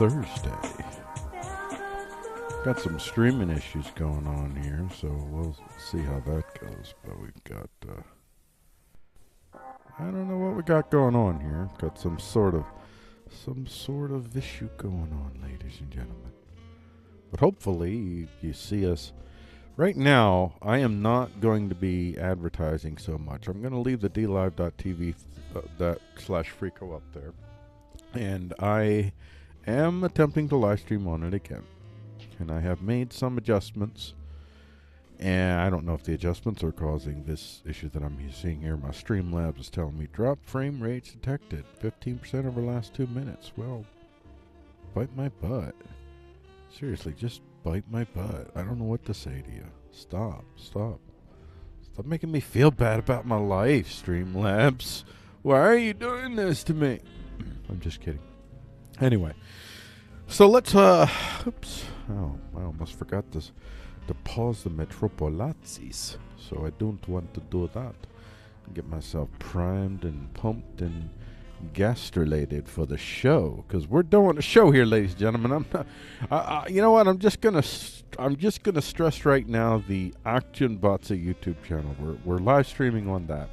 Thursday. Got some streaming issues going on here, so we'll see how that goes. But we've got, I don't know what we got going on here. Got some sort of issue going on, ladies and gentlemen. But hopefully you see us. Right now, I am not going to be advertising so much. I'm going to leave the dlive.tv /freako up there. And I am attempting to live stream on it again. And I have made some adjustments. And I don't know if the adjustments are causing this issue that I'm seeing here. My Streamlabs is telling me drop frame rates detected 15% over the last 2 minutes. Well, bite my butt. Seriously, just bite my butt. I don't know what to say to you. Stop making me feel bad about my life, Streamlabs. Why are you doing this to me? I'm just kidding. Anyway, so let's, oops. Oh, I almost forgot this. To pause the Metropolazzis. So I don't want to do that. Get myself primed and pumped and gastrulated for the show, because we're doing a show here, ladies and gentlemen. I'm not, you know what? I'm just gonna stress right now the Action Botsa YouTube channel. We're live streaming on that.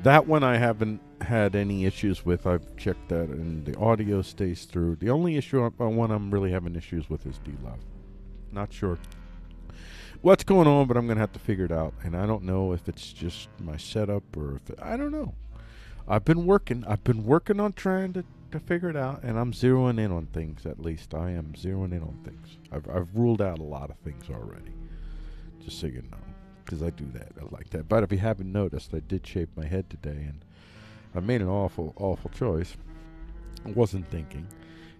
That one I haven't had any issues with. I've checked that, and the audio stays through. The only issue one I'm really having issues with is DLive. Not sure what's going on, but I'm gonna have to figure it out. And I don't know if it's just my setup or if I don't know. I've been working on trying to to figure it out, and I'm zeroing in on things. At least I am zeroing in on things. I've ruled out a lot of things already, just so you know, because I do that. I like that. But if you haven't noticed, I did shave my head today, and I made an awful choice. I wasn't thinking,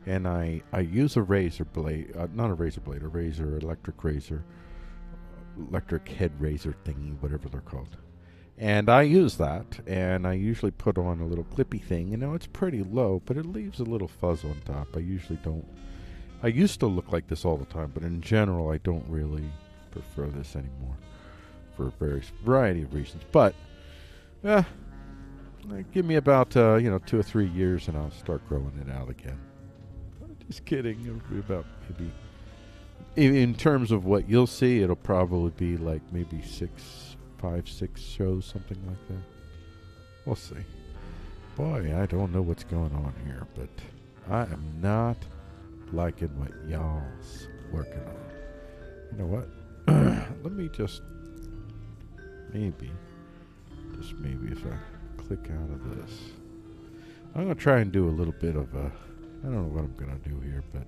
and I use a razor blade, not a razor blade, a razor, electric head razor thingy, whatever they're called. And I use that, and I usually put on a little clippy thing. You know, it's pretty low, but it leaves a little fuzz on top. I usually don't. I used to look like this all the time, but in general, I don't really prefer this anymore for a variety of reasons. But, give me about, 2 or 3 years, and I'll start growing it out again. Just kidding. It'll be about maybe, in terms of what you'll see, it'll probably be like maybe 5, 6 shows, something like that. We'll see. Boy, I don't know what's going on here, but I am not liking what y'all's working on. You know what? Let me just maybe if I click out of this, I'm going to try and do a little bit of a, I don't know what I'm going to do here, but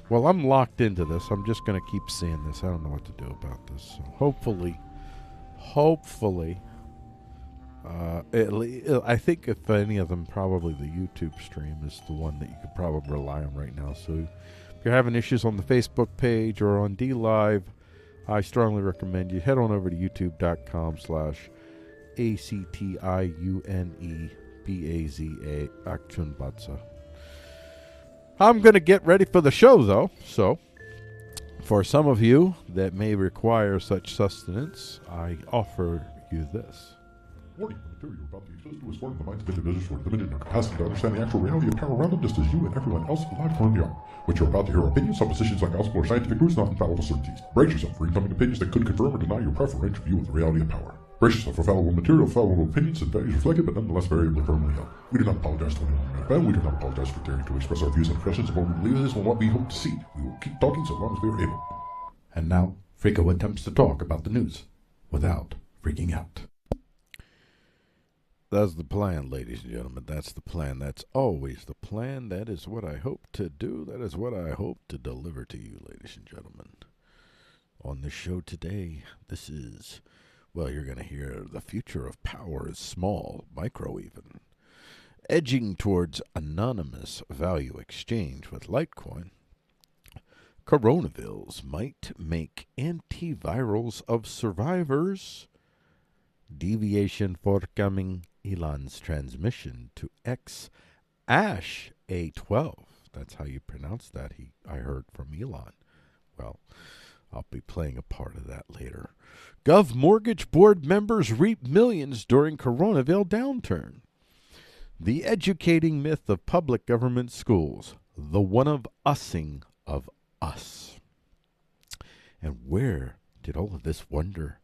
well, I'm locked into this. I'm just going to keep seeing this. I don't know what to do about this. So hopefully, I think if any of them, probably the YouTube stream is the one that you could probably rely on right now. So if you're having issues on the Facebook page or on DLive, I strongly recommend you head on over to youtube.com/ACTIUNEBAZA Actionbatza. I'm going to get ready for the show, though. So, for some of you that may require such sustenance, I offer you this. Warning, the material you're about to use is exploring the minds of individuals who are limited in their capacity to understand the actual reality of power around them, just as you and everyone else alive currently are. What you're about to hear are opinions, suppositions, like gospel or scientific truths, not infallible certainties. Brace yourself for incoming opinions that could confirm or deny your preferential view of the reality of power. Brace yourself for fallible material, fallible opinions, and values reflected, but nonetheless variably firmly held. We do not apologize to anyone we offend. We do not apologize for daring to express our views and impressions of what we believe is and what we hope to see. We will keep talking so long as we are able. And now, Frico attempts to talk about the news without freaking out. That's the plan, ladies and gentlemen. That's the plan. That's always the plan. That is what I hope to do. That is what I hope to deliver to you, ladies and gentlemen. On this show today, this is, well, you're going to hear the future of power is small, micro even. Edging towards anonymous value exchange with Litecoin. Coronavilles might make antivirals of survivors. Deviation forthcoming. Elon's transmission to Ash A12. That's how you pronounce that, I heard from Elon. Well, I'll be playing a part of that later. Gov mortgage board members reap millions during Coronaville downturn. The educating myth of public government schools. The one of using of us. And where did all of this wonder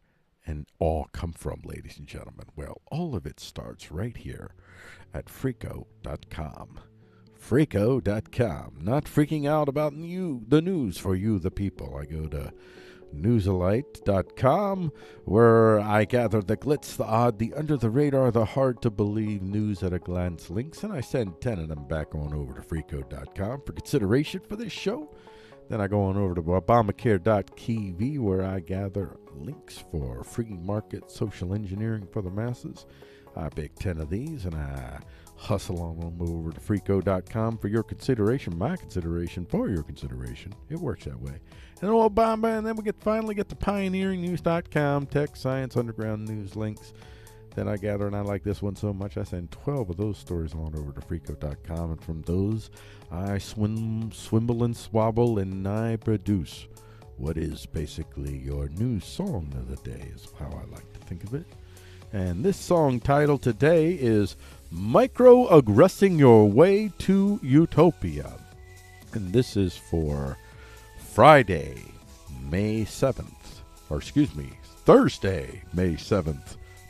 and awe come from, ladies and gentlemen? Well, all of it starts right here at Frico.com. Frico.com. Not freaking out about the news for you, the people. I go to Newsalite.com, where I gather the glitz, the odd, the under-the-radar, the hard-to-believe news at a glance links, and I send 10 of them back on over to Frico.com for consideration for this show. Then I go on over to Obamacare.tv, where I gather links for free market social engineering for the masses. I pick 10 of these, and I hustle on them over to Frico.com for your consideration, my consideration for your consideration. It works that way. And Obama, and then we finally get the PioneeringNews.com, tech, science, underground news links. Then I gather, and I like this one so much, I send 12 of those stories on over to Frico.com, and from those, I swimble and swabble, and I produce what is basically your news song of the day, is how I like to think of it. And this song title today is Micro-Aggressing Your Way to Utopia. And this is for Thursday, May 7th,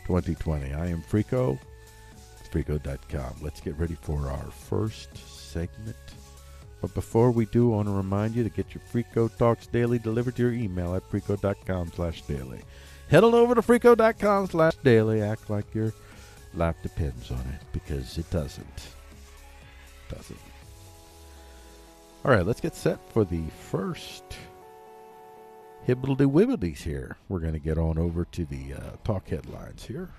2020. I am Frico, Frico.com. Let's get ready for our first segment. But before we do, I want to remind you to get your Frico Talks Daily delivered to your email at Frico.com/daily. Head on over to Frico.com/daily. Act like your life depends on it, because it doesn't. does it? All right, let's get set for the first hibbledy-wibblies here. We're going to get on over to the talk headlines here.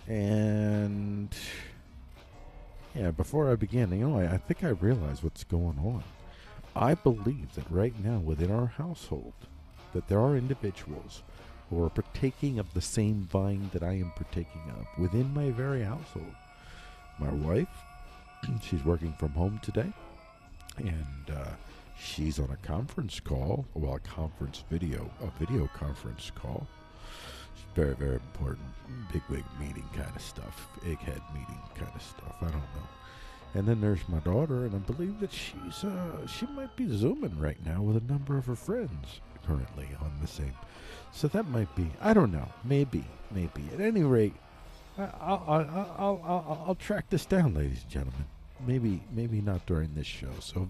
And yeah, before I begin, I think I realize what's going on. I believe that right now within our household that there are individuals who are partaking of the same vine that I am partaking of within my very household. My wife, she's working from home today, and she's on a conference call, well, a video conference call. It's very, very important, big meeting kind of stuff, egghead meeting kind of stuff, I don't know. And then there's my daughter, and I believe that she might be Zooming right now with a number of her friends currently on the same. So that might be, I don't know, maybe. At any rate, I'll track this down, ladies and gentlemen. Maybe not during this show. So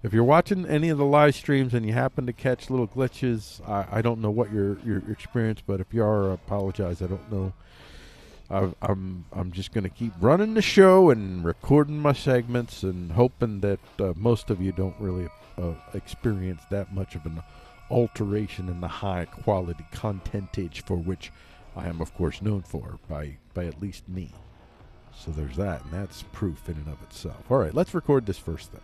if you're watching any of the live streams and you happen to catch little glitches, I don't know what your experience, but if you are, I apologize. I don't know. I'm just going to keep running the show and recording my segments and hoping that most of you don't really experience that much of an alteration in the high quality contentage for which I am, of course, known for by at least me. So there's that, and that's proof in and of itself. All right, let's record this first thing.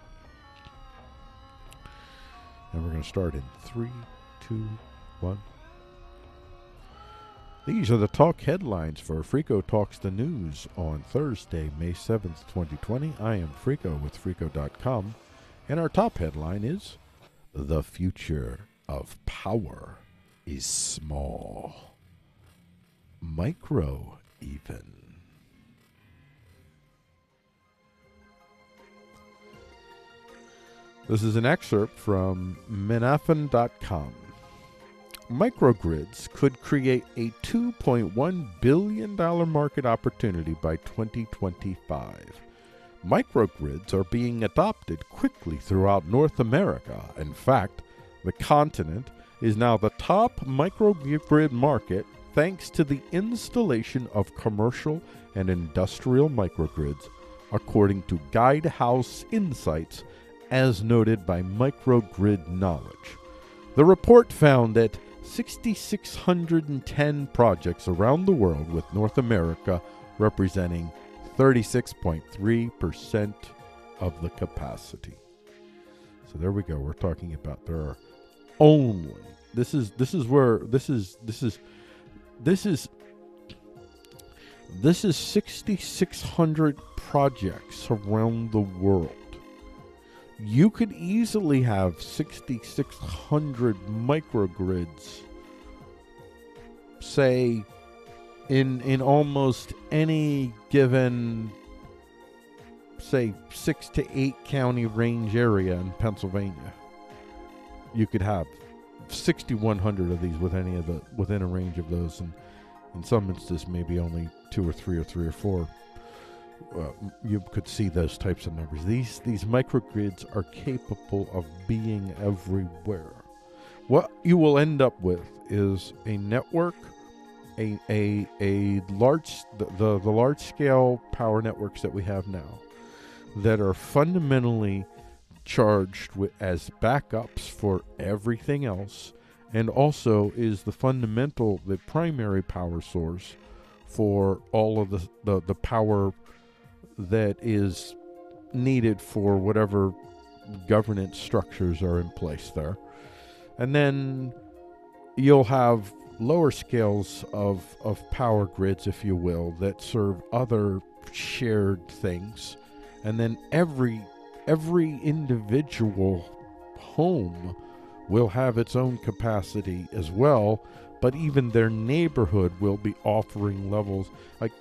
And we're going to start in 3, 2, 1. These are the talk headlines for Frico Talks the News on Thursday, May 7th, 2020. I am Frico with Frico.com, and our top headline is, "The future of power is small. Micro, even." This is an excerpt from Menafin.com. Microgrids could create a $2.1 billion market opportunity by 2025. Microgrids are being adopted quickly throughout North America. In fact, the continent is now the top microgrid market thanks to the installation of commercial and industrial microgrids, according to Guidehouse Insights, as noted by Microgrid Knowledge. The report found that 6,610 projects around the world, with North America representing 36.3% of the capacity. So there we go. We're talking about there are only this is 6,600 projects around the world. You could easily have 6,600 microgrids, say, in almost any given, say, 6 to 8 county range area in Pennsylvania. You could have 6,100 of these within a range of those, and in some instances maybe only 2 or 3 or 4. You could see those types of numbers. These microgrids are capable of being everywhere. What you will end up with is a network, the large scale power networks that we have now, that are fundamentally charged as backups for everything else, and also is the primary power source for all of the power that is needed for whatever governance structures are in place there. And then you'll have lower scales of power grids, if you will, that serve other shared things. And then every individual home will have its own capacity as well, but even their neighborhood will be offering levels. Like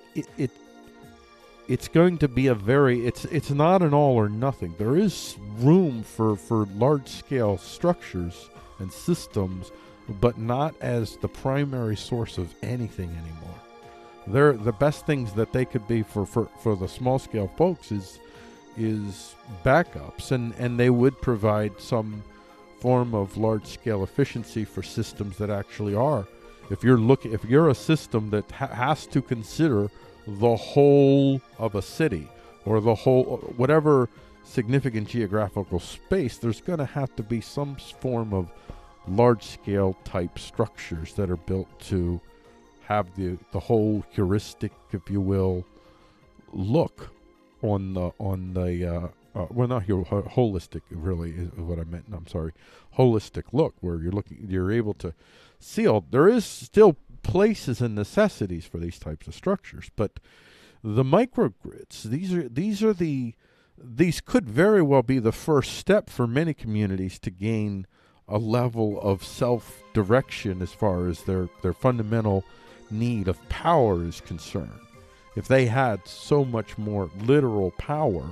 it's going to be it's not an all or nothing. There is room for large scale structures and systems, but not as the primary source of anything anymore. The best things that they could be for the small scale folks is backups, and they would provide some form of large scale efficiency for systems that actually are. If you're a system that has to consider the whole of a city, or the whole, whatever significant geographical space, there's going to have to be some form of large-scale type structures that are built to have the whole heuristic, if you will, look on the well, not holistic, really is what I meant. I'm sorry, holistic look, where you're able to see all. There is still places and necessities for these types of structures, but the microgrids, these could very well be the first step for many communities to gain a level of self-direction as far as their fundamental need of power is concerned. If they had so much more literal power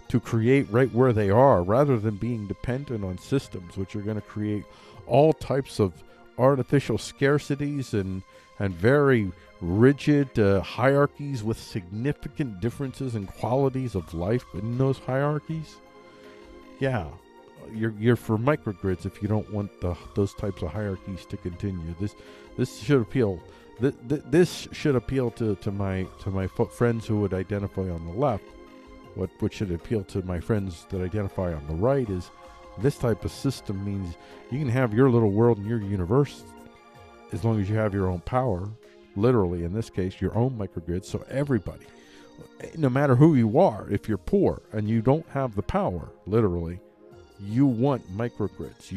to create right where they are, rather than being dependent on systems which are going to create all types of artificial scarcities and very rigid hierarchies with significant differences in qualities of life in those hierarchies, yeah, you're for microgrids if you don't want those types of hierarchies to continue. This should appeal. This should appeal to my friends who would identify on the left. What should appeal to my friends that identify on the right is this type of system means you can have your little world and your universe as long as you have your own power, literally in this case, your own microgrid. So everybody, no matter who you are, if you're poor and you don't have the power, literally, you want microgrids.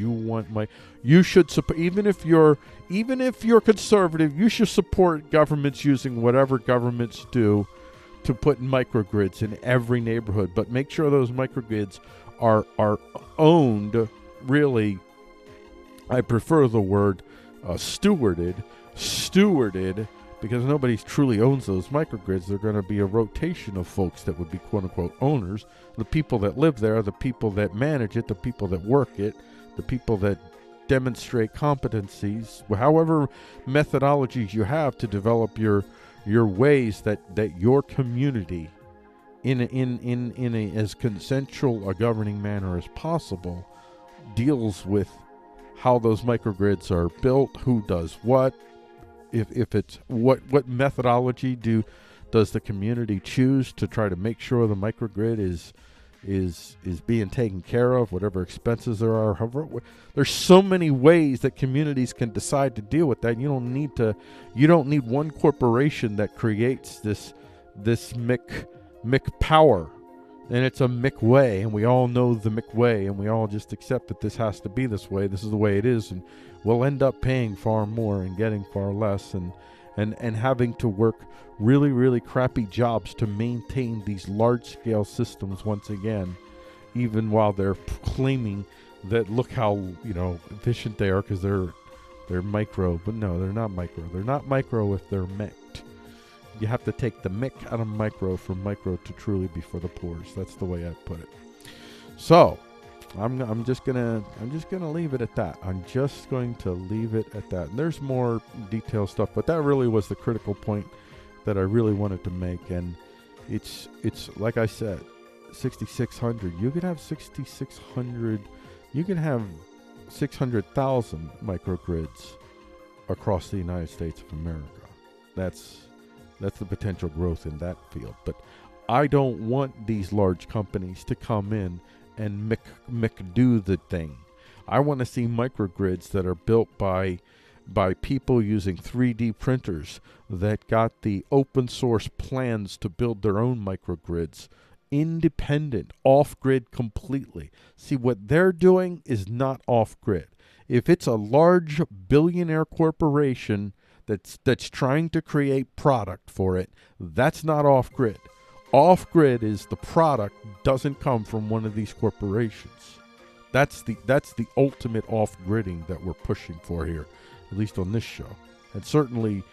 You should support, even if you're conservative, you should support governments using whatever governments do to put microgrids in every neighborhood, but make sure those microgrids are owned, really, I prefer the word stewarded, because nobody truly owns those microgrids. They're going to be a rotation of folks that would be quote-unquote owners. The people that live there, the people that manage it, the people that work it, the people that demonstrate competencies, however methodologies you have to develop your ways that your community in a as consensual a governing manner as possible deals with how those microgrids are built, who does what, if it's what methodology does the community choose to try to make sure the microgrid is being taken care of, whatever expenses there are. However, there's so many ways that communities can decide to deal with that. You don't need one corporation that creates this MIC power, and it's a MIC way, and we all know the MIC way, and we all just accept that this has to be this way. This is the way it is, and we'll end up paying far more and getting far less, and having to work really, really crappy jobs to maintain these large-scale systems once again, even while they're claiming that look how efficient they are because they're micro. But no, they're not micro. They're not micro if they're MIC'd. You have to take the MIC out of micro for micro to truly be for the poors. That's the way I put it. So I'm just gonna leave it at that. I'm just going to leave it at that. And there's more detailed stuff, but that really was the critical point that I really wanted to make. And it's like I said, 6,600. You could have 6,600. You can have 600,000 microgrids across the United States of America. That's the potential growth in that field. But I don't want these large companies to come in and do the thing. I want to see microgrids that are built by people using 3D printers that got the open source plans to build their own microgrids, independent, off-grid completely. See, what they're doing is not off-grid. If it's a large billionaire corporation that's trying to create product for it, that's not off-grid. Off-grid is the product doesn't come from one of these corporations. That's the ultimate off-gridding that we're pushing for here, at least on this show. And certainly,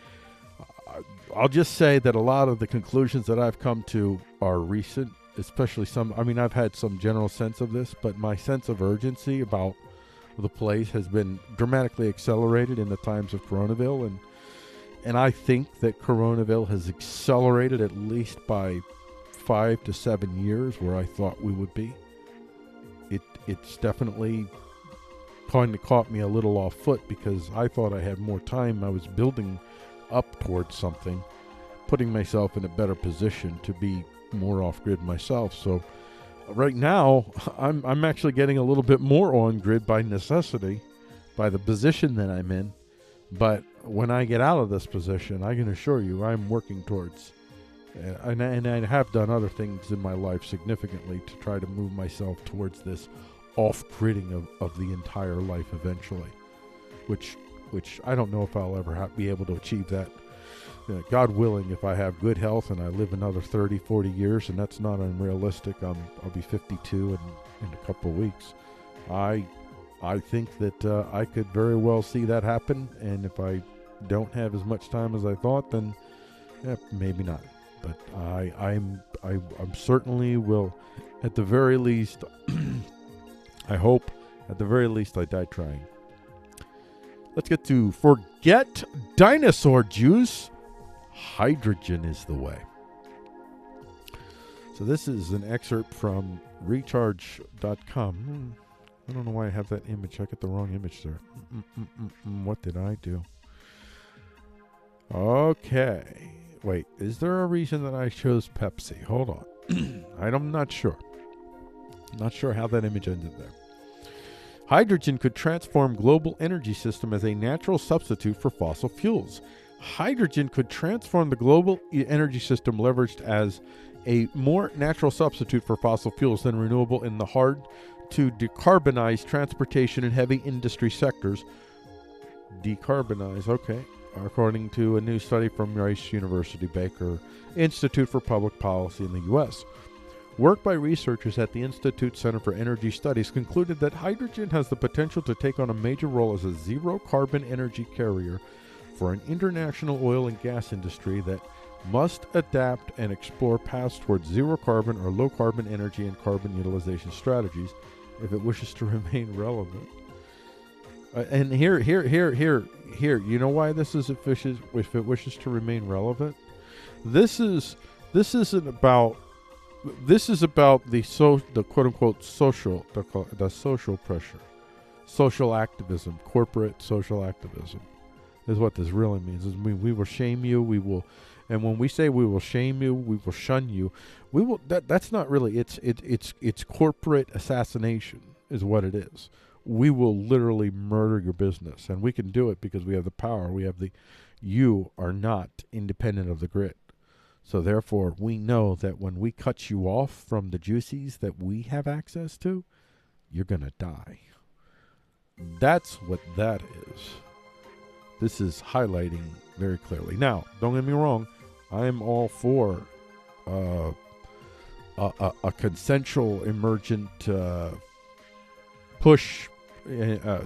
I'll just say that a lot of the conclusions that I've come to are recent, especially some. I mean, I've had some general sense of this, but my sense of urgency about the place has been dramatically accelerated in the times of Coronaville, and I think that Coronaville has accelerated at least by 5 to 7 years where I thought we would be. It's definitely kind of caught me a little off foot because I thought I had more time. I was building up towards something, putting myself in a better position to be more off-grid myself. So right now, I'm actually getting a little bit more on-grid by necessity, by the position that I'm in. But when I get out of this position, I can assure you I'm working towards, and I have done other things in my life significantly to try to move myself towards this off-gridding of the entire life eventually, which I don't know if I'll ever be able to achieve that. God willing, if I have good health and I live another 30, 40 years, and that's not unrealistic, I'll be 52 in a couple of weeks. I think that I could very well see that happen, and if I don't have as much time as I thought, then maybe not. But I'm certainly will, at the very least, I hope, at the very least, I die trying. Let's get to forget dinosaur juice. Hydrogen is the way. So this is an excerpt from recharge.com. I don't know why I have that image. I got the wrong image there. What did I do? Okay. Wait, is there a reason that I chose Pepsi? Hold on. I'm not sure. Not sure how that image ended there. Hydrogen could transform global energy system as a natural substitute for fossil fuels. Hydrogen could transform the global energy system leveraged as a more natural substitute for fossil fuels than renewable in the hard to decarbonize transportation and heavy industry sectors. Decarbonize, okay. According to a new study from Rice University Baker Institute for Public Policy in the U.S. Work by researchers at the Institute Center for Energy Studies concluded that hydrogen has the potential to take on a major role as a zero-carbon energy carrier for an international oil and gas industry that must adapt and explore paths towards zero-carbon or low-carbon energy and carbon utilization strategies if it wishes to remain relevant. And here, you know why this is if it wishes to remain relevant? This is about the quote unquote social pressure, social activism, corporate social activism, is what this really means. Is we will shame you, we will, and when we say we will shame you, we will shun you, we will. That's not really. It's corporate assassination is what it is. We will literally murder your business, and we can do it because we have the power. You are not independent of the grid. So therefore, we know that when we cut you off from the juicies that we have access to, you're going to die. That's what that is. This is highlighting very clearly. Now, don't get me wrong. I am all for a consensual emergent push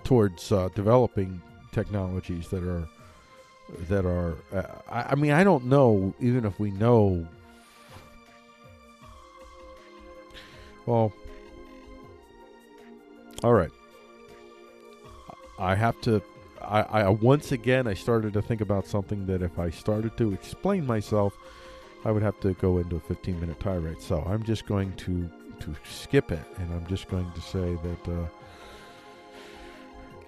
towards developing technologies that are I mean, I don't know, even if we know. Well, all right. I once again, I started to think about something that if I started to explain myself, I would have to go into a 15-minute tirade. So I'm just going to skip it, and I'm just going to say that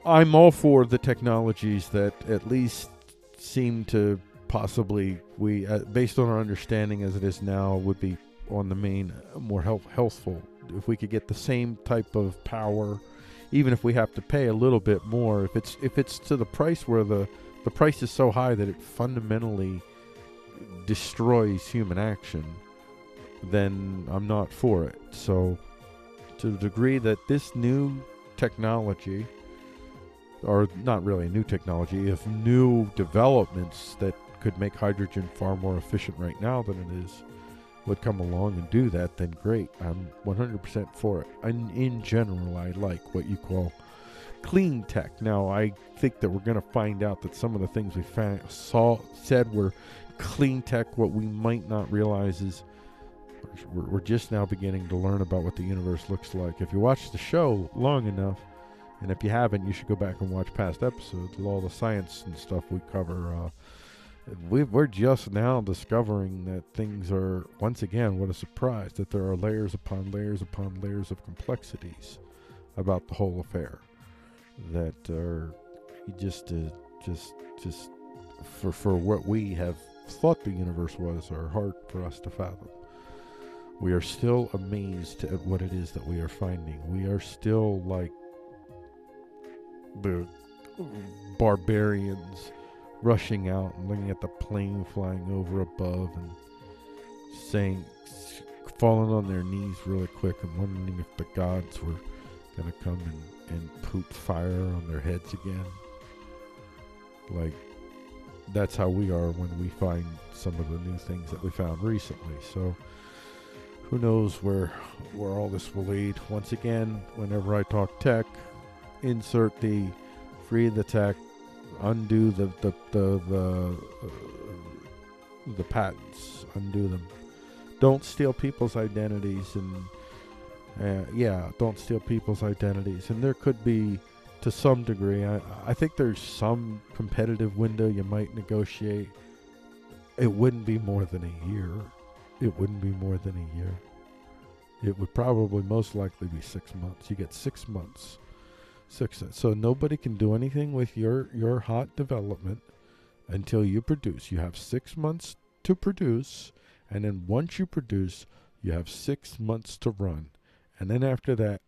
I'm all for the technologies that at least seem to possibly, based on our understanding as it is now, would be on the main more healthful. If we could get the same type of power, even if we have to pay a little bit more, if it's to the price where the price is so high that it fundamentally destroys human action, then I'm not for it. So to the degree that this new technology, or not really a new technology, if new developments that could make hydrogen far more efficient right now than it is would come along and do that, then great. I'm 100% for it. And in general, I like what you call clean tech. Now, I think that we're going to find out that some of the things we said were clean tech. What we might not realize is we're just now beginning to learn about what the universe looks like. If you watch the show long enough, and if you haven't, you should go back and watch past episodes. All the science and stuff we cover. We're just now discovering that things are, once again, what a surprise, that there are layers upon layers upon layers of complexities about the whole affair that are just for what we have thought the universe was, are hard for us to fathom. we are still amazed at what it is that we are finding. We are still like the barbarians rushing out and looking at the plane flying over above and saying, falling on their knees really quick and wondering if the gods were going to come and poop fire on their heads again. Like, that's how we are when we find some of the new things that we found recently. So who knows where all this will lead. Once again, whenever I talk tech, insert the free the tech, undo the patents, undo them. Don't steal people's identities, and don't steal people's identities. And there could be, to some degree, I think there's some competitive window you might negotiate. It wouldn't be more than a year. It wouldn't be more than a year. It would probably most likely be 6 months. You get 6 months. So nobody can do anything with your hot development until you produce. You have 6 months to produce, and then once you produce, you have 6 months to run. And then after that,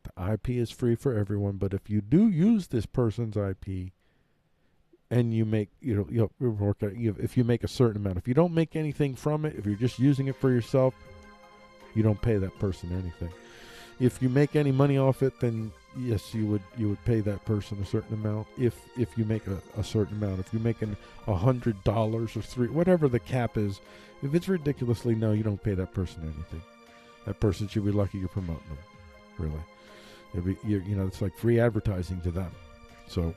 the IP is free for everyone. But if you do use this person's IP, and you make, if you make a certain amount, if you don't make anything from it, if you're just using it for yourself, you don't pay that person anything. If you make any money off it, then yes, you would pay that person a certain amount. If you make a certain amount, if you're making $100 or whatever the cap is, if it's ridiculously low, you don't pay that person anything. That person should be lucky you're promoting them. Really, it's like free advertising to them. So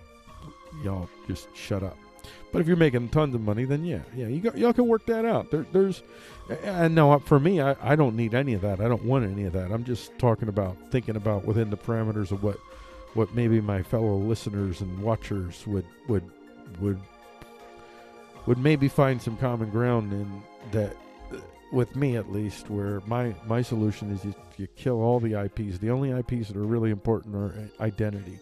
y'all just shut up. But if you're making tons of money, then y'all can work that out. And no, for me, I don't need any of that. I don't want any of that. I'm just thinking about within the parameters of what maybe my fellow listeners and watchers would maybe find some common ground in that, with me at least, where my solution is you kill all the IPs. The only IPs that are really important are identity.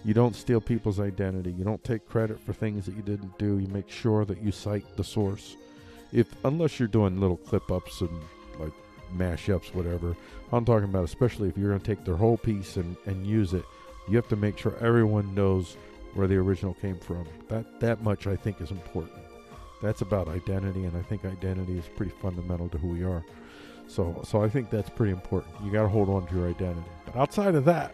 You don't steal people's identity. You don't take credit for things that you didn't do. You make sure that you cite the source. Unless you're doing little clip-ups and like mash-ups, whatever. I'm talking about especially if you're going to take their whole piece and use it. You have to make sure everyone knows where the original came from. That much I think is important. That's about identity, and I think identity is pretty fundamental to who we are. So I think that's pretty important. You got to hold on to your identity. But outside of that,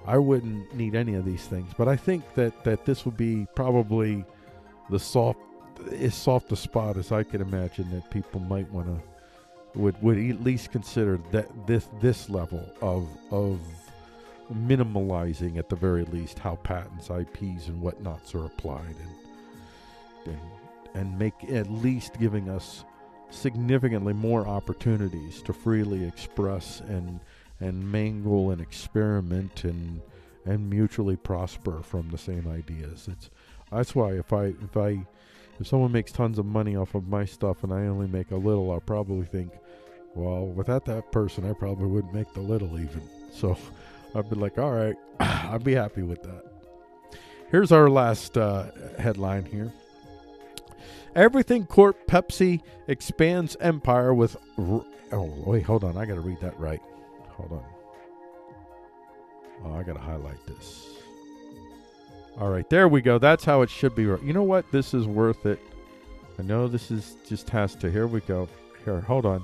I wouldn't need any of these things. But I think that this would be probably as soft a spot as I could imagine that people might want to would at least consider that this level of minimalizing at the very least how patents, IPs, and whatnots are applied, and make at least giving us significantly more opportunities to freely express and mangle and experiment and mutually prosper from the same ideas. That's why if someone makes tons of money off of my stuff and I only make a little, I'll probably think, well, without that person, I probably wouldn't make the little even. So I'd be like, all right, I'd be happy with that. Here's our last headline here. Everything Corp Pepsi expands empire with... hold on. I got to read that right. Hold on. Oh, I got to highlight this. All right, there we go. That's how it should be. You know what? This is worth it. I know this is just has to. Here we go. Here, hold on.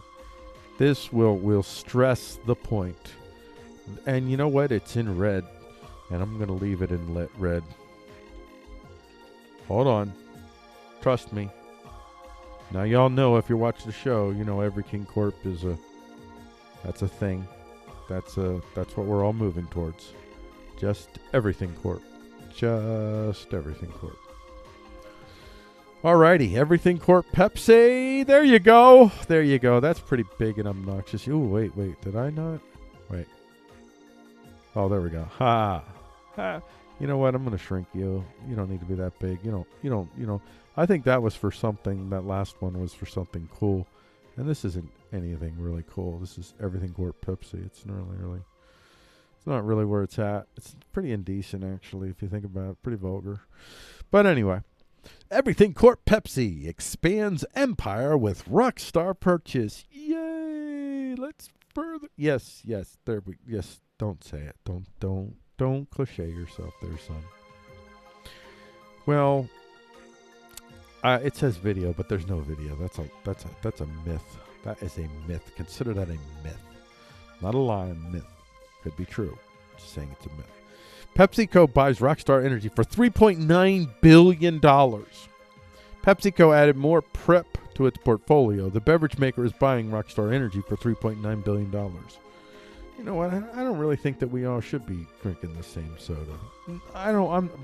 This will stress the point. And you know what? It's in red. And I'm going to leave it in red. Hold on. Trust me. Now y'all know, if you're watching the show, you know Everything Corp is that's a thing. That's what we're all moving towards. Just Everything Corp. Just Everything Corp. Alrighty, Everything Corp Pepsi. There you go. There you go. That's pretty big and obnoxious. Ooh, wait. Did I not? Wait. Oh, there we go. Ha. You know what? I'm going to shrink you. You don't need to be that big. You don't. I think that was for something. That last one was for something cool. And this isn't anything really cool. This is Everything Corp Pepsi. It's not really where it's at. It's pretty indecent, actually, if you think about it. Pretty vulgar. But anyway. Everything Corp Pepsi expands empire with Rockstar purchase. Yay! Let's further. Yes. There we. Yes. Don't say it. Don't cliche yourself there, son. Well, it says video, but there's no video. That's a myth. That is a myth. Consider that a myth, not a lie. A myth. Could be true. Just saying it's a myth. PepsiCo buys Rockstar Energy for $3.9 billion. PepsiCo added more prep to its portfolio. The beverage maker is buying Rockstar Energy for $3.9 billion. You know what? I don't really think that we all should be drinking the same soda. By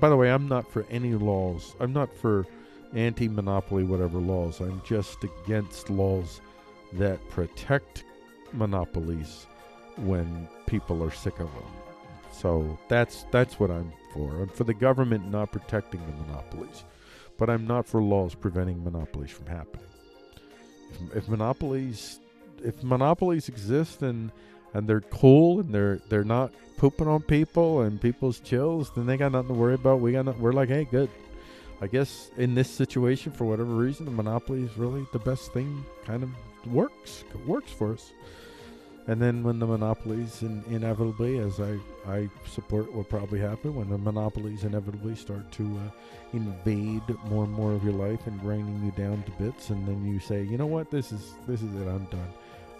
the way, I'm not for any laws. I'm not for anti-monopoly whatever laws. I'm just against laws that protect monopolies when people are sick of them. So that's what I'm for. I'm for the government not protecting the monopolies, but I'm not for laws preventing monopolies from happening. If monopolies exist and they're cool and they're not pooping on people and people's chills, then they got nothing to worry about. We're like, hey, good. I guess in this situation, for whatever reason, the monopoly is really the best thing. Kind of works. It works for us. And then when the monopolies inevitably, as I support will probably happen, when the monopolies inevitably start to invade more and more of your life and grinding you down to bits, and then you say, you know what, this is it, I'm done.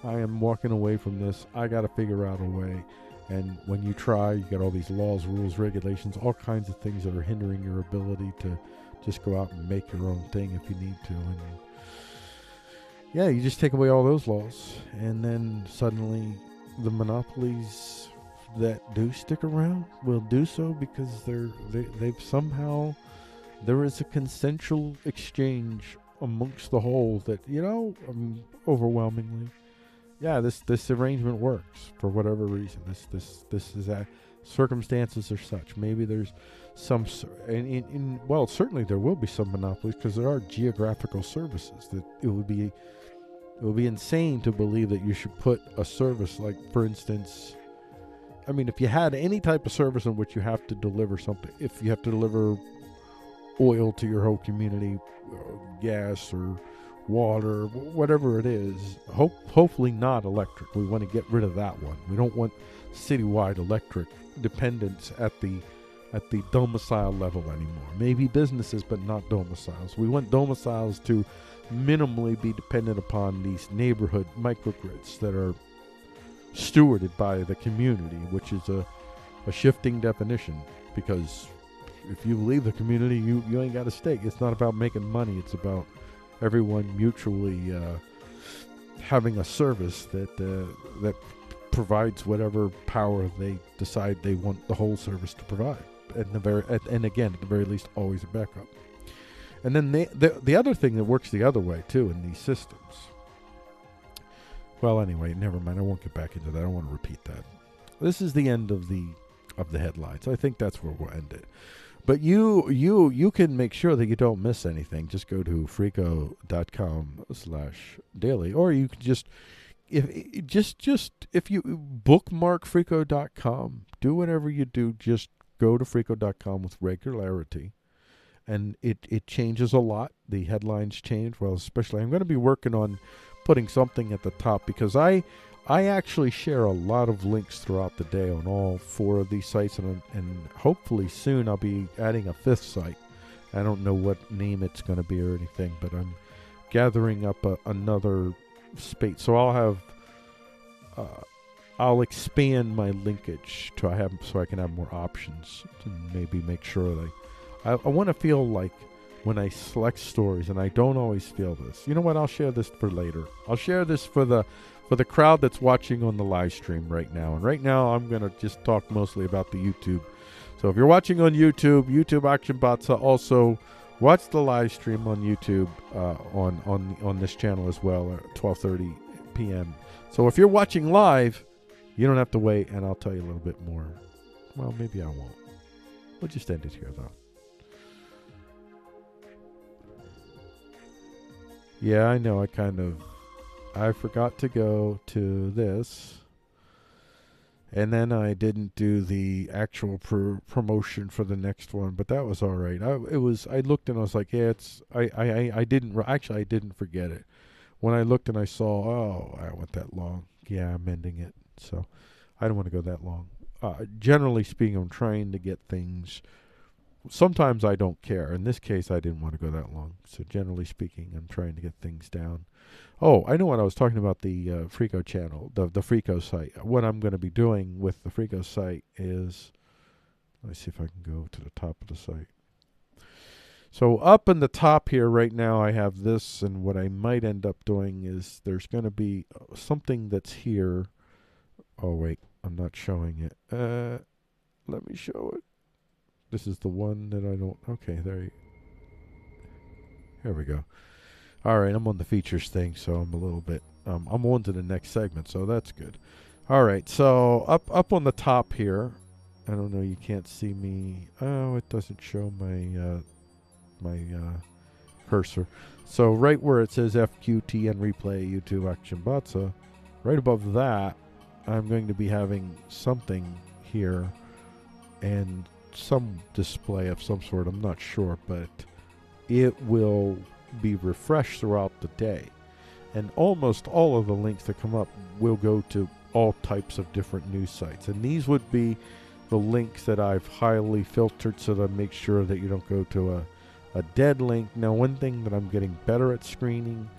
I am walking away from this. I got to figure out a way. And when you try, you got all these laws, rules, regulations, all kinds of things that are hindering your ability to just go out and make your own thing if you need to. And yeah, you just take away all those laws, and then suddenly the monopolies that do stick around will do so because they've somehow, there is a consensual exchange amongst the whole that, overwhelmingly, yeah, this arrangement works for whatever reason. This is that circumstances are such. Maybe there's some, well, certainly there will be some monopolies because there are geographical services that it would be insane to believe that you should put a service like, for instance, I mean, if you had any type of service in which you have to deliver something, if you have to deliver oil to your whole community, gas or water, whatever it is, hopefully not electric. We want to get rid of that one. We don't want citywide electric dependence at the domicile level anymore. Maybe businesses, but not domiciles. We want domiciles to minimally be dependent upon these neighborhood microgrids that are stewarded by the community, which is a shifting definition, because if you leave the community, you ain't got a stake. It's not about making money. It's about everyone mutually having a service that provides whatever power they decide they want the whole service to provide. And again, at the very least, always a backup. And then the other thing that works the other way too in these systems. Well, anyway, never mind. I won't get back into that. I don't want to repeat that. This is the end of the headlines. I think that's where we'll end it. But you can make sure that you don't miss anything. Just go to freako.com/daily, or you can just if you bookmark freako.com, do whatever you do, just go to freako.com with regularity. And it changes a lot. The headlines change. Well, especially I'm going to be working on putting something at the top, because I actually share a lot of links throughout the day on all 4 of these sites, and hopefully soon I'll be adding a 5th site. I don't know what name it's going to be or anything, but I'm gathering up another space. So I'll expand my linkage so I can have more options to maybe make sure that I want to feel like when I select stories, and I don't always feel this. You know what? I'll share this for later. I'll share this for the crowd that's watching on the live stream right now. And right now, I'm going to just talk mostly about the YouTube. So if you're watching on YouTube Action Bots, also watch the live stream on YouTube on this channel as well at 12:30 p.m. So if you're watching live, you don't have to wait, and I'll tell you a little bit more. Well, maybe I won't. We'll just end it here, though. Yeah, I know. I forgot to go to this, and then I didn't do the actual promotion for the next one, but that was all right. I looked and I was like, yeah, I didn't forget it. When I looked and I saw, oh, I went that long. Yeah, I'm ending it. So I don't want to go that long. Generally speaking, I'm trying to get things. Sometimes I don't care. In this case, I didn't want to go that long. So generally speaking, I'm trying to get things down. Oh, I know what I was talking about, the Freako channel, the Freako site. What I'm going to be doing with the Freako site is, let me see if I can go to the top of the site. So up in the top here right now, I have this, and what I might end up doing is there's going to be something that's here. Oh, wait, I'm not showing it. Let me show it. This is the one that I don't, okay, here we go. All right, I'm on the features thing, so I'm a little bit, I'm on to the next segment, so that's good. All right, so up on the top here, I don't know, you can't see me. Oh, it doesn't show my cursor. So right where it says FQTN replay YouTube action batsa, right above that, I'm going to be having something here and some display of some sort. I'm not sure, but it will be refreshed throughout the day. And almost all of the links that come up will go to all types of different news sites. And these would be the links that I've highly filtered so that I make sure that you don't go to a dead link. Now, one thing that I'm getting better at screening,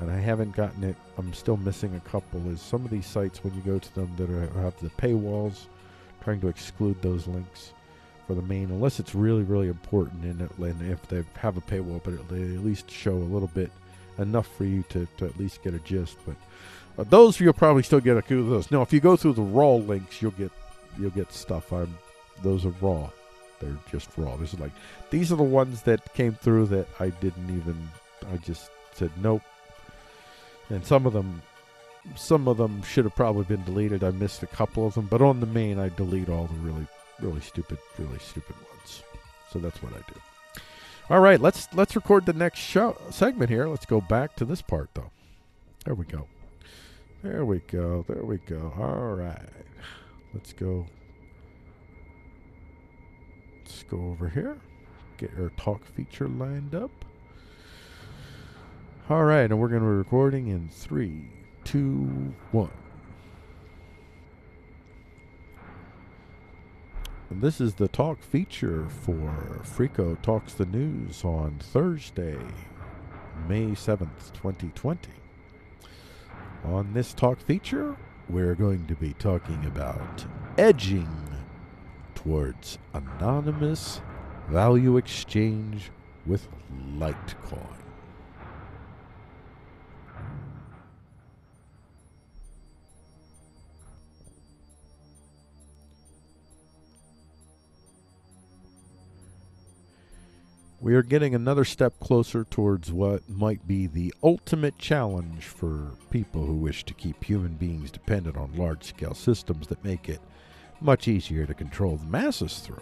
and I haven't gotten it, I'm still missing a couple, is some of these sites, when you go to them that have the paywalls, trying to exclude those links for the main, unless it's really, really important, and if they have a paywall, but they at least show a little bit, enough for you to at least get a gist. But those you'll probably still get a few of those. Now, if you go through the raw links, you'll get stuff. Those are raw. They're just raw. This is like, these are the ones that came through that I just said nope. And some of them should have probably been deleted. I missed a couple of them, but on the main, I delete all the really, really stupid ones. So that's what I do. All right, let's record the next segment here. Let's go back to this part though. There we go. All right, let's go. Let's go over here. Get our talk feature lined up. All right, and we're going to be recording in 3, 2, 1. And this is the talk feature for Freako Talks the News on Thursday, May 7th, 2020. On this talk feature, we're going to be talking about edging towards anonymous value exchange with Litecoin. We are getting another step closer towards what might be the ultimate challenge for people who wish to keep human beings dependent on large-scale systems that make it much easier to control the masses through.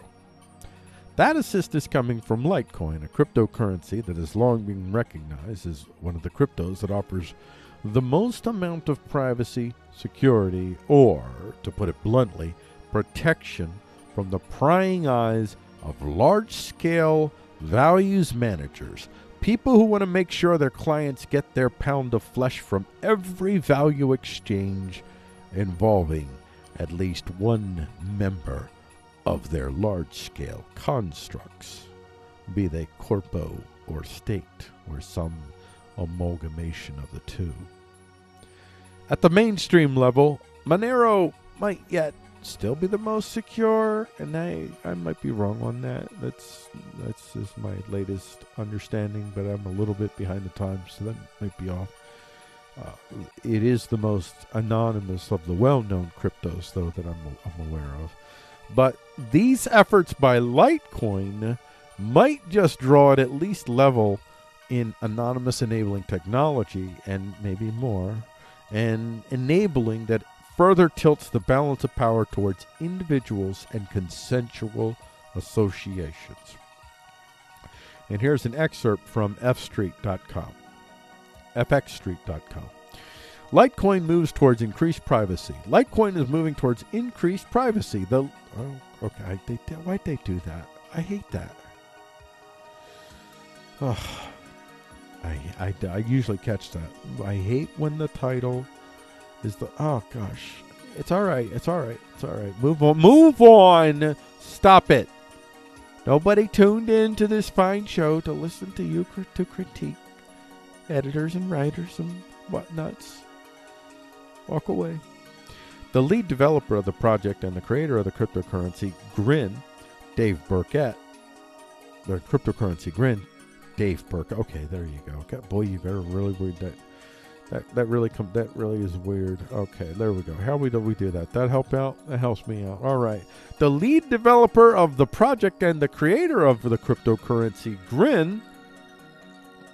That assist is coming from Litecoin, a cryptocurrency that has long been recognized as one of the cryptos that offers the most amount of privacy, security, or, to put it bluntly, protection from the prying eyes of large-scale values managers, people who want to make sure their clients get their pound of flesh from every value exchange involving at least one member of their large-scale constructs, be they corpo or state or some amalgamation of the two. At the mainstream level, Monero might yet still be the most secure, and I might be wrong on that. That's just my latest understanding, but I'm a little bit behind the times, so that might be off. It is the most anonymous of the well-known cryptos, though, that I'm aware of. But these efforts by Litecoin might just draw it at least level in anonymous enabling technology, and maybe more, and enabling that further tilts the balance of power towards individuals and consensual associations. And here's an excerpt from fxstreet.com. Litecoin moves towards increased privacy. Litecoin is moving towards increased privacy. Why'd they do that? I hate that. I usually catch that. I hate when the title Oh gosh, it's all right. It's all right. It's all right. Move on. Move on. Stop it. Nobody tuned in to this fine show to listen to you to critique editors and writers and whatnots. Walk away. The lead developer of the project and the creator of the cryptocurrency Grin, Dave Burkett. The cryptocurrency Grin, Dave Burkett. Okay, there you go. Okay, boy, you better really read that. That really is weird. Okay, there we go. How do we do that? That help out? That helps me out. All right. The lead developer of the project and the creator of the cryptocurrency Grin,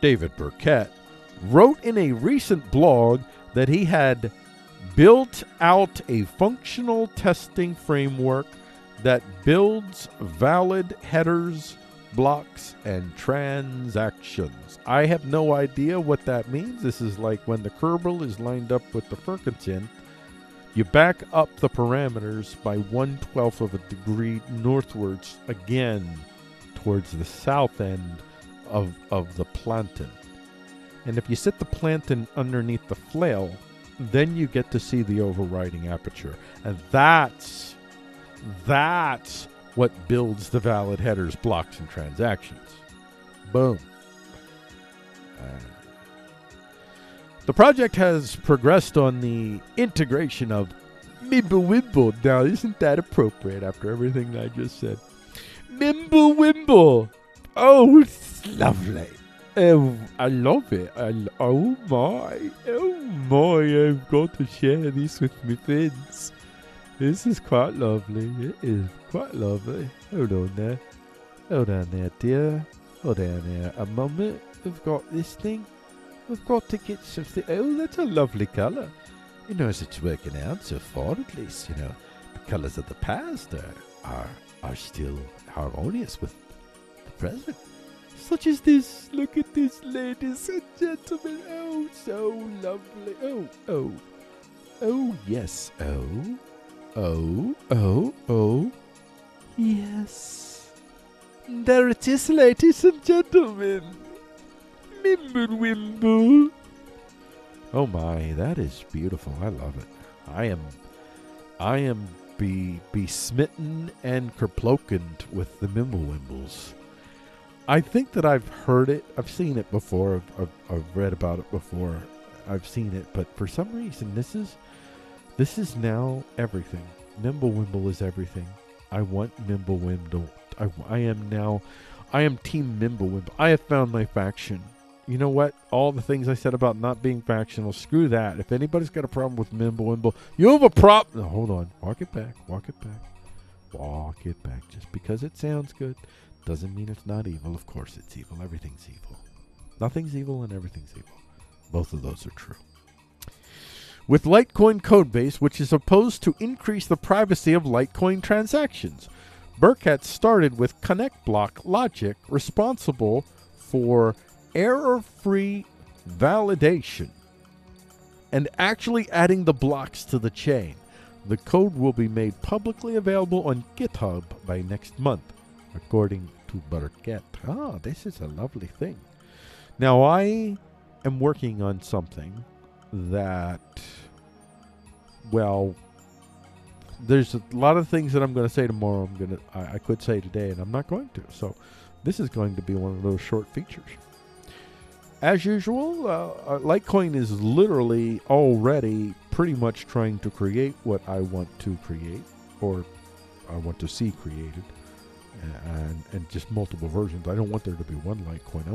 David Burkett, wrote in a recent blog that he had built out a functional testing framework that builds valid headers, blocks, and transactions. I have no idea what that means. This is like when the Kerbal is lined up with the Ferguson. You back up the parameters by 1/12 of a degree northwards, again, towards the south end of the plantain. And if you set the plantain underneath the flail, then you get to see the overriding aperture. And that's what builds the valid headers, blocks, and transactions. Boom. The project has progressed on the integration of Mimblewimble. Now, isn't that appropriate after everything I just said? Mimblewimble. Oh, it's lovely. Oh, I love it. Oh my, I've got to share this with my friends. This is quite lovely. It is quite lovely. Hold on there. Hold on there, dear. Hold on there a moment. We've got this thing. We've got to get something. Oh, that's a lovely colour. You know, as it's working out so far, at least, you know, the colours of the past are still harmonious with the present. Such as this. Look at this, ladies and gentlemen. Oh, so lovely. Oh, yes. Oh. Yes. There it is, ladies and gentlemen. Mimblewimble. Oh my, that is beautiful. I love it. I am be smitten and kerplokend with the Mimblewimbles. I think that I've heard it. I've seen it before. I've read about it before. I've seen it, but for some reason, this is now everything. Mimblewimble is everything. I want Mimblewimble. I am Team Mimblewimble. I have found my faction. You know what? All the things I said about not being factional, screw that. If anybody's got a problem with Mimblewimble, you have a problem. No, hold on. Walk it back. Just because it sounds good doesn't mean it's not evil. Of course it's evil. Everything's evil. Nothing's evil and everything's evil. Both of those are true. With Litecoin codebase, which is supposed to increase the privacy of Litecoin transactions, Burkett started with connect block logic responsible for error-free validation and actually adding the blocks to the chain. The code will be made publicly available on GitHub by next month, according to Burkett. Ah, this is a lovely thing. Now, I am working on something that, well, there's a lot of things that I'm going to say tomorrow. I could say today, and I'm not going to. So, this is going to be one of those short features. As usual, Litecoin is literally already pretty much trying to create what I want to create, or I want to see created, and just multiple versions. I don't want there to be one Litecoin. I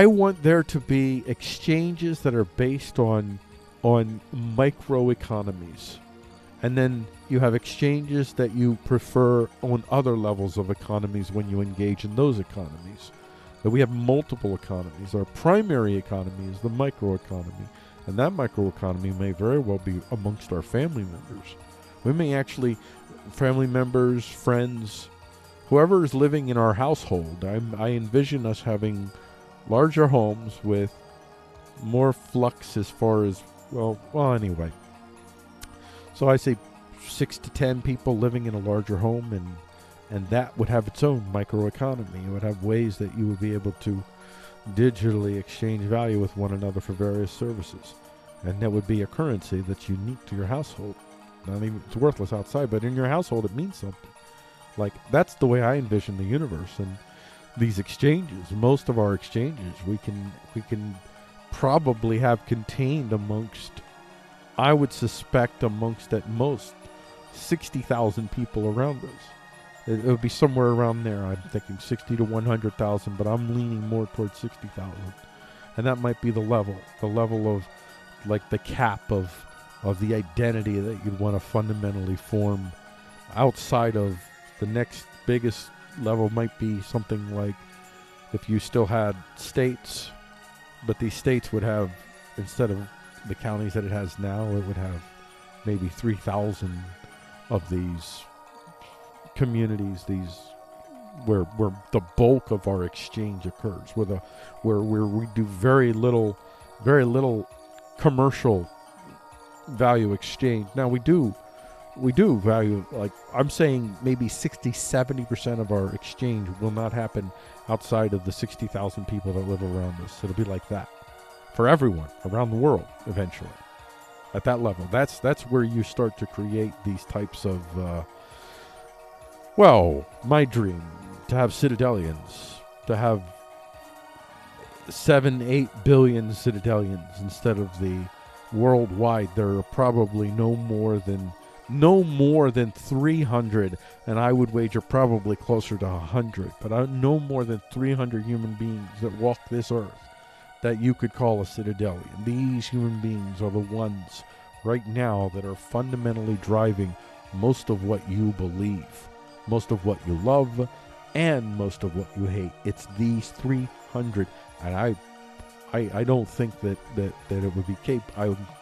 want there to be exchanges that are based on microeconomies. And then you have exchanges that you prefer on other levels of economies when you engage in those economies. That we have multiple economies. Our primary economy is the microeconomy. And that microeconomy may very well be amongst our family members. We may actually, family members, friends, whoever is living in our household. I envision us having larger homes with more flux as far as, well, anyway. So I say 6 to 10 people living in a larger home, and that would have its own microeconomy. It would have ways that you would be able to digitally exchange value with one another for various services. And that would be a currency that's unique to your household. Not even, it's worthless outside, but in your household it means something. Like, that's the way I envision the universe. And these exchanges, most of our exchanges, we can probably have contained amongst, I would suspect, amongst at most 60,000 people around us. It would be somewhere around there. I'm thinking 60 to 100,000, but I'm leaning more towards 60,000. And that might be the level of, like, the cap of the identity that you'd want to fundamentally form. Outside of the next biggest level might be something like if you still had states, but these states would have, instead of the counties that it has now, it would have maybe 3,000 of these communities, these where the bulk of our exchange occurs, where we do very little commercial value exchange. Now we do value, like I'm saying, maybe 60-70% of our exchange will not happen outside of the 60,000 people that live around us. It'll be like that for everyone around the world eventually. At that level, that's where you start to create these types of my dream, to have Citadelians, to have 7-8 billion Citadelians instead of the worldwide. There are probably no more than 300, and I would wager probably closer to 100, but no more than 300 human beings that walk this earth that you could call a Citadelian. These human beings are the ones right now that are fundamentally driving most of what you believe, most of what you love, and most of what you hate. It's these 300, and I don't think that it would be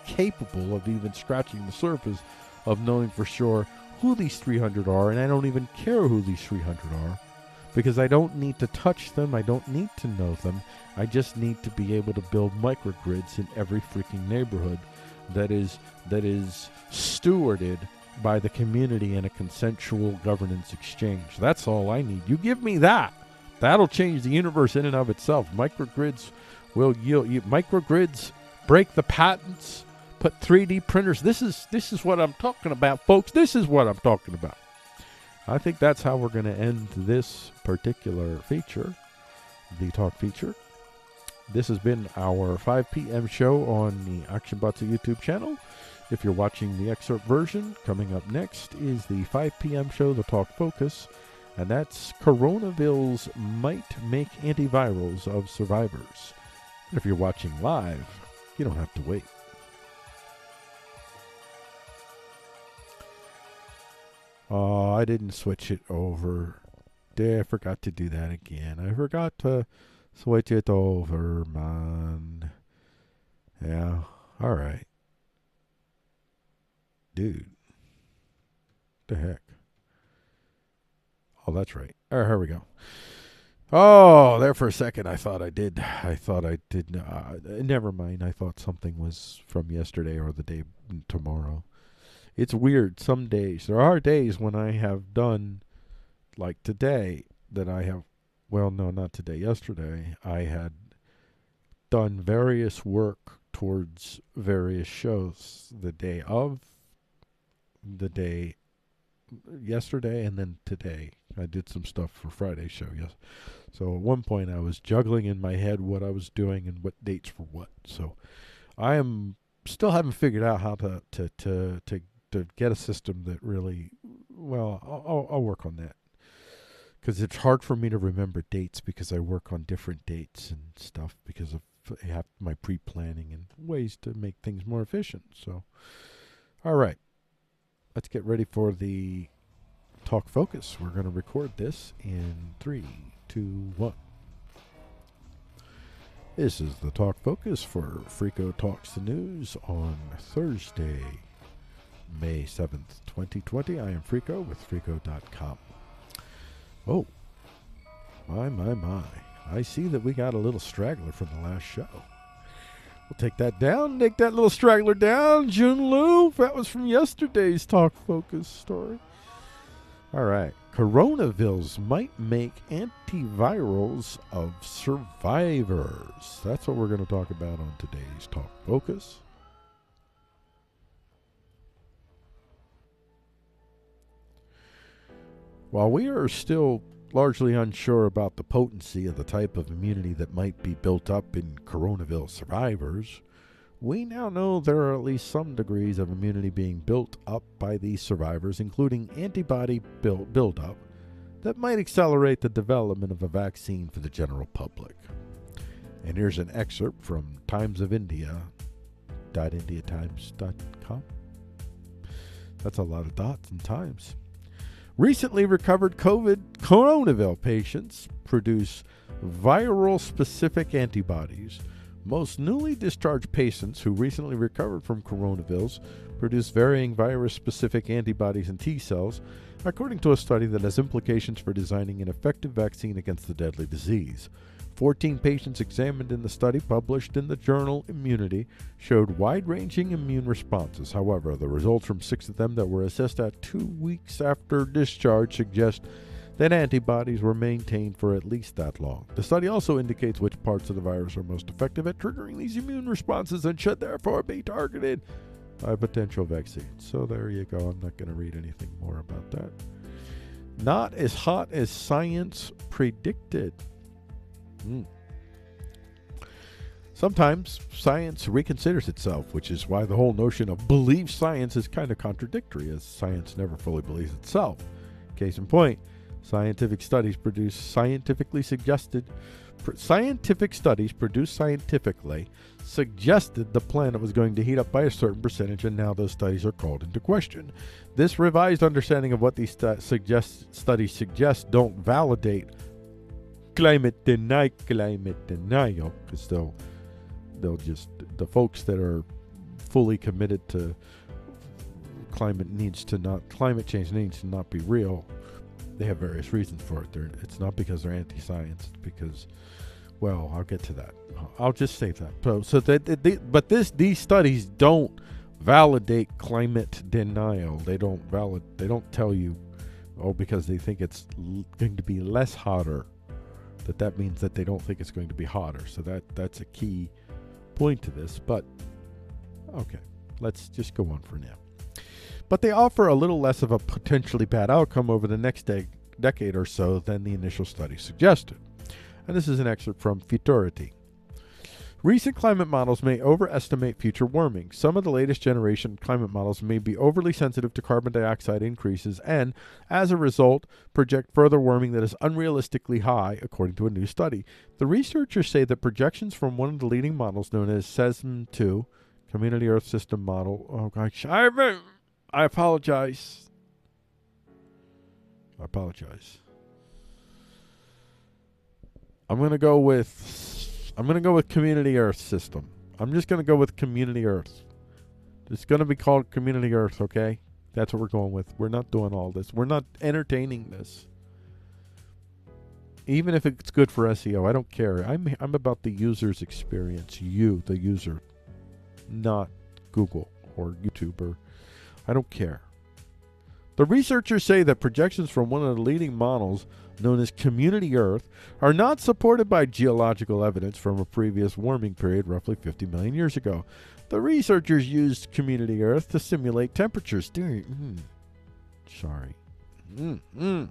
capable of even scratching the surface of knowing for sure who these 300 are, and I don't even care who these 300 are, because I don't need to touch them, I don't need to know them, I just need to be able to build microgrids in every freaking neighborhood that is stewarded by the community in a consensual governance exchange. That's all I need. You give me that. That'll change the universe in and of itself. Microgrids will yield. Microgrids break the patents, put 3D printers. This is what I'm talking about, folks. This is what I'm talking about. I think that's how we're going to end this particular feature, the talk feature. This has been our 5 p.m. show on the ActionBots YouTube channel. If you're watching the excerpt version, coming up next is the 5 p.m. show, the Talk Focus, and that's Coronavilles might make antivirals of survivors. If you're watching live, you don't have to wait. Oh, I didn't switch it over. I forgot to do that again. I forgot to switch it over, man. Yeah, all right. Dude. The heck? Oh, that's right. All right, here we go. Oh, there for a second I thought I did. Never mind. I thought something was from yesterday or the day tomorrow. It's weird. Some days, there are days when I have done, like today, that I have, well, no, not today, yesterday, I had done various work towards various shows the day of, the day yesterday, and then today. I did some stuff for Friday's show, yes. So at one point I was juggling in my head what I was doing and what dates for what. So I am still haven't figured out how to get a system that really, well, I'll work on that. Because it's hard for me to remember dates because I work on different dates and stuff because of I have my pre-planning and ways to make things more efficient. So, all right. Let's get ready for the Talk Focus. We're going to record this in 3, 2, 1. This is the Talk Focus for Frico Talks the News on Thursday, May 7th, 2020. I am Frico with Frico.com. Oh, my. I see that we got a little straggler from the last show. We'll take that down, take that little straggler down. Jun Lu, that was from yesterday's Talk Focus story. All right. Coronavilles might make antivirals of survivors. That's what we're going to talk about on today's Talk Focus. While we are still largely unsure about the potency of the type of immunity that might be built up in Coronaville survivors, we now know there are at least some degrees of immunity being built up by these survivors, including antibody buildup that might accelerate the development of a vaccine for the general public. And here's an excerpt from Times of India, .indiatimes.com. That's a lot of dots and times. Recently recovered Coronaville patients produce viral-specific antibodies. Most newly discharged patients who recently recovered from coronavilles produce varying virus-specific antibodies and T cells, according to a study that has implications for designing an effective vaccine against the deadly disease. 14 patients examined in the study, published in the journal Immunity, showed wide-ranging immune responses. However, the results from 6 of them that were assessed at 2 weeks after discharge suggest that antibodies were maintained for at least that long. The study also indicates which parts of the virus are most effective at triggering these immune responses and should therefore be targeted by potential vaccines. So there you go. I'm not going to read anything more about that. Not as hot as science predicted. Sometimes science reconsiders itself, which is why the whole notion of believe science is kind of contradictory, as science never fully believes itself. Case in point, scientific studies produced scientifically suggested the planet was going to heat up by a certain percentage, and now those studies are called into question. This revised understanding of what these studies suggest don't validate climate denial, because they'll just, the folks that are fully committed to climate change needs to not be real. They have various reasons for it. It's not because they're anti-science. It's because, well, I'll get to that. I'll just say that. These studies don't validate climate denial. They don't tell you, because they think it's going to be less hotter, that means that they don't think it's going to be hotter. So that's a key point to this. But okay, let's just go on for now. But they offer a little less of a potentially bad outcome over the next decade or so than the initial study suggested. And this is an excerpt from Futurity. Recent climate models may overestimate future warming. Some of the latest generation climate models may be overly sensitive to carbon dioxide increases and, as a result, project further warming that is unrealistically high, according to a new study. The researchers say that projections from one of the leading models known as SESM2, Community Earth System Model. Oh gosh, I apologize. I'm going to go with Community Earth System. I'm just going to go with Community Earth. It's going to be called Community Earth, okay? That's what we're going with. We're not doing all this. We're not entertaining this. Even if it's good for SEO, I don't care. I'm about the user's experience. You, the user, not Google or YouTube or I don't care. The researchers say that projections from one of the leading models, known as Community Earth, are not supported by geological evidence from a previous warming period roughly 50 million years ago. The researchers used Community Earth to simulate temperatures during the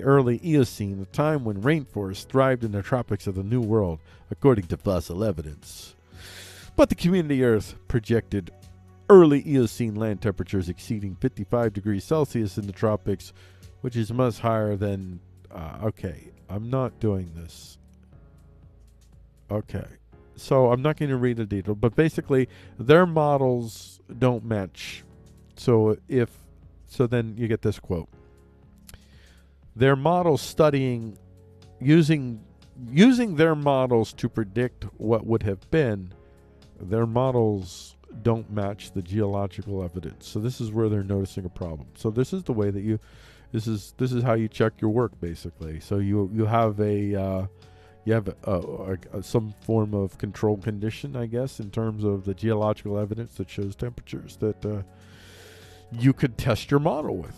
early Eocene, the time when rainforests thrived in the tropics of the New World, according to fossil evidence. But the Community Earth projected early Eocene land temperatures exceeding 55 degrees Celsius in the tropics, which is much higher than... okay, I'm not doing this. Okay, so I'm not going to read the detail, but basically their models don't match. So then you get this quote. Their models using their models to predict what would have been, their models don't match the geological evidence. So this is where they're noticing a problem. So this is the way that this is how you check your work, basically. So you have some form of control condition, I guess, in terms of the geological evidence that shows temperatures that you could test your model with.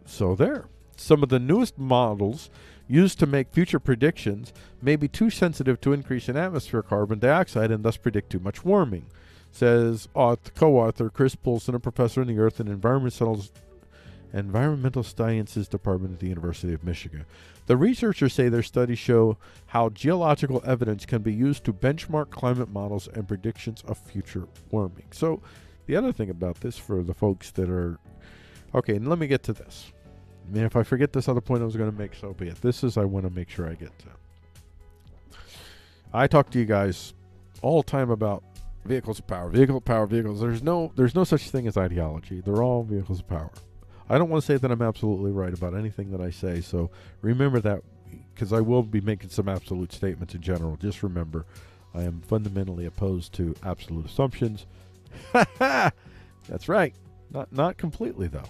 So there. Some of the newest models used to make future predictions may be too sensitive to increase in atmospheric carbon dioxide and thus predict too much warming, says co-author Chris Poulsen, a professor in the Earth and Environmental Sciences Department at the University of Michigan. The researchers say their studies show how geological evidence can be used to benchmark climate models and predictions of future warming. So the other thing about this for the folks that are... Okay, and let me get to this. I mean, if I forget this other point I was going to make, so be it. This is I want to make sure I get to. I talk to you guys all the time about vehicles of power, vehicles. There's no such thing as ideology. They're all vehicles of power. I don't want to say that I'm absolutely right about anything that I say, so remember that, because I will be making some absolute statements in general. Just remember, I am fundamentally opposed to absolute assumptions. That's right. Not completely, though.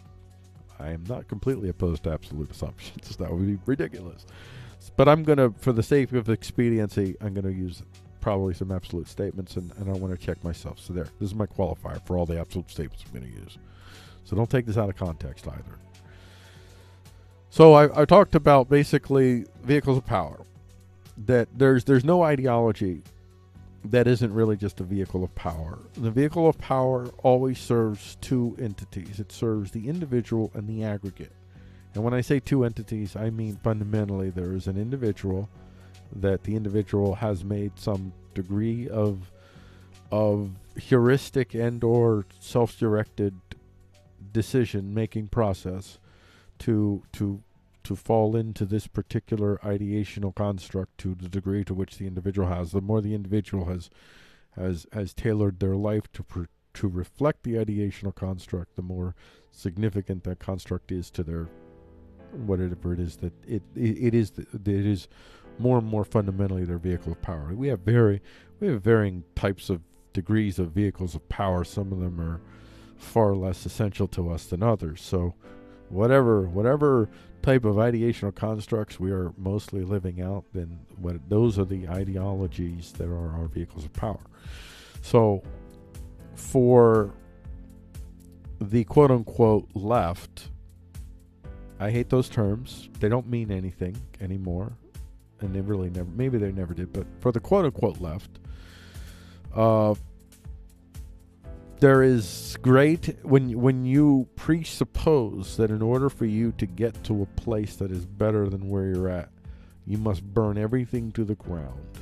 I am not completely opposed to absolute assumptions. That would be ridiculous. But I'm going to, for the sake of expediency, I'm going to use probably some absolute statements, and I want to check myself. So there, this is my qualifier for all the absolute statements I'm going to use. So don't take this out of context either. So I talked about basically vehicles of power. That there's no ideology that isn't really just a vehicle of power. The vehicle of power always serves two entities. It serves the individual and the aggregate. And when I say two entities, I mean fundamentally there is an individual, that the individual has made some degree of heuristic and or self-directed decision-making process to fall into this particular ideational construct to the degree to which the individual has. The more the individual has tailored their life to reflect the ideational construct, the more significant that construct is to their whatever it is that it is more and more fundamentally their vehicle of power. We have varying types of degrees of vehicles of power. Some of them are far less essential to us than others. So whatever type of ideational constructs we are mostly living out, then those are the ideologies that are our vehicles of power. So for the quote-unquote left, I hate those terms. They don't mean anything anymore, and they really never, maybe they never did, but for the quote-unquote left, there is great when you presuppose that in order for you to get to a place that is better than where you're at, you must burn everything to the ground.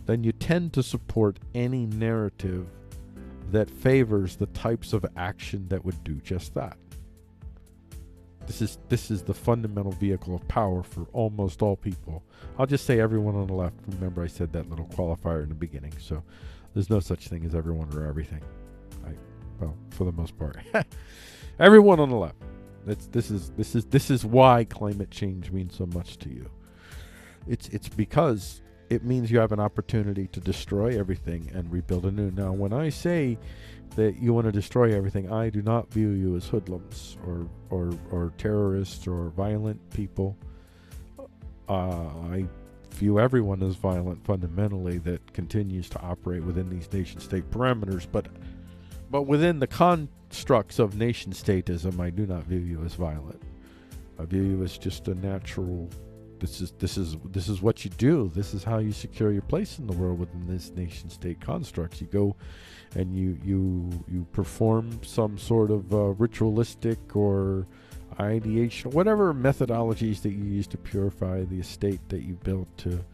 Then you tend to support any narrative that favors the types of action that would do just that. This is the fundamental vehicle of power for almost all people. I'll just say everyone on the left. Remember, I said that little qualifier in the beginning, so there's no such thing as everyone or everything. Well, for the most part, everyone on the left. This is why climate change means so much to you. It's because it means you have an opportunity to destroy everything and rebuild anew. Now, when I say that you want to destroy everything, I do not view you as hoodlums or terrorists or violent people. I view everyone as violent fundamentally that continues to operate within these nation-state parameters, but within the constructs of nation-statism, I do not view you as violent. I view you as just a natural. This is what you do. This is how you secure your place in the world within this nation-state constructs. You go and you perform some sort of ritualistic or ideation, whatever methodologies that you use to purify the estate that you built to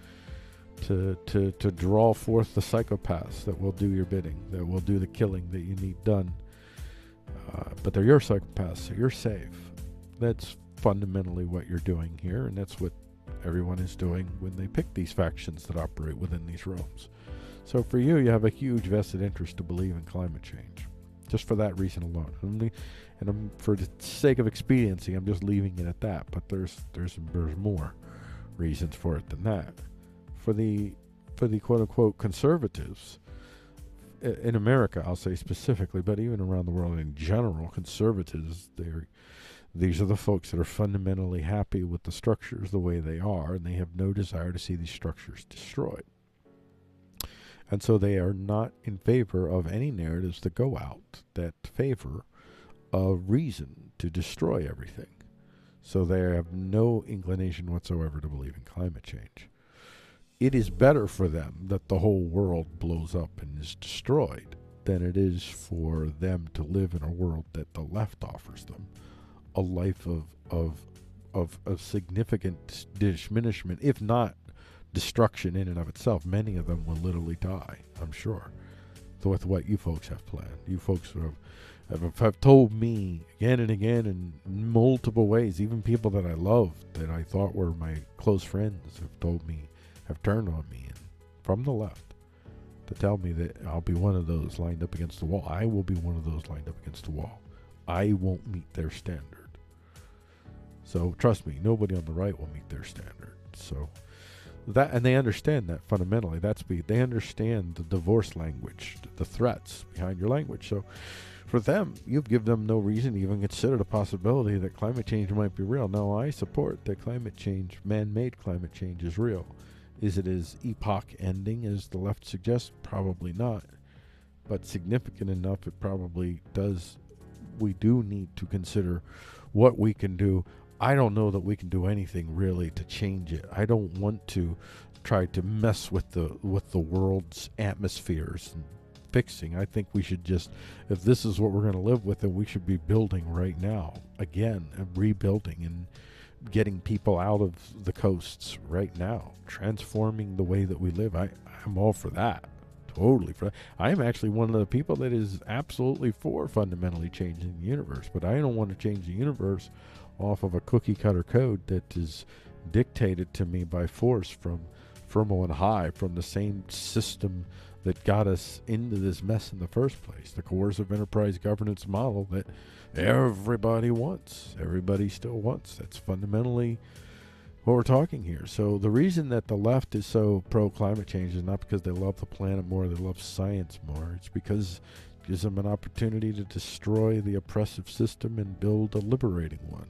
draw forth the psychopaths that will do your bidding, that will do the killing that you need done. But they're your psychopaths, so you're safe. That's fundamentally what you're doing here, and that's what everyone is doing when they pick these factions that operate within these realms. So for you, you have a huge vested interest to believe in climate change, just for that reason alone. And for the sake of expediency, I'm just leaving it at that. But there's more reasons for it than that. For the quote unquote conservatives in America, I'll say specifically, but even around the world in general, conservatives, these are the folks that are fundamentally happy with the structures the way they are, and they have no desire to see these structures destroyed. And so they are not in favor of any narratives that go out that favor a reason to destroy everything. So they have no inclination whatsoever to believe in climate change. It is better for them that the whole world blows up and is destroyed than it is for them to live in a world that the left offers them a life of significant diminishment, if not destruction in and of itself. Many of them will literally die, I'm sure, with what you folks have planned. You folks have told me again and again in multiple ways, even people that I loved, that I thought were my close friends, have turned on me, and from the left, to tell me that I'll be one of those lined up against the wall. I will be one of those lined up against the wall. I won't meet their standard. So trust me, nobody on the right will meet their standard. So that, and they understand that fundamentally. They understand the divorce language, the threats behind your language. So for them, you've given them no reason to even consider the possibility that climate change might be real. No, I support that climate change, man-made climate change, is real. Is it as epoch-ending as the left suggests? Probably not. But significant enough, it probably does. We do need to consider what we can do. I don't know that we can do anything really to change it. I don't want to try to mess with the world's atmospheres and fixing. I think we should just, if this is what we're going to live with, then we should be building right now again, and rebuilding and getting people out of the coasts right now, transforming the way that we live. I'm all for that. Totally for that. I'm actually one of the people that is absolutely for fundamentally changing the universe, but I don't want to change the universe off of a cookie cutter code that is dictated to me by force from on high, from the same system that got us into this mess in the first place, the coercive enterprise governance model that everybody wants, everybody still wants. That's fundamentally what we're talking here. So the reason that the left is so pro climate change is not because they love the planet more, they love science more. It's because it gives them an opportunity to destroy the oppressive system and build a liberating one.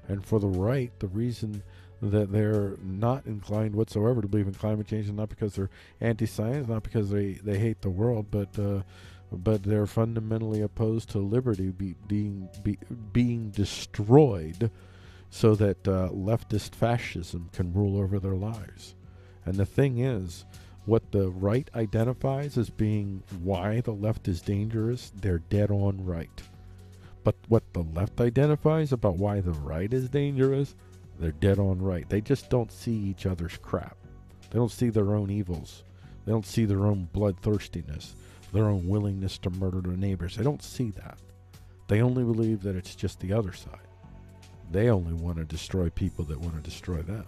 And for the right, the reason that they're not inclined whatsoever to believe in climate change is not because they're anti-science, not because they hate the world, but they're fundamentally opposed to liberty being destroyed, so that leftist fascism can rule over their lives. And the thing is, what the right identifies as being why the left is dangerous, they're dead on right. But what the left identifies about why the right is dangerous, they're dead on right. They just don't see each other's crap. They don't see their own evils. They don't see their own bloodthirstiness, their own willingness to murder their neighbors. They don't see that. They only believe that it's just the other side. They only want to destroy people that want to destroy them.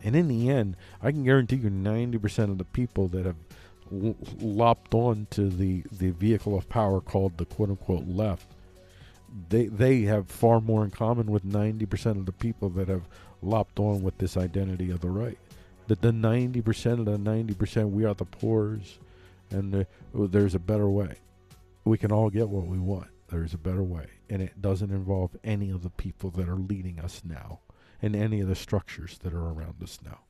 And in the end, I can guarantee you 90% of the people that have lopped on to the vehicle of power called the quote-unquote left, they have far more in common with 90% of the people that have lopped on with this identity of the right. That the 90% of the 90%, we are the poors, and there's a better way. We can all get what we want. There's a better way, and it doesn't involve any of the people that are leading us now and any of the structures that are around us now.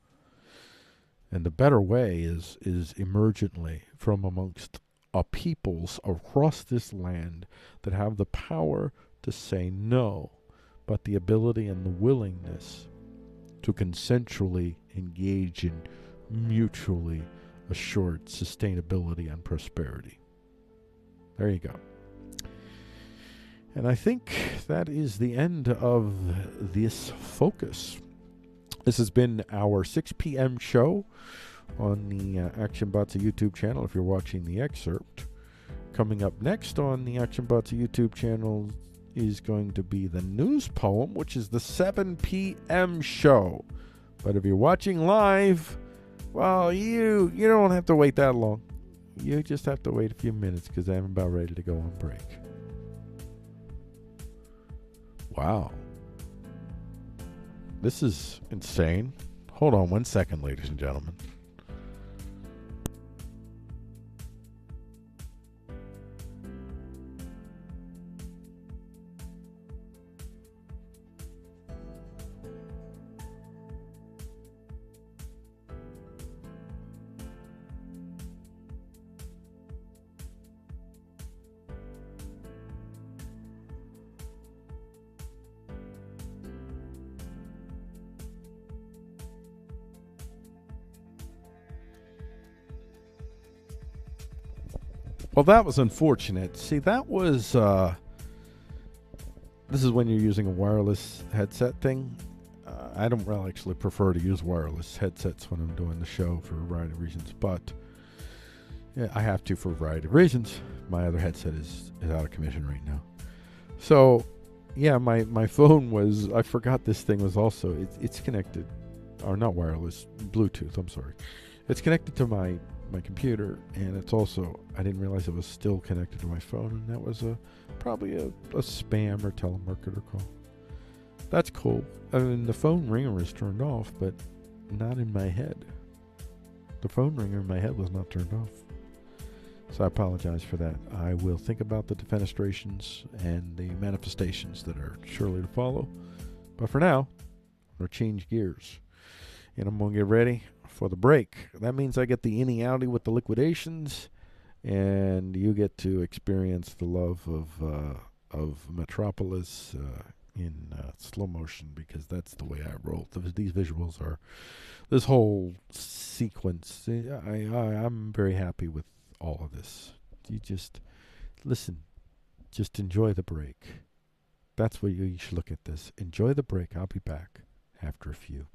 And the better way is emergently from amongst a peoples across this land that have the power to say no, but the ability and the willingness to consensually engage in mutually assured sustainability and prosperity. There you go. And I think that is the end of this focus. This has been our 6 p.m. show on the Action Bots YouTube channel, if you're watching the excerpt. Coming up next on the Action Bots YouTube channel is going to be the NewsPoem, which is the 7 p.m. show. But if you're watching live, well, you don't have to wait that long. You just have to wait a few minutes, because I'm about ready to go on break. Wow. This is insane. Hold on 1 second, ladies and gentlemen. Well, that was unfortunate. See, that was This is when you're using a wireless headset thing. I don't really actually prefer to use wireless headsets when I'm doing the show for a variety of reasons, but yeah, I have to for a variety of reasons. My other headset is out of commission right now. So, yeah, my phone was, I forgot this thing was also, it's connected, or not wireless, Bluetooth, I'm sorry. It's connected to my computer, and it's also, I didn't realize it was still connected to my phone, and that was probably a spam or telemarketer call. That's cool. I mean, the phone ringer is turned off, but not in my head. The phone ringer in my head was not turned off. So I apologize for that. I will think about the defenestrations and the manifestations that are surely to follow. But for now, I'm going to change gears. And I'm going to get ready for the break. That means I get the innie outie with the liquidations, and you get to experience the love of Metropolis in slow motion, because that's the way I roll. These visuals are, this whole sequence, I'm very happy with all of this. You just listen, just enjoy the break. That's what you should look at this. Enjoy the break. I'll be back after a few.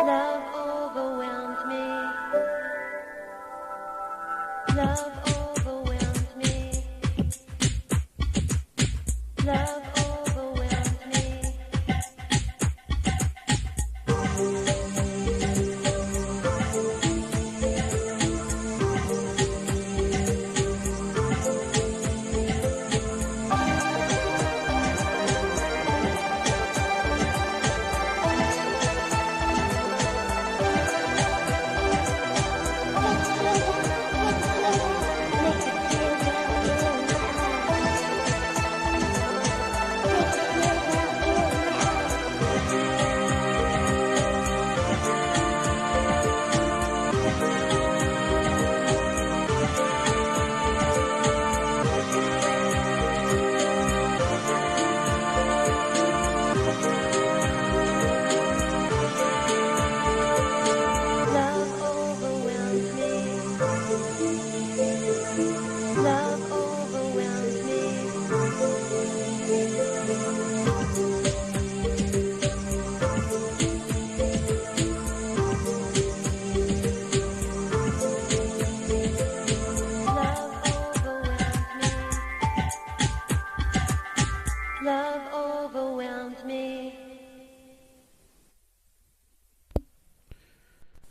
Love overwhelms me. Love overwhelms me.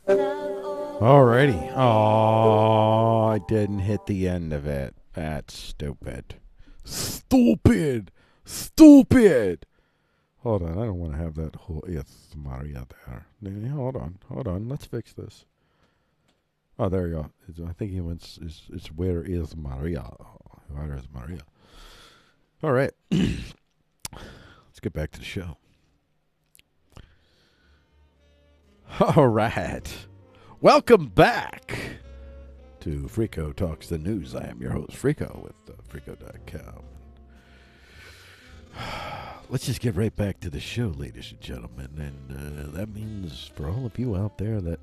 Alrighty. Oh, I didn't hit the end of it. That's stupid. Stupid. Stupid. Hold on. I don't want to have that whole yes, Maria there. Hold on. Let's fix this. Oh, there you go. I think he went. It's where is Maria? Where is Maria? All right. Let's get back to the show. All right. Welcome back to Frico Talks the News. I am your host, Frico, with Frico.com. Let's just get right back to the show, ladies and gentlemen. And that means for all of you out there that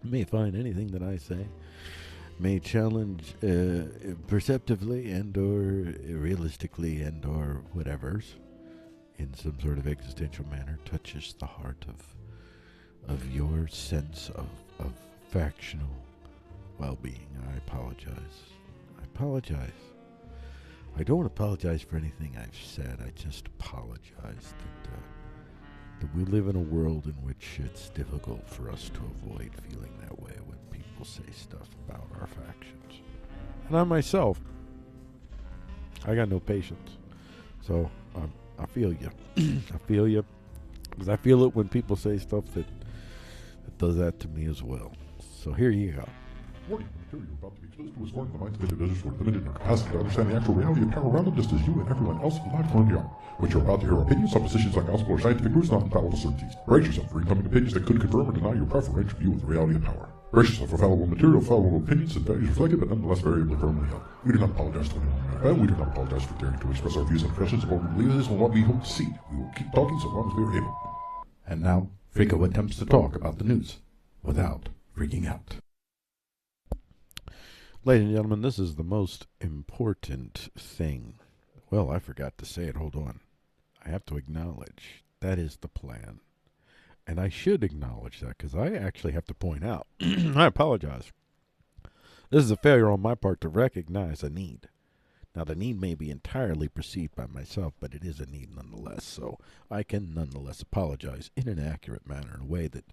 may find anything that I say may challenge perceptively and or realistically and or whatever's in some sort of existential manner touches the heart of your sense of factional well-being. I apologize. I don't apologize for anything I've said. I just apologize that we live in a world in which it's difficult for us to avoid feeling that way when people say stuff about our factions. And I myself, I got no patience. So I feel you. I feel you. Because I feel it when people say stuff that does that to me as well. So here you go. Warning, the material you're about to be exposed to is foreign to the minds of individuals who are limited in their capacity to understand the actual reality of power around them, just as you and everyone else alive currently are. What you're about to hear are opinions, suppositions, like gospel or scientific truths, not infallible certainties. Brace yourself for incoming opinions that could confirm or deny your preferential view of the reality of power. Brace yourself for fallible material, fallible opinions, and values reflected, but nonetheless variably firmly held. We do not apologize to anyone. We do not apologize for daring to express our views and impressions of what we believe is and what we hope to see. We will keep talking so long as we are able. And now, Frico attempts to talk about the news without freaking out. Ladies and gentlemen, this is the most important thing. Well, I forgot to say it. Hold on. I have to acknowledge that is the plan. And I should acknowledge that because I actually have to point out. I apologize. This is a failure on my part to recognize a need. Now, the need may be entirely perceived by myself, but it is a need nonetheless. So I can nonetheless apologize in an accurate manner, in a way that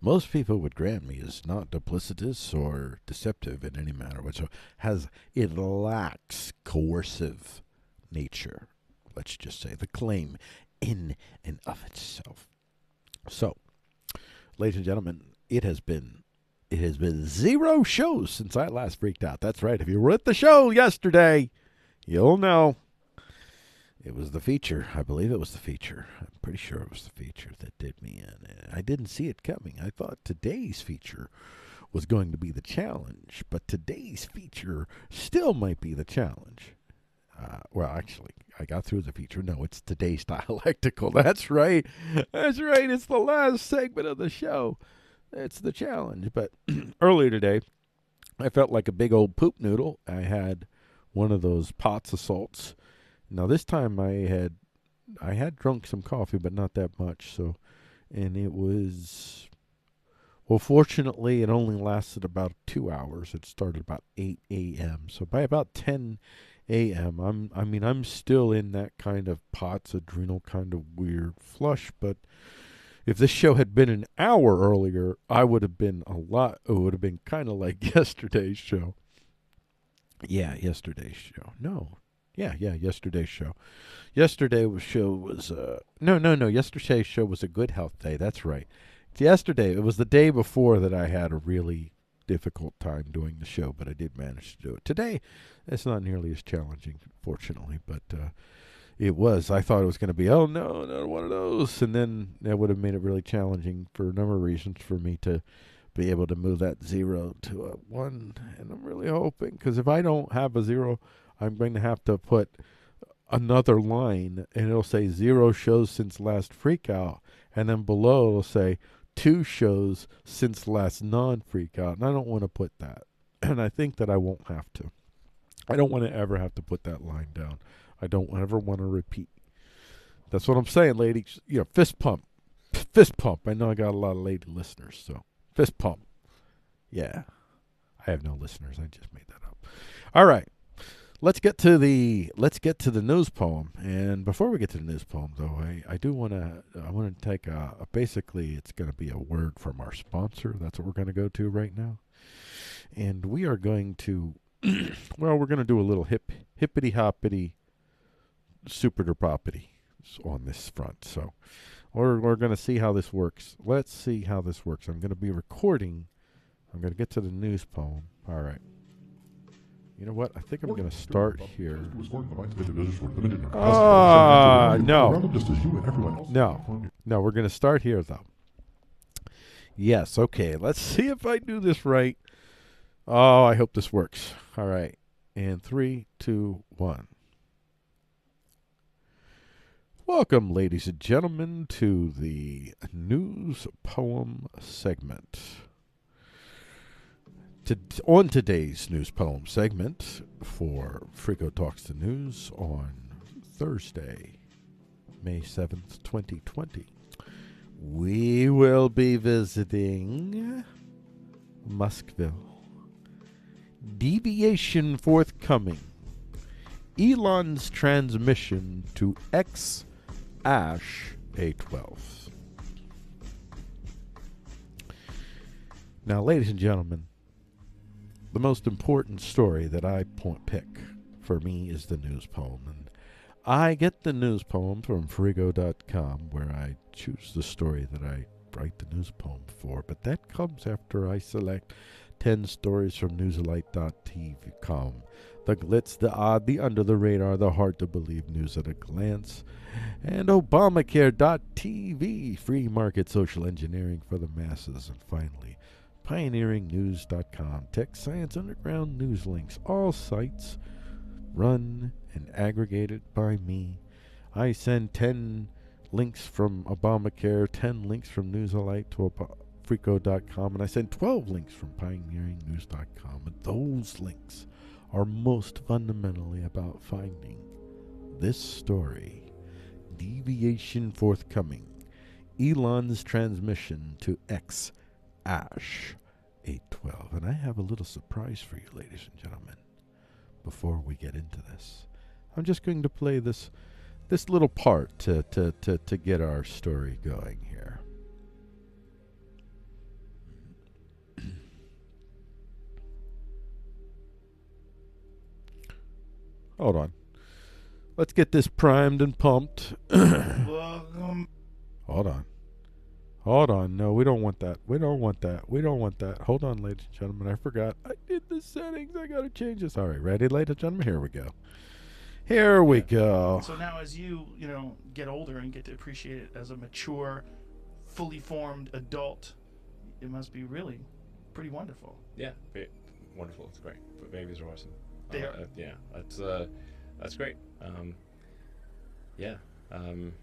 most people would grant me is not duplicitous or deceptive in any manner whatsoever. It lacks coercive nature. Let's just say the claim in and of itself. So, ladies and gentlemen, it has been 0 shows since I last freaked out. That's right. If you were at the show yesterday, you'll know. It was the feature. I believe it was the feature. I'm pretty sure it was the feature that did me in. I didn't see it coming. I thought today's feature was going to be the challenge, but today's feature still might be the challenge. Well, actually, I got through the feature. No, it's today's dialectical. That's right. That's right. It's the last segment of the show. It's the challenge. But earlier today, I felt like a big old poop noodle. I had one of those pots of salts. Now this time I had drunk some coffee, but not that much. So, and it was, well, fortunately, it only lasted about 2 hours. It started about 8 a.m. So by about 10 a.m., I'm still in that kind of POTS adrenal kind of weird flush. But if this show had been an hour earlier, it would have been kind of like yesterday's show. Yeah, yesterday's show. No. Yeah, yesterday's show. Yesterday's show was yesterday's show was a good health day. That's right. Yesterday, it was the day before that I had a really difficult time doing the show, but I did manage to do it. Today, it's not nearly as challenging, fortunately, but it was. I thought it was going to be, oh no, not one of those, and then that would have made it really challenging for a number of reasons for me to be able to move that 0 to a 1, and I'm really hoping, because if I don't have a 0, I'm going to have to put another line, and it'll say 0 shows since last freak out, and then below it'll say 2 shows since last non-freak out, and I don't want to put that, and I think that I won't have to. I don't want to ever have to put that line down. I don't ever want to repeat. That's what I'm saying, ladies. Fist pump. Fist pump. I know I got a lot of lady listeners, so fist pump. Yeah. I have no listeners. I just made that up. All right. let's get to the news poem. And before we get to the news poem, though, I want to take basically it's going to be a word from our sponsor. That's what we're going to go to right now, and we are going to well, we're going to do a little hippity hoppity super droppity on this front. So we're going to see how this works. Let's see how this works. I'm going to be recording. I'm going to get to the news poem. All right. You know what? I think I'm going to start here. No, we're going to start here, though. Yes, okay. Let's see if I do this right. Oh, I hope this works. All right. And 3, 2, 1. Welcome, ladies and gentlemen, to the news poem segment. On today's news poem segment for Frico Talks the News on Thursday, May 7th, 2020, we will be visiting Muskville. Deviation forthcoming. Elon's transmission to X Ash A12. Now, ladies and gentlemen, the most important story that I pick for me is the news poem. And I get the news poem from Frigo.com, where I choose the story that I write the news poem for. But that comes after I select 10 stories from newslight.tv.com. The glitz, the odd, the under the radar, the hard to believe news at a glance. And Obamacare.tv, free market social engineering for the masses. And finally, pioneeringnews.com, tech science underground news links. All sites run and aggregated by me. I send 10 links from Obamacare, 10 links from Newslight to Frico.com, and I send 12 links from pioneeringnews.com. And those links are most fundamentally about finding this story. Deviation forthcoming. Elon's transmission to X Ash 812. And I have a little surprise for you, ladies and gentlemen, before we get into this. I'm just going to play this little part to get our story going here. Hold on. Let's get this primed and pumped. Welcome. Hold on. Hold on. No, we don't want that. We don't want that. We don't want that. Hold on, ladies and gentlemen. I forgot. I did the settings. I got to change this. All right. Ready, ladies and gentlemen? Here we go. Here we go. So now as you get older and get to appreciate it as a mature, fully formed adult, it must be really pretty wonderful. Yeah, wonderful. It's great. But babies are awesome. They are. Yeah, that's great. Yeah. I mean,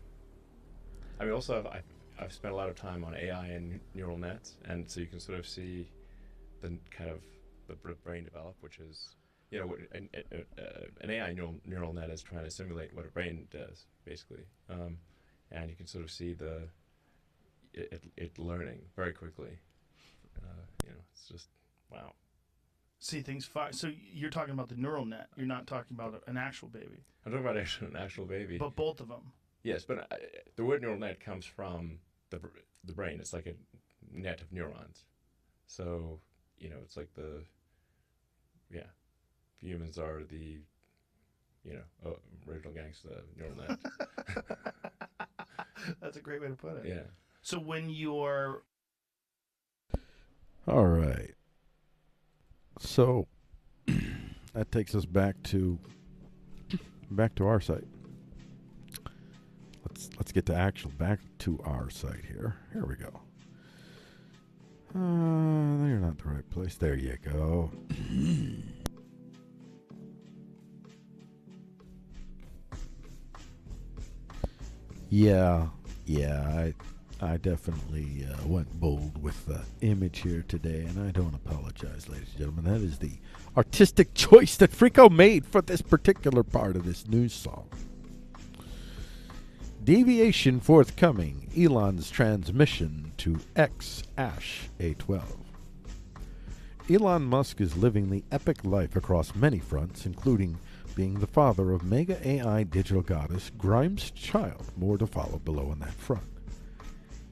also I've spent a lot of time on AI and neural nets, and so you can sort of see the kind of the brain develop, which is, an AI neural net is trying to simulate what a brain does, basically, and you can sort of see it learning very quickly. It's just wow. See things fire. So you're talking about the neural net. You're not talking about an actual baby. I'm talking about an actual baby. But both of them. Yes, but the word neural net comes from the brain. It's like a net of neurons. So, it's like humans are the, original gangster neural net. That's a great way to put it. Yeah. So when you're... All right. So that takes us back to our site. Let's get to back to our site here. Here we go. You're not the right place. There you go. Yeah. I definitely went bold with the image here today, and I don't apologize, ladies and gentlemen. That is the artistic choice that Frico made for this particular part of this news song. Deviation forthcoming. Elon's transmission to X Ash A12. Elon Musk is living the epic life across many fronts, including being the father of mega AI digital goddess Grimes' child. More to follow below on that front.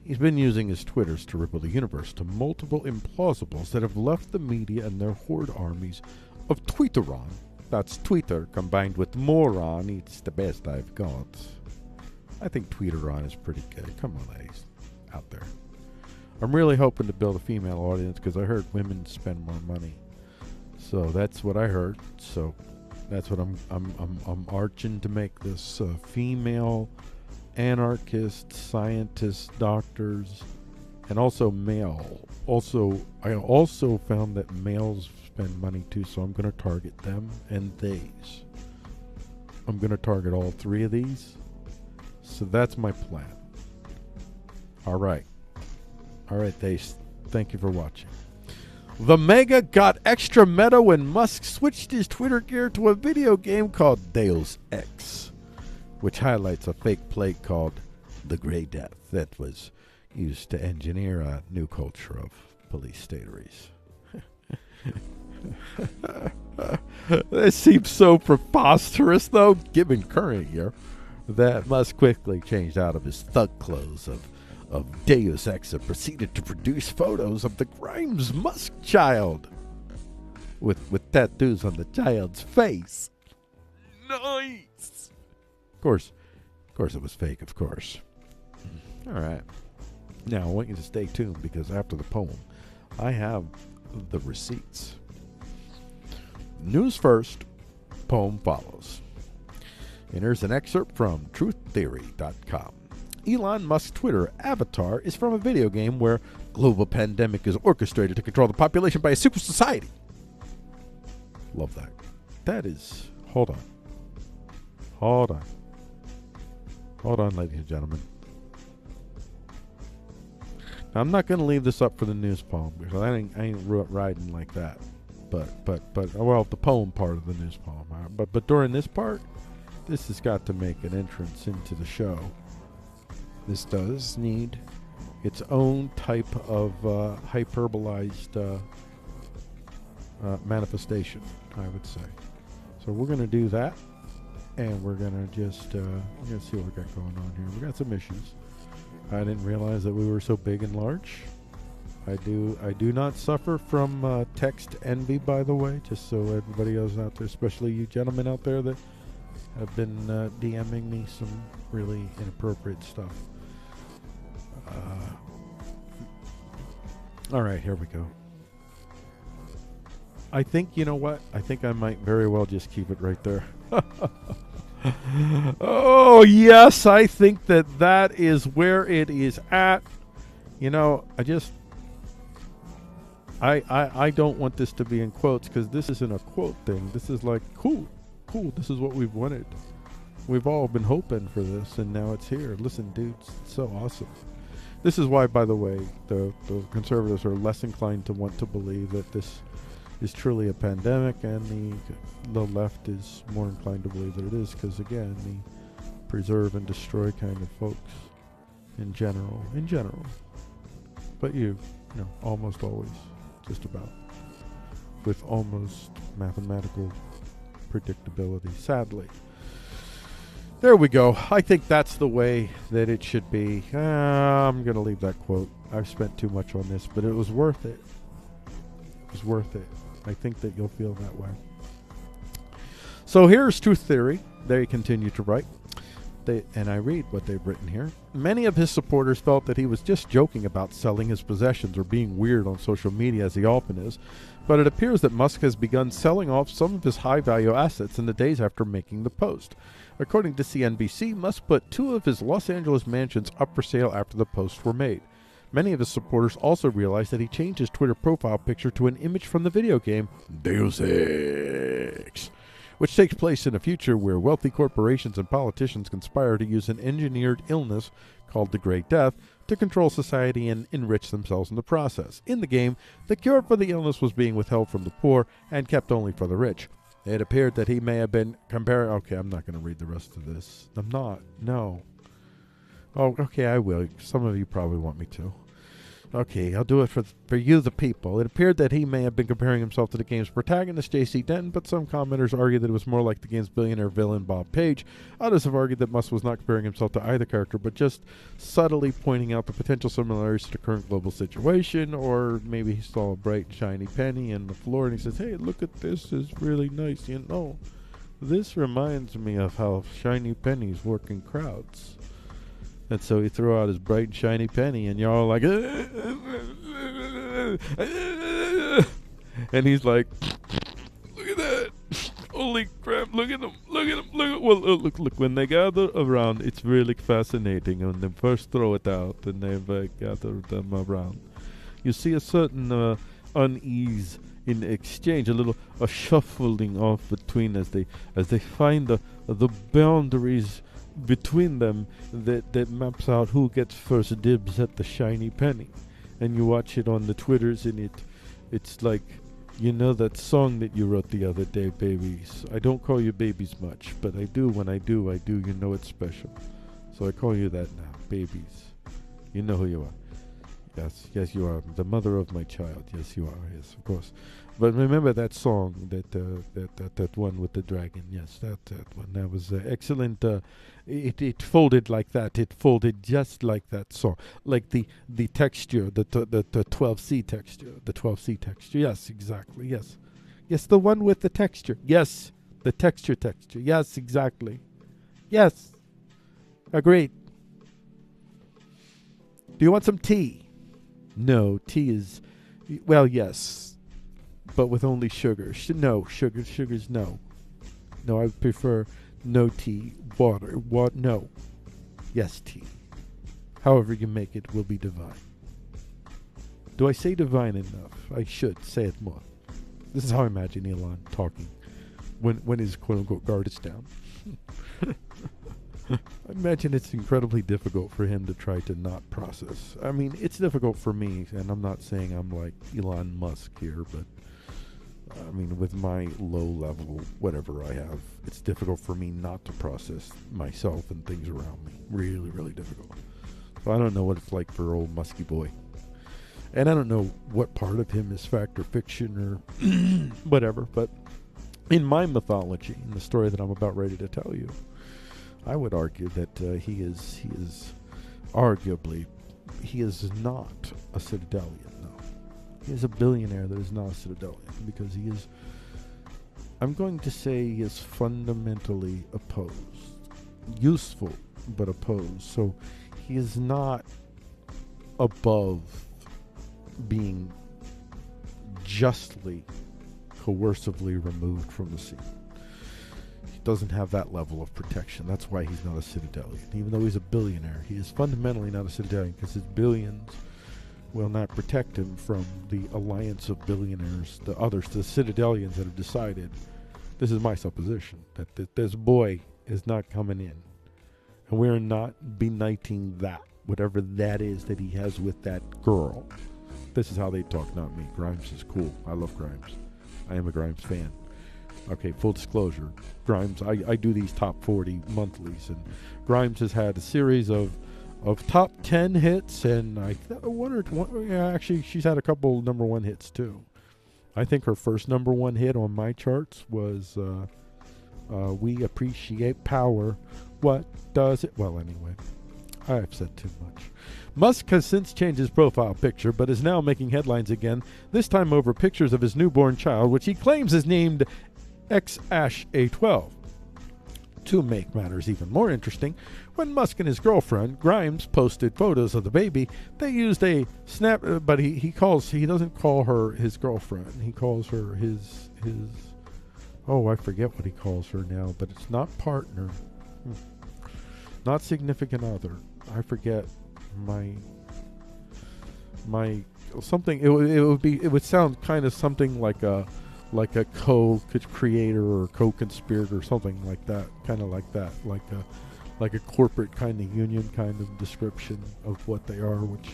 He's been using his Twitters to ripple the universe to multiple implausibles that have left the media and their horde armies of Twitteron. That's Twitter combined with moron. It's the best I've got. I think Twitteron is pretty good. Come on, ladies out there. I'm really hoping to build a female audience because I heard women spend more money. So that's what I heard. So that's what I'm arching to make this female anarchists, scientists, doctors, and also male. I also found that males spend money too, so I'm going to target them and theys. I'm going to target all three of these. So that's my plan. All right, theys. Thank you for watching. The Mega got extra meta when Musk switched his Twitter gear to a video game called Deus Ex, which highlights a fake plague called the Grey Death that was used to engineer a new culture of police stateries. This seems so preposterous, though, given current year, that Musk quickly changed out of his thug clothes of Deus Ex and proceeded to produce photos of the Grimes Musk child with tattoos on the child's face. Nice! Of course it was fake, of course. All right. Now, I want you to stay tuned because after the poem, I have the receipts. News first, poem follows. And here's an excerpt from truththeory.com. Elon Musk's Twitter avatar is from a video game where global pandemic is orchestrated to control the population by a super society. Love that. That is... Hold on, ladies and gentlemen. Now, I'm not going to leave this up for the news poem because I ain't riding like that. But well, the poem part of the news poem. But during this part, this has got to make an entrance into the show. This does need its own type of hyperbolized manifestation, I would say. So we're going to do that, and we're going to just see what we got going on here. We got some issues. I didn't realize that we were so big and large. I do not suffer from text envy, by the way, just so everybody else out there, especially you gentlemen out there that have been DMing me some really inappropriate stuff. All right, here we go. I think, you know what? I think I might very well just keep it right there. Oh, yes, I think that is where it is at. You know, I don't want this to be in quotes because this isn't a quote thing. This is like, cool, this is what we've wanted. We've all been hoping for this, and now it's here. Listen, dudes, it's so awesome. This is why, by the way, the conservatives are less inclined to want to believe that this is truly a pandemic, and the left is more inclined to believe that it is, because again, the preserve and destroy kind of folks in general, but you know, almost always, just about, with almost mathematical predictability, sadly. There we go. I think that's the way that it should be. I'm going to leave that quote. I've spent too much on this, but it was worth it. It was worth it. I think that you'll feel that way. So here's Truth Theory. They continue to write. And I read what they've written here. Many of his supporters felt that he was just joking about selling his possessions or being weird on social media, as he often is. But it appears that Musk has begun selling off some of his high-value assets in the days after making the post. According to CNBC, Musk put 2 of his Los Angeles mansions up for sale after the posts were made. Many of his supporters also realized that he changed his Twitter profile picture to an image from the video game Deus Ex, which takes place in a future where wealthy corporations and politicians conspire to use an engineered illness called the Great Death to control society and enrich themselves in the process. In the game, the cure for the illness was being withheld from the poor and kept only for the rich. It appeared that he may have been comparing... Okay, I'm not going to read the rest of this. I'm not. No. Oh, okay, I will. Some of you probably want me to. Okay, I'll do it for you, the people. It appeared that he may have been comparing himself to the game's protagonist, J.C. Denton, but some commenters argue that it was more like the game's billionaire villain, Bob Page. Others have argued that Musk was not comparing himself to either character, but just subtly pointing out the potential similarities to the current global situation, or maybe he saw a bright, shiny penny on the floor and he says, hey, look at this, it's really nice, you know. This reminds me of how shiny pennies work in crowds. And so he threw out his bright and shiny penny, and y'all like, and he's like, look at that. Holy crap, look at them, look at them, look at, well, look, when they gather around, it's really fascinating. When they first throw it out and they've gathered them around, you see a certain unease in exchange, a shuffling off between as they find the boundaries between them that maps out who gets first dibs at the shiny penny. And you watch it on the Twitters, and it's like, you know, that song that you wrote the other day, babies. I don't call you babies much, but I do. When I do, you know it's special. So I call you that now, babies. You know who you are. Yes, you are the mother of my child. Yes, you are. Yes, of course. But remember that song, that one with the dragon. Yes, that one. That was excellent. It folded like that. It folded just like that song, like the texture, the 12C texture, the 12C texture. Yes, exactly. Yes, the one with the texture. Yes, the texture. Yes, exactly. Yes, agreed. Do you want some tea? No, tea is, well, yes, but with only sugar. No, sugars, no. No, I prefer no tea, water. No. Yes, tea. However you make it will be divine. Do I say divine enough? I should say it more. This is how I imagine Elon talking when his quote-unquote guard is down. I imagine it's incredibly difficult for him to try to not process. I mean, it's difficult for me, and I'm not saying I'm like Elon Musk here, but I mean, with my low level, whatever I have, it's difficult for me not to process myself and things around me. Really, really difficult. So I don't know what it's like for old Musky boy. And I don't know what part of him is fact or fiction or whatever, but in my mythology, in the story that I'm about ready to tell you, I would argue that he is arguably, he is not a Citadelian, no. He is a billionaire that is not a Citadelian, because he is, I'm going to say he is fundamentally opposed. Useful, but opposed. So he is not above being justly, coercively removed from the scene. Doesn't have that level of protection. That's why he's not a Citadelian. Even though he's a billionaire, he is fundamentally not a Citadelian, because his billions will not protect him from the alliance of billionaires, the others, the Citadelians that have decided, this is my supposition, that this boy is not coming in. And we're not benighting that, whatever that is that he has with that girl. This is how they talk, not me. Grimes is cool. I love Grimes. I am a Grimes fan. Okay, full disclosure, Grimes, I do these top 40 monthlies, and Grimes has had a series of top 10 hits, and actually she's had a couple number one hits too. I think her first number one hit on my charts was We Appreciate Power. What does it? Well, anyway, I've said too much. Musk has since changed his profile picture, but is now making headlines again, this time over pictures of his newborn child, which he claims is named X-A12. To make matters even more interesting, when Musk and his girlfriend, Grimes, posted photos of the baby, they used a snap, but he doesn't call her his girlfriend. He calls her his, I forget what he calls her now, but it's not partner, not significant other. I forget my something. It would sound kind of something like a co-creator or co-conspirator or something like that, like a corporate kind of union kind of description of what they are, which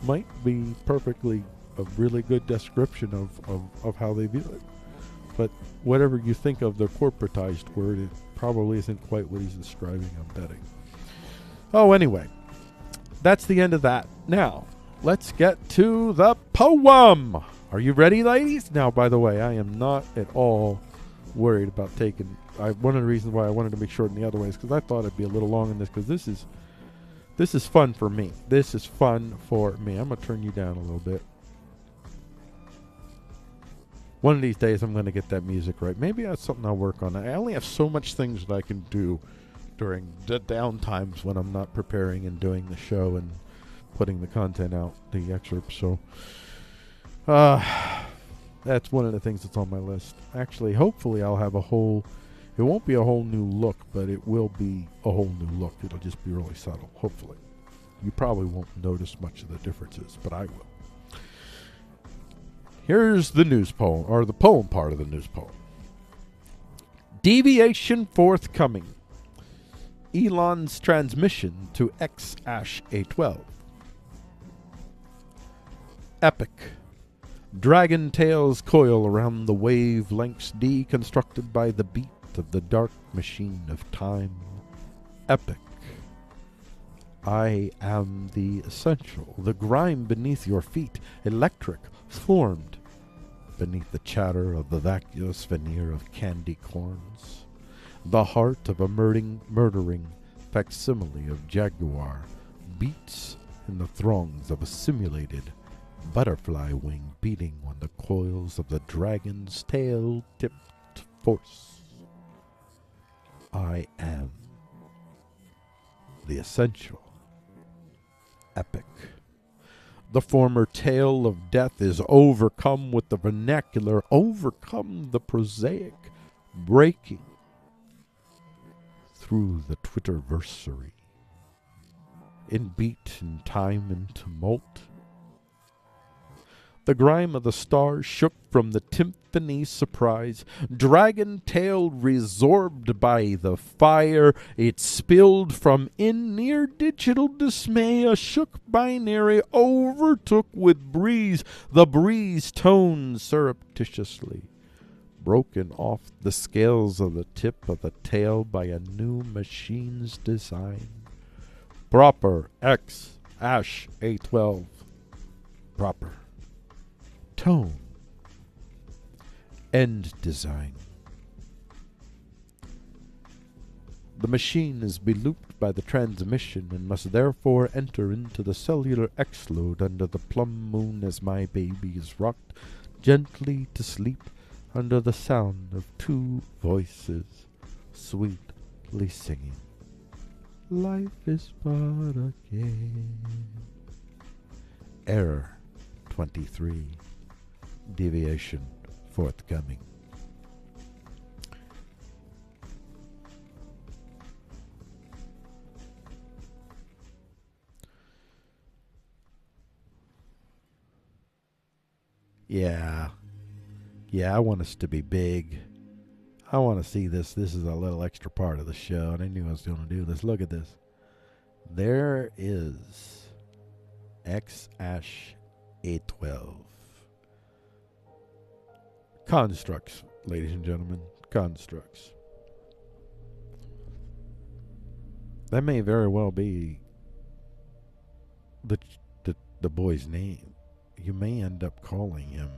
might be perfectly a really good description of how they view it. But whatever you think of the corporatized word, it probably isn't quite what he's describing, I'm betting. Oh, anyway, that's the end of that. Now, let's get to the poem. Are you ready, ladies? Now, by the way, I am not at all worried about taking. One of the reasons why I wanted to make short in the other way is because I thought it'd be a little long in this, because this is fun for me. This is fun for me. I'm gonna turn you down a little bit. One of these days, I'm gonna get that music right. Maybe that's something I'll work on. I only have so much things that I can do during the down times when I'm not preparing and doing the show and putting the content out, the excerpts. So, that's one of the things that's on my list. Actually, hopefully, I'll have a whole. It won't be a whole new look, but it will be a whole new look. It'll just be really subtle. Hopefully, you probably won't notice much of the differences, but I will. Here's the news poem, or the poem part of the news poem. Deviation forthcoming. Elon's transmission to X-A12. Epic. Dragon tails coil around the wavelengths deconstructed by the beat of the dark machine of time. Epic. I am the essential, the grime beneath your feet, electric, formed beneath the chatter of the vacuous veneer of candy corns. The heart of a murdering facsimile of jaguar beats in the throngs of a simulated butterfly wing beating on the coils of the dragon's tail-tipped force. I am the essential. Epic. The former tale of death is overcome with the vernacular, overcome the prosaic, breaking through the Twitterversary. In beat and time and tumult, the grime of the stars shook from the timpany's surprise. Dragon-tailed, resorbed by the fire, it spilled from in near digital dismay. A shook binary overtook with breeze. The breeze toned surreptitiously, broken off the scales of the tip of the tail by a new machine's design. Proper X-A12. Proper. Tone. End design. The machine is belooped by the transmission and must therefore enter into the cellular X-load under the plum moon as my baby is rocked gently to sleep under the sound of two voices sweetly singing. Life is but a game. Error 23. Deviation forthcoming. Yeah, I want us to be big. I want to see this. This is a little extra part of the show, and I knew I was going to do this. Look at this. There is X-A12. Constructs, ladies and gentlemen. Constructs. That may very well be the boy's name. You may end up calling him.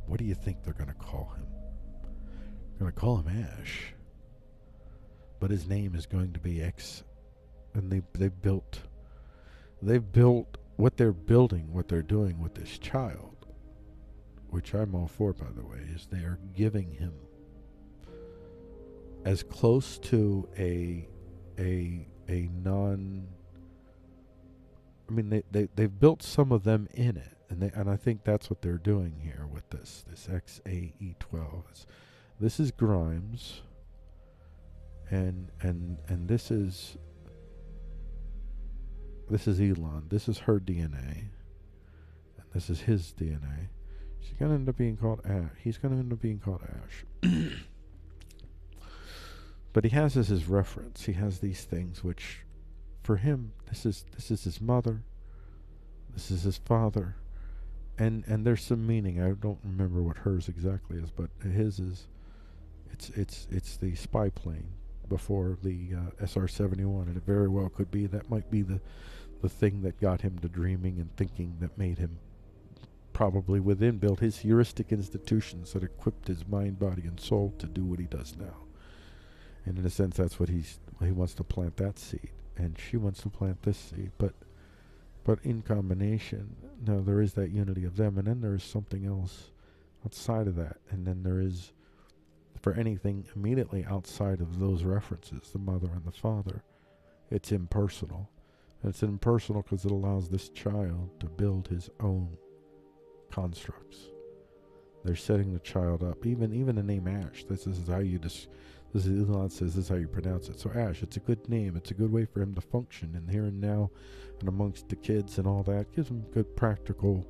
What do you think they're going to call him? They're going to call him Ash. But his name is going to be X. And they've built what they're building, what they're doing with this child, which I'm all for, by the way, is they are giving him as close to a non. I mean, they've built some of them in it, and I think that's what they're doing here with this XAE12. This is Grimes, and this is Elon. This is her DNA, and this is his DNA. She's gonna end up being called Ash. He's gonna end up being called Ash. But he has as his reference. He has these things which, for him, this is his mother. This is his father, and there's some meaning. I don't remember what hers exactly is, but his is, it's the spy plane before the SR-71, and it very well could be that might be the the thing that got him to dreaming and thinking, that made him probably within built his heuristic institutions that equipped his mind, body, and soul to do what he does now. And in a sense, that's what he wants to plant that seed, and she wants to plant this seed. But in combination, no, there is that unity of them, and then there is something else outside of that, and then there is, for anything immediately outside of those references, the mother and the father, it's impersonal. And it's impersonal because it allows this child to build his own constructs. They're setting the child up. Even the name Ash. This is how you this is Elon says this is how you pronounce it. So Ash, it's a good name. It's a good way for him to function in here and now, and amongst the kids and all that. Gives him good practical.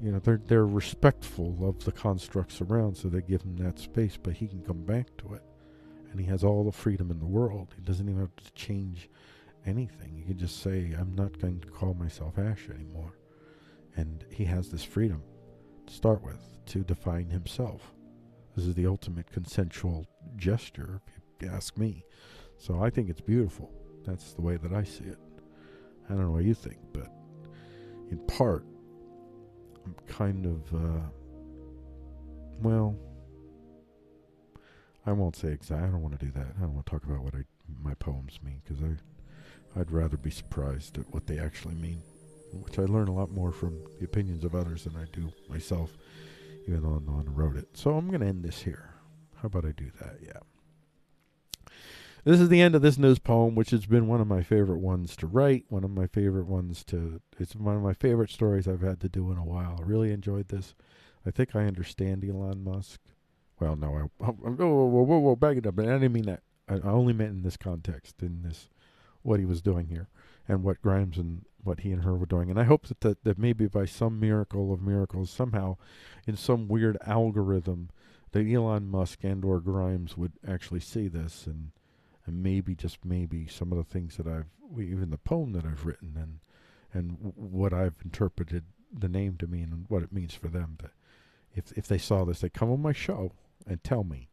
You know, they're respectful of the constructs around, so they give him that space. But he can come back to it, and he has all the freedom in the world. He doesn't even have to change anything. He can just say, "I'm not going to call myself Ash anymore." And he has this freedom to start with, to define himself. This is the ultimate consensual gesture, if you ask me. So I think it's beautiful. That's the way that I see it. I don't know what you think, but in part, I'm kind of, well, I won't say exactly. I don't want to do that. I don't want to talk about what my poems mean, because I'd rather be surprised at what they actually mean, which I learn a lot more from the opinions of others than I do myself, even though I'm the one who wrote it. So I'm going to end this here. How about I do that? Yeah. This is the end of this news poem, which has been one of my favorite ones to write, it's one of my favorite stories I've had to do in a while. I really enjoyed this. I think I understand Elon Musk. Well, no, whoa, back it up. I didn't mean that. I only meant in this context, in this, what he was doing here, and what Grimes and what he and her were doing. And I hope that maybe by some miracle of miracles, somehow, in some weird algorithm, that Elon Musk and or Grimes would actually see this, and maybe, just maybe, some of the things that even the poem that I've written and what I've interpreted the name to mean and what it means for them, that if they saw this, they come on my show and tell me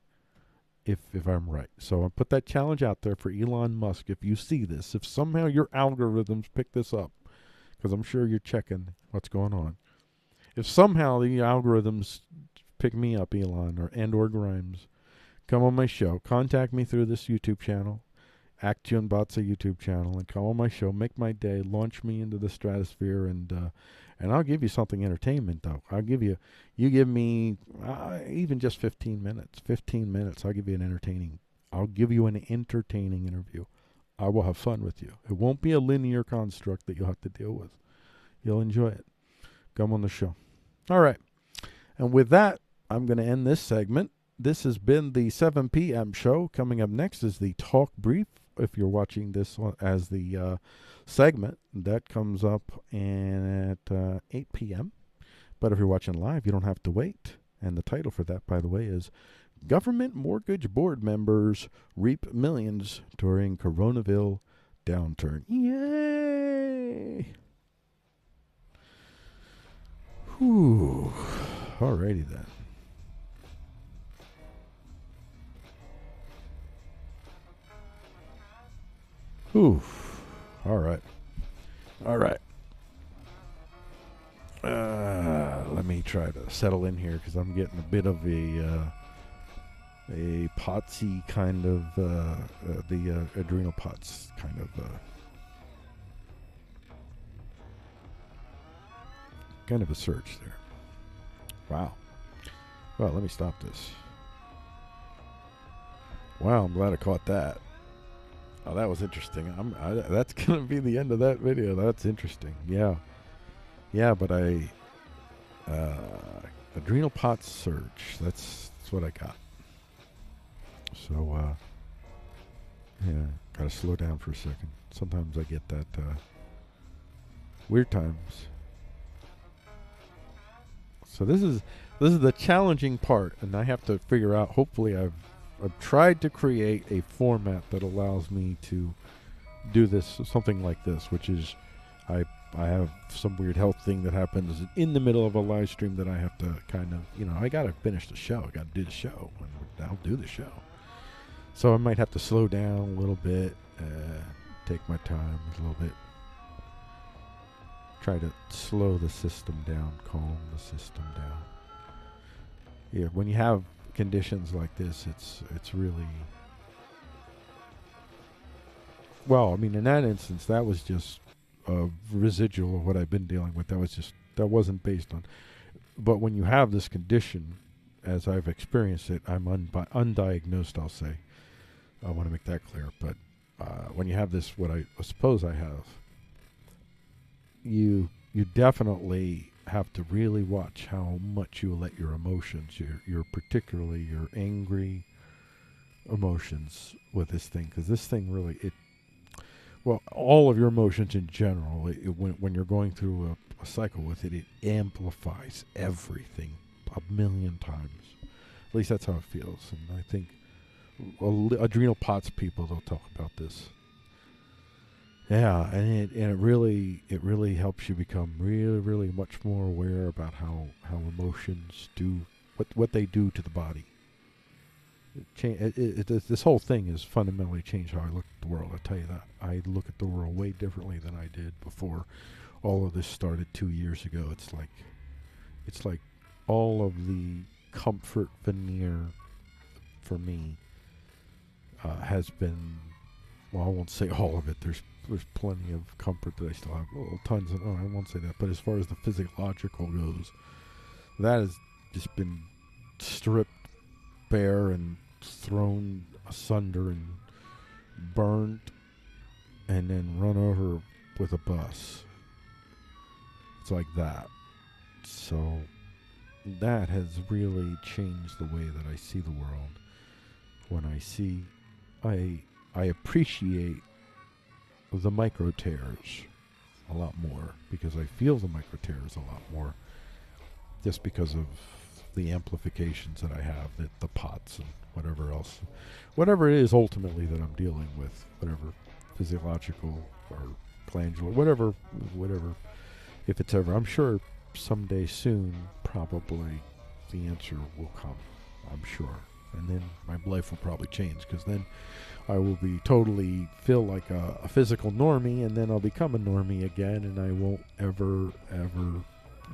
if I'm right. So I'll put that challenge out there for Elon Musk. If you see this, if somehow your algorithms pick this up, because I'm sure you're checking what's going on. If somehow the algorithms pick me up, Elon or Grimes, come on my show, contact me through this YouTube channel, Action Botsa YouTube channel, and come on my show, make my day, launch me into the stratosphere, and I'll give you something entertainment, though. You give me even just 15 minutes, I'll give you an entertaining interview. I will have fun with you. It won't be a linear construct that you'll have to deal with. You'll enjoy it. Come on the show. All right. And with that, I'm going to end this segment. This has been the 7 p.m. show. Coming up next is the Talk Brief. If you're watching this as the segment, that comes up at 8 p.m. But if you're watching live, you don't have to wait. And the title for that, by the way, is Government Mortgage Board Members Reap Millions During Coronaville Downturn. Yay! Whew. Alrighty then. Whew. All right. Let me try to settle in here because I'm getting a bit of a potsy kind of the adrenal pots kind of a surge there. Wow. Well, let me stop this. Wow, I'm glad I caught that. Oh, that was interesting. That's going to be the end of that video. That's interesting. Yeah, but adrenal pots surge. That's what I got. So, yeah, got to slow down for a second. Sometimes I get that weird times. So this is the challenging part, and I have to figure out. Hopefully, I've tried to create a format that allows me to do this, something like this, which is I have some weird health thing that happens in the middle of a live stream that I have to kind of, I got to finish the show. I got to do the show, and I'll do the show. So I might have to slow down a little bit, take my time a little bit. try to slow the system down, calm the system down. Yeah, when you have conditions like this, it's really, well, I mean, in that instance, that was just a residual of what I've been dealing with. That wasn't based on, but when you have this condition, as I've experienced it, I'm undiagnosed, I'll say. I want to make that clear. But when you have this, what I suppose I have, you definitely have to really watch how much you let your emotions, your particularly your angry emotions with this thing, because this thing really, well, all of your emotions in general, when you're going through a cycle with it, it amplifies everything a million times. At least that's how it feels. And I think adrenal pots people, they'll talk about this. Yeah, and it really helps you become really much more aware about how emotions do what they do to the body. This whole thing has fundamentally changed how I look at the world. I tell you that. I look at the world way differently than I did before all of this started 2 years ago. It's like all of the comfort veneer for me has been, well, I won't say all of it. There's plenty of comfort that I still have. Well, tons of, I won't say that. But as far as the physiological goes, that has just been stripped bare and thrown asunder and burned and then run over with a bus. It's like that. So that has really changed the way that I see the world. When I appreciate the micro tears a lot more, because I feel the micro tears a lot more, just because of the amplifications that I have, the pots and whatever else, whatever it is ultimately that I'm dealing with, whatever physiological or glandular, whatever, if it's ever, I'm sure someday soon, probably the answer will come, I'm sure. And then my life will probably change, because then I will be totally feel like a physical normie, and then I'll become a normie again, and I won't ever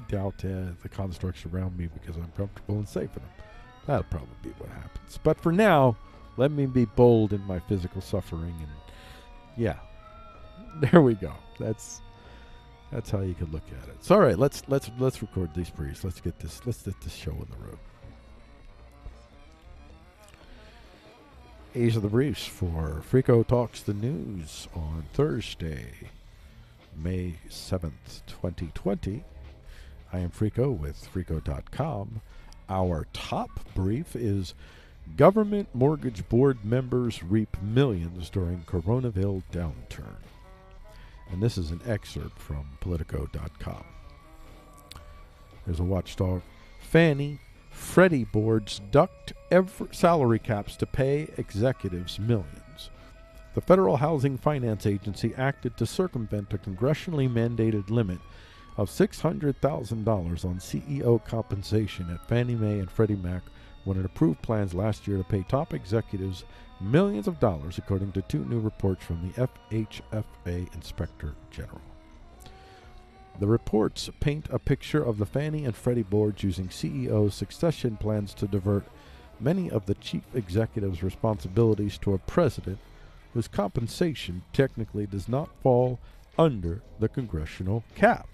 doubt the constructs around me, because I'm comfortable and safe in them. That'll probably be what happens. But for now, let me be bold in my physical suffering, and yeah, there we go. That's how you could look at it. So, all right, let's record these briefs. Let's get this show on the road. These are the briefs for Frico Talks the News on Thursday, May 7th, 2020. I am Frico with Frico.com. Our top brief is Government Mortgage Board members reap millions during Coronaville downturn. And this is an excerpt from Politico.com. There's a watchdog. Fannie Freddie boards ducked salary caps to pay executives millions. The Federal Housing Finance Agency acted to circumvent a congressionally mandated limit of $600,000 on CEO compensation at Fannie Mae and Freddie Mac when it approved plans last year to pay top executives millions of dollars, according to two new reports from the FHFA Inspector General. The reports paint a picture of the Fannie and Freddie boards using CEO succession plans to divert many of the chief executives' responsibilities to a president whose compensation technically does not fall under the congressional cap.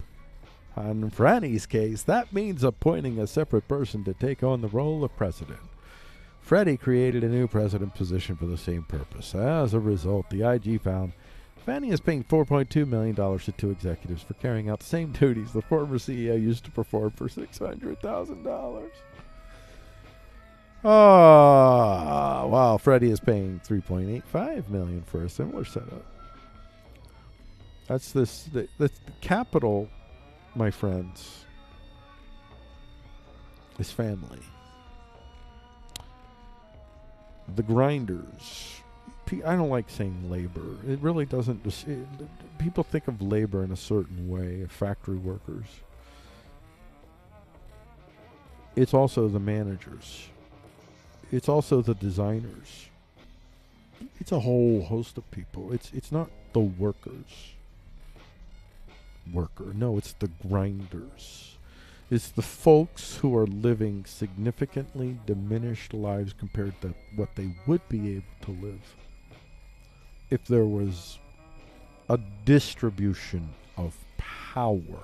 In Fannie's case, that means appointing a separate person to take on the role of president. Freddie created a new president position for the same purpose. As a result, the IG found Fannie is paying $4.2 million to two executives for carrying out the same duties the former CEO used to perform for $600,000. While Freddie is paying $3.85 million for a similar setup. That's the capital, my friends, is family. The grinders. I don't like saying labor. It really doesn't. People think of labor in a certain way, factory workers. It's also the managers. It's also the designers. It's a whole host of people. It's not the workers. worker. No, it's the grinders. It's the folks who are living significantly diminished lives compared to what they would be able to live if there was a distribution of power.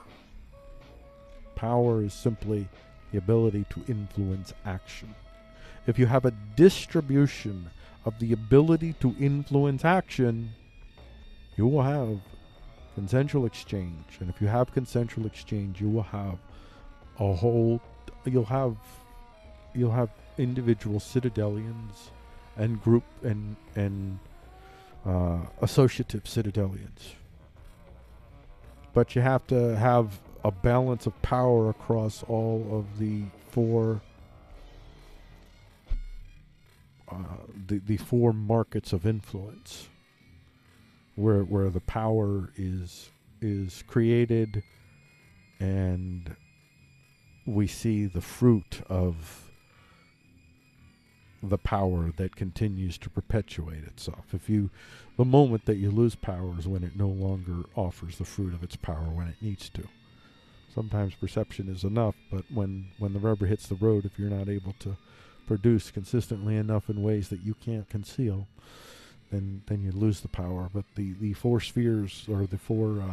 Power is simply the ability to influence action. If you have a distribution of the ability to influence action, you will have consensual exchange. And if you have consensual exchange, you will have you'll have individual citadelians and group and associative citadelians. But you have to have a balance of power across all of the four the four markets of influence, where the power is created, and we see the fruit of the power that continues to perpetuate itself. The moment that you lose power is when it no longer offers the fruit of its power when it needs to. Sometimes perception is enough, but when the rubber hits the road, if you're not able to produce consistently enough in ways that you can't conceal, then you lose the power. But the four spheres, or the four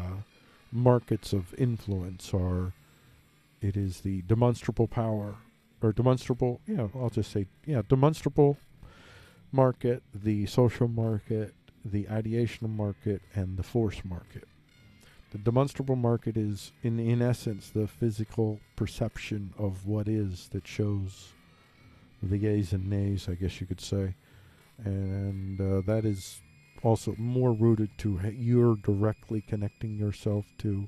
markets of influence, it is the demonstrable power, or demonstrable, demonstrable market, the social market, the ideational market, and the force market. The demonstrable market is, in essence, the physical perception of what is, that shows the yeas and nays, I guess you could say. And that is also more rooted to you're directly connecting yourself to,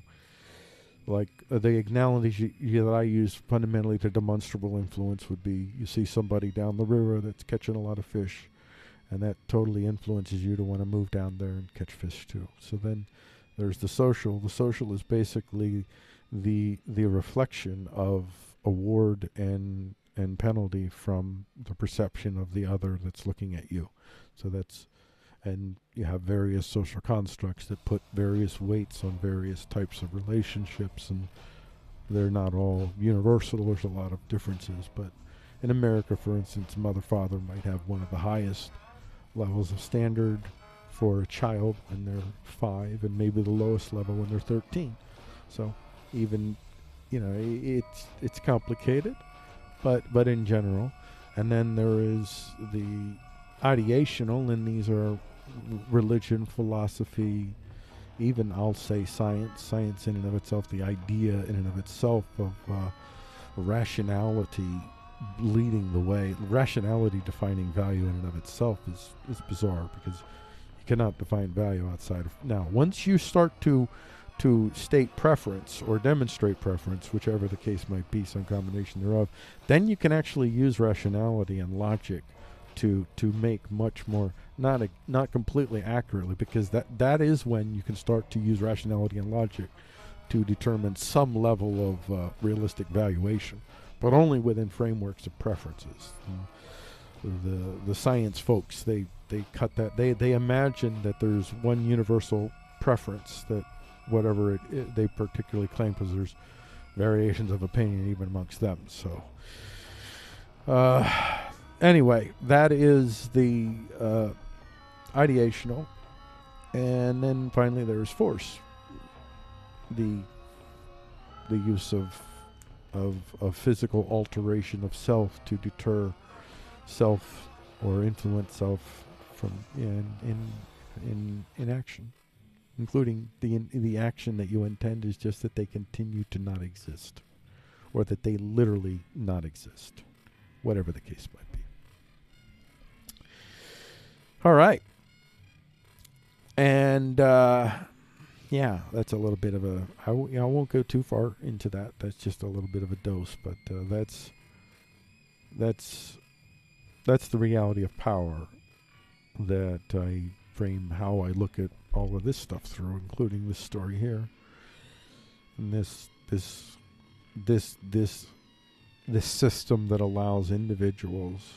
like, the analogy that I use fundamentally to demonstrable influence would be, you see somebody down the river that's catching a lot of fish, and that totally influences you to want to move down there and catch fish too. So then there's the social. The social is basically the reflection of award and penalty from the perception of the other that's looking at you. So and you have various social constructs that put various weights on various types of relationships, and they're not all universal. There's a lot of differences, but in America, for instance, mother-father might have one of the highest levels of standard for a child when they're 5, and maybe the lowest level when they're 13. So even, it's complicated, but in general. And then there is the ideational, and these are religion, philosophy, even I'll say science in and of itself, the idea in and of itself of rationality leading the way. Rationality defining value in and of itself is bizarre, because you cannot define value outside of... Now, once you start to state preference or demonstrate preference, whichever the case might be, some combination thereof, then you can actually use rationality and logic to make much more, not completely accurately, because that is when you can start to use rationality and logic to determine some level of realistic valuation, but only within frameworks of preferences. The science folks, they cut that, they imagine that there's one universal preference, that whatever they particularly claim, because there's variations of opinion even amongst them. So anyway, that is the ideational. And then finally there's force, the use of physical alteration of self to deter self or influence self from in action, including the action that you intend is just that they continue to not exist, or that they literally not exist, whatever the case might be. All right. And that's a little bit of a... I won't go too far into that. That's just a little bit of a dose, but that's the reality of power that I frame how I look at all of this stuff through, including this story here. And this system that allows individuals,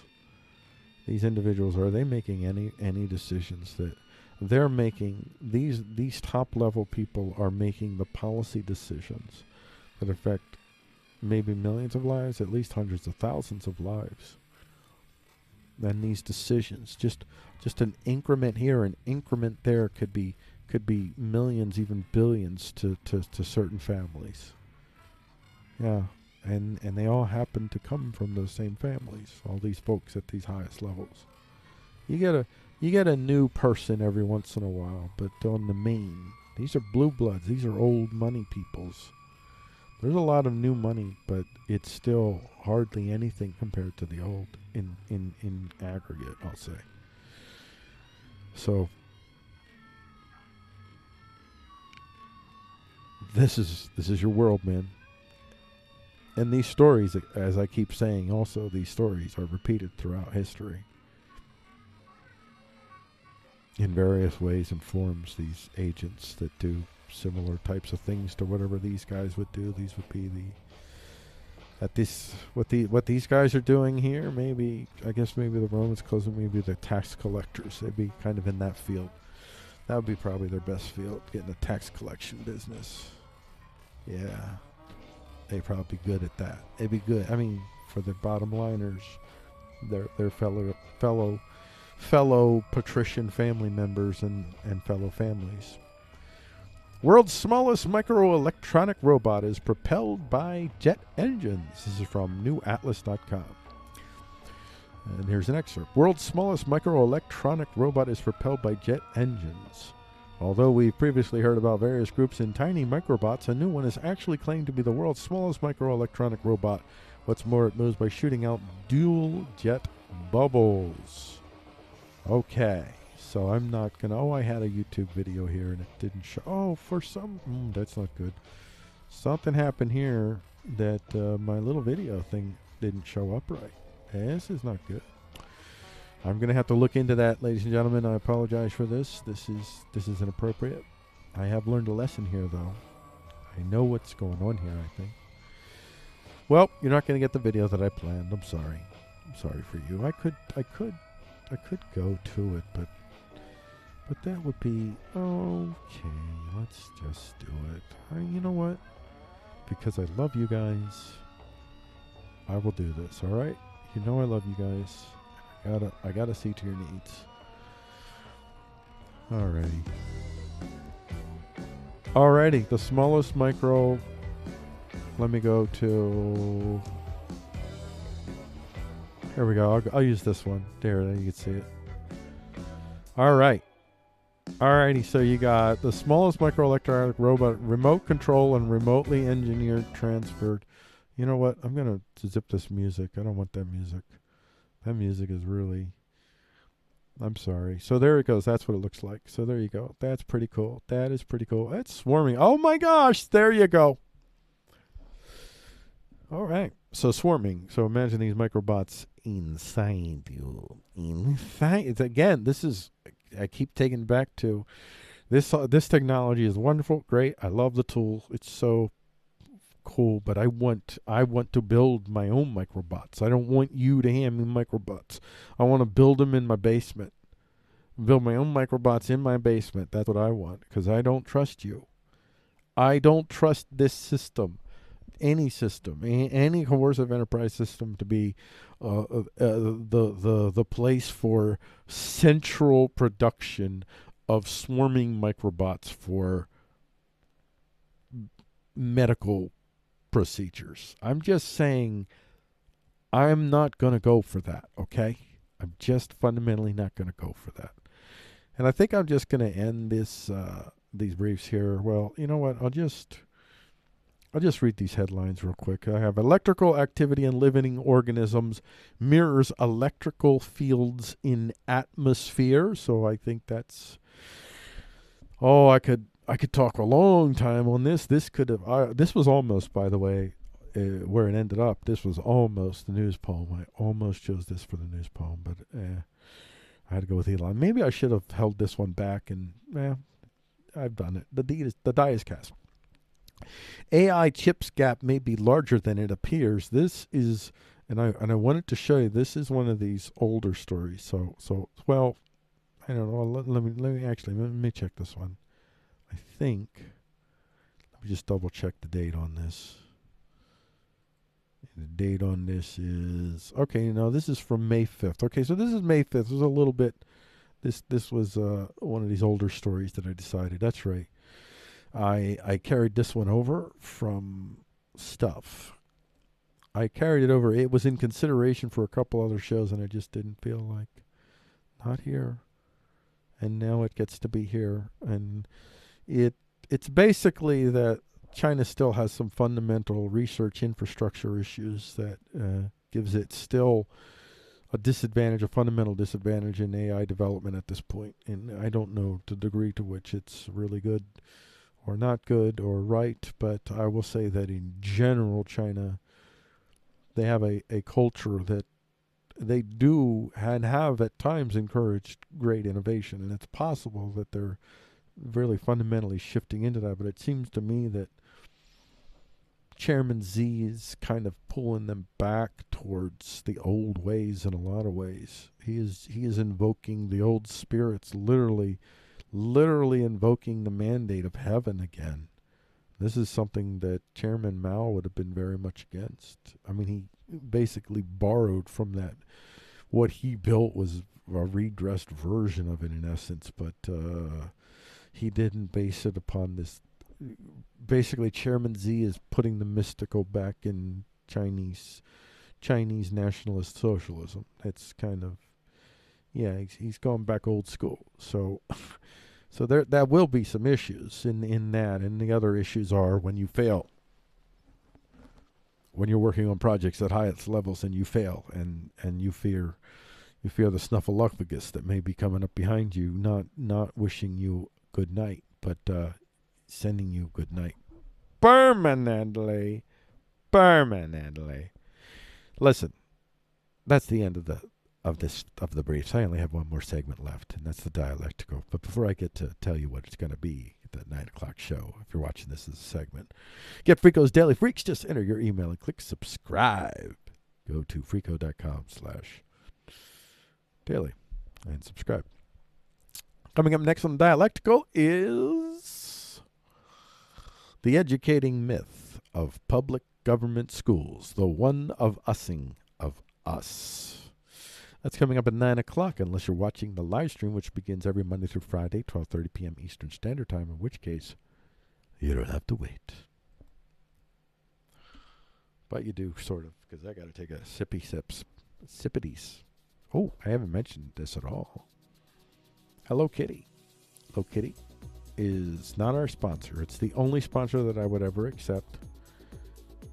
these individuals, are they making any decisions that... they're making these top level people are making the policy decisions that affect maybe millions of lives, at least hundreds of thousands of lives. And these decisions, just an increment here, an increment there, could be millions, even billions to certain families. Yeah, and they all happen to come from those same families. All these folks at these highest levels. You get a new person every once in a while, but on the main, these are blue bloods. These are old money peoples. There's a lot of new money, but it's still hardly anything compared to the old in aggregate, I'll say. So this is your world, man. And these stories, as I keep saying, also these stories are repeated throughout history. In various ways and forms, these agents that do similar types of things to whatever these guys would do. These would be what these guys are doing here. Maybe, I guess maybe the Romans close them, maybe the tax collectors. They'd be kind of in that field. That would be probably their best field, getting the tax collection business. Yeah, they'd probably be good at that. They'd be good. I mean, for the bottom liners, their fellow patrician family members and fellow families. World's smallest microelectronic robot is propelled by jet engines. This is from newatlas.com. And here's an excerpt. World's smallest microelectronic robot is propelled by jet engines. Although we've previously heard about various groups in tiny microbots, a new one is actually claimed to be the world's smallest microelectronic robot. What's more, it moves by shooting out dual jet bubbles. Okay. So I'm not going to... Oh, I had a YouTube video here and it didn't show... Oh, for some... that's not good. Something happened here that my little video thing didn't show up right. This is not good. I'm going to have to look into that, ladies and gentlemen. I apologize for this. This is inappropriate. I have learned a lesson here, though. I know what's going on here, I think. Well, you're not going to get the video that I planned. I'm sorry. I'm sorry for you. I could go to it, but that would be... Okay, let's just do it. You know what? Because I love you guys, I will do this, alright? You know I love you guys. I gotta see to your needs. Alrighty, the smallest micro... Let me go to... Here we go. I'll use this one. There, you can see it. Alright. Alrighty, so you got the smallest microelectronic robot, remote control and remotely engineered, transferred. You know what? I'm going to zip this music. I don't want that music. That music is really... I'm sorry. So there it goes. That's what it looks like. So there you go. That's pretty cool. That is pretty cool. That's swarming. Oh my gosh. There you go. All right. So swarming. So imagine these microbots inside you. Inside. Again, this is... I keep taking back to this. This technology is wonderful, great. I love the tool. It's so cool. But I want to build my own microbots. I don't want you to hand me microbots. I want to build them in my basement. Build my own microbots in my basement. That's what I want, because I don't trust you. I don't trust this system. Any system, any coercive enterprise system, to be the place for central production of swarming microbots for medical procedures. I'm just saying, I'm not going to go for that, okay? I'm just fundamentally not going to go for that. And I think I'm just going to end this these briefs here. Well, you know what? I'll just read these headlines real quick. I have electrical activity in living organisms mirrors electrical fields in atmosphere. So I think that's... Oh, I could talk a long time on this. This could have... this was almost, by the way, where it ended up. This was almost the news poem. I almost chose this for the news poem, but I had to go with Elon. Maybe I should have held this one back, and I've done it. The die is cast. AI chips gap may be larger than it appears. This is, and I wanted to show you, this is one of these older stories. So well, I don't know. Let me check this one. I think. Let me just double check the date on this. The date on this is okay. No, this is from May 5th. Okay, so this is May 5th. This was a little bit. This was one of these older stories that I decided. That's right. I carried this one over from Stuff. I carried it over. It was in consideration for a couple other shows, and I just didn't feel like not here. And now it gets to be here, and it's basically that China still has some fundamental research infrastructure issues that gives it still a fundamental disadvantage in AI development at this point. And I don't know the degree to which it's really good or not good or right, but I will say that in general, China, they have a culture that they do and have at times encouraged great innovation. And it's possible that they're really fundamentally shifting into that. But it seems to me that Chairman Xi is kind of pulling them back towards the old ways in a lot of ways. He is invoking the old spirits, literally invoking the mandate of heaven again. This is something that Chairman Mao would have been very much against. I mean, he basically borrowed from that. What he built was a redressed version of it in essence, but he didn't base it upon this. Basically, Chairman Xi is putting the mystical back in Chinese nationalist socialism. It's kind of, he's going back old school. So there will be some issues in that, and the other issues are when you fail. When you're working on projects at highest levels and you fail, and you fear the snuffleupagus that may be coming up behind you, not wishing you good night, but sending you good night permanently. Listen, that's the end of the briefs. I only have one more segment left, and that's the dialectical. But before I get to tell you what it's going to be at the 9 o'clock show, if you're watching this as a segment, get Freako's Daily Freaks. Just enter your email and click subscribe. Go to freako.com/daily and subscribe. Coming up next on the dialectical is the educating myth of public government schools, the one of using of us. That's coming up at 9 o'clock, unless you're watching the live stream, which begins every Monday through Friday, 12:30 p.m. Eastern Standard Time, in which case you don't have to wait. But you do, sort of, because I got to take a sippities. Oh, I haven't mentioned this at all. Hello Kitty. Hello Kitty is not our sponsor. It's the only sponsor that I would ever accept.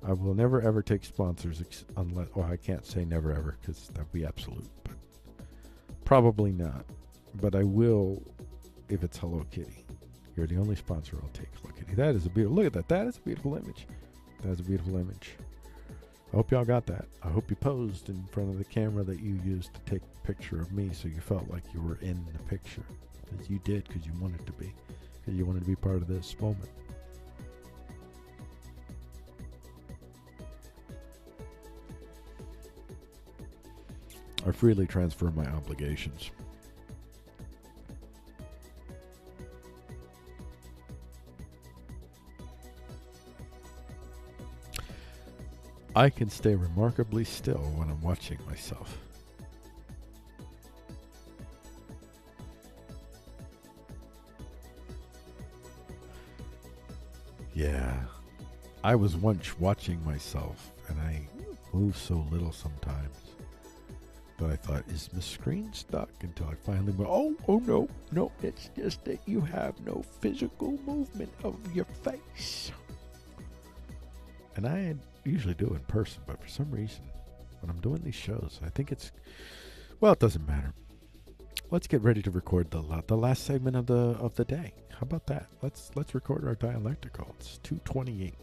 I will never ever take sponsors unless, well, I can't say never ever because that would be absolute, but probably not. But I will if it's Hello Kitty. You're the only sponsor I'll take, Hello Kitty. That is a beautiful, look at that. That is a beautiful image. That is a beautiful image. I hope y'all got that. I hope you posed in front of the camera that you used to take a picture of me so you felt like you were in the picture. Because you did, because you wanted to be. Because you wanted to be part of this moment. I freely transfer my obligations. I can stay remarkably still when I'm watching myself. Yeah, I was once watching myself, and I move so little sometimes. But I thought, is my screen stuck? Until I finally went, oh no, it's just that you have no physical movement of your face. And I usually do in person, but for some reason, when I'm doing these shows, I think it's, well, it doesn't matter. Let's get ready to record the last segment of the day. How about that? Let's record our dialectical. It's 2:28.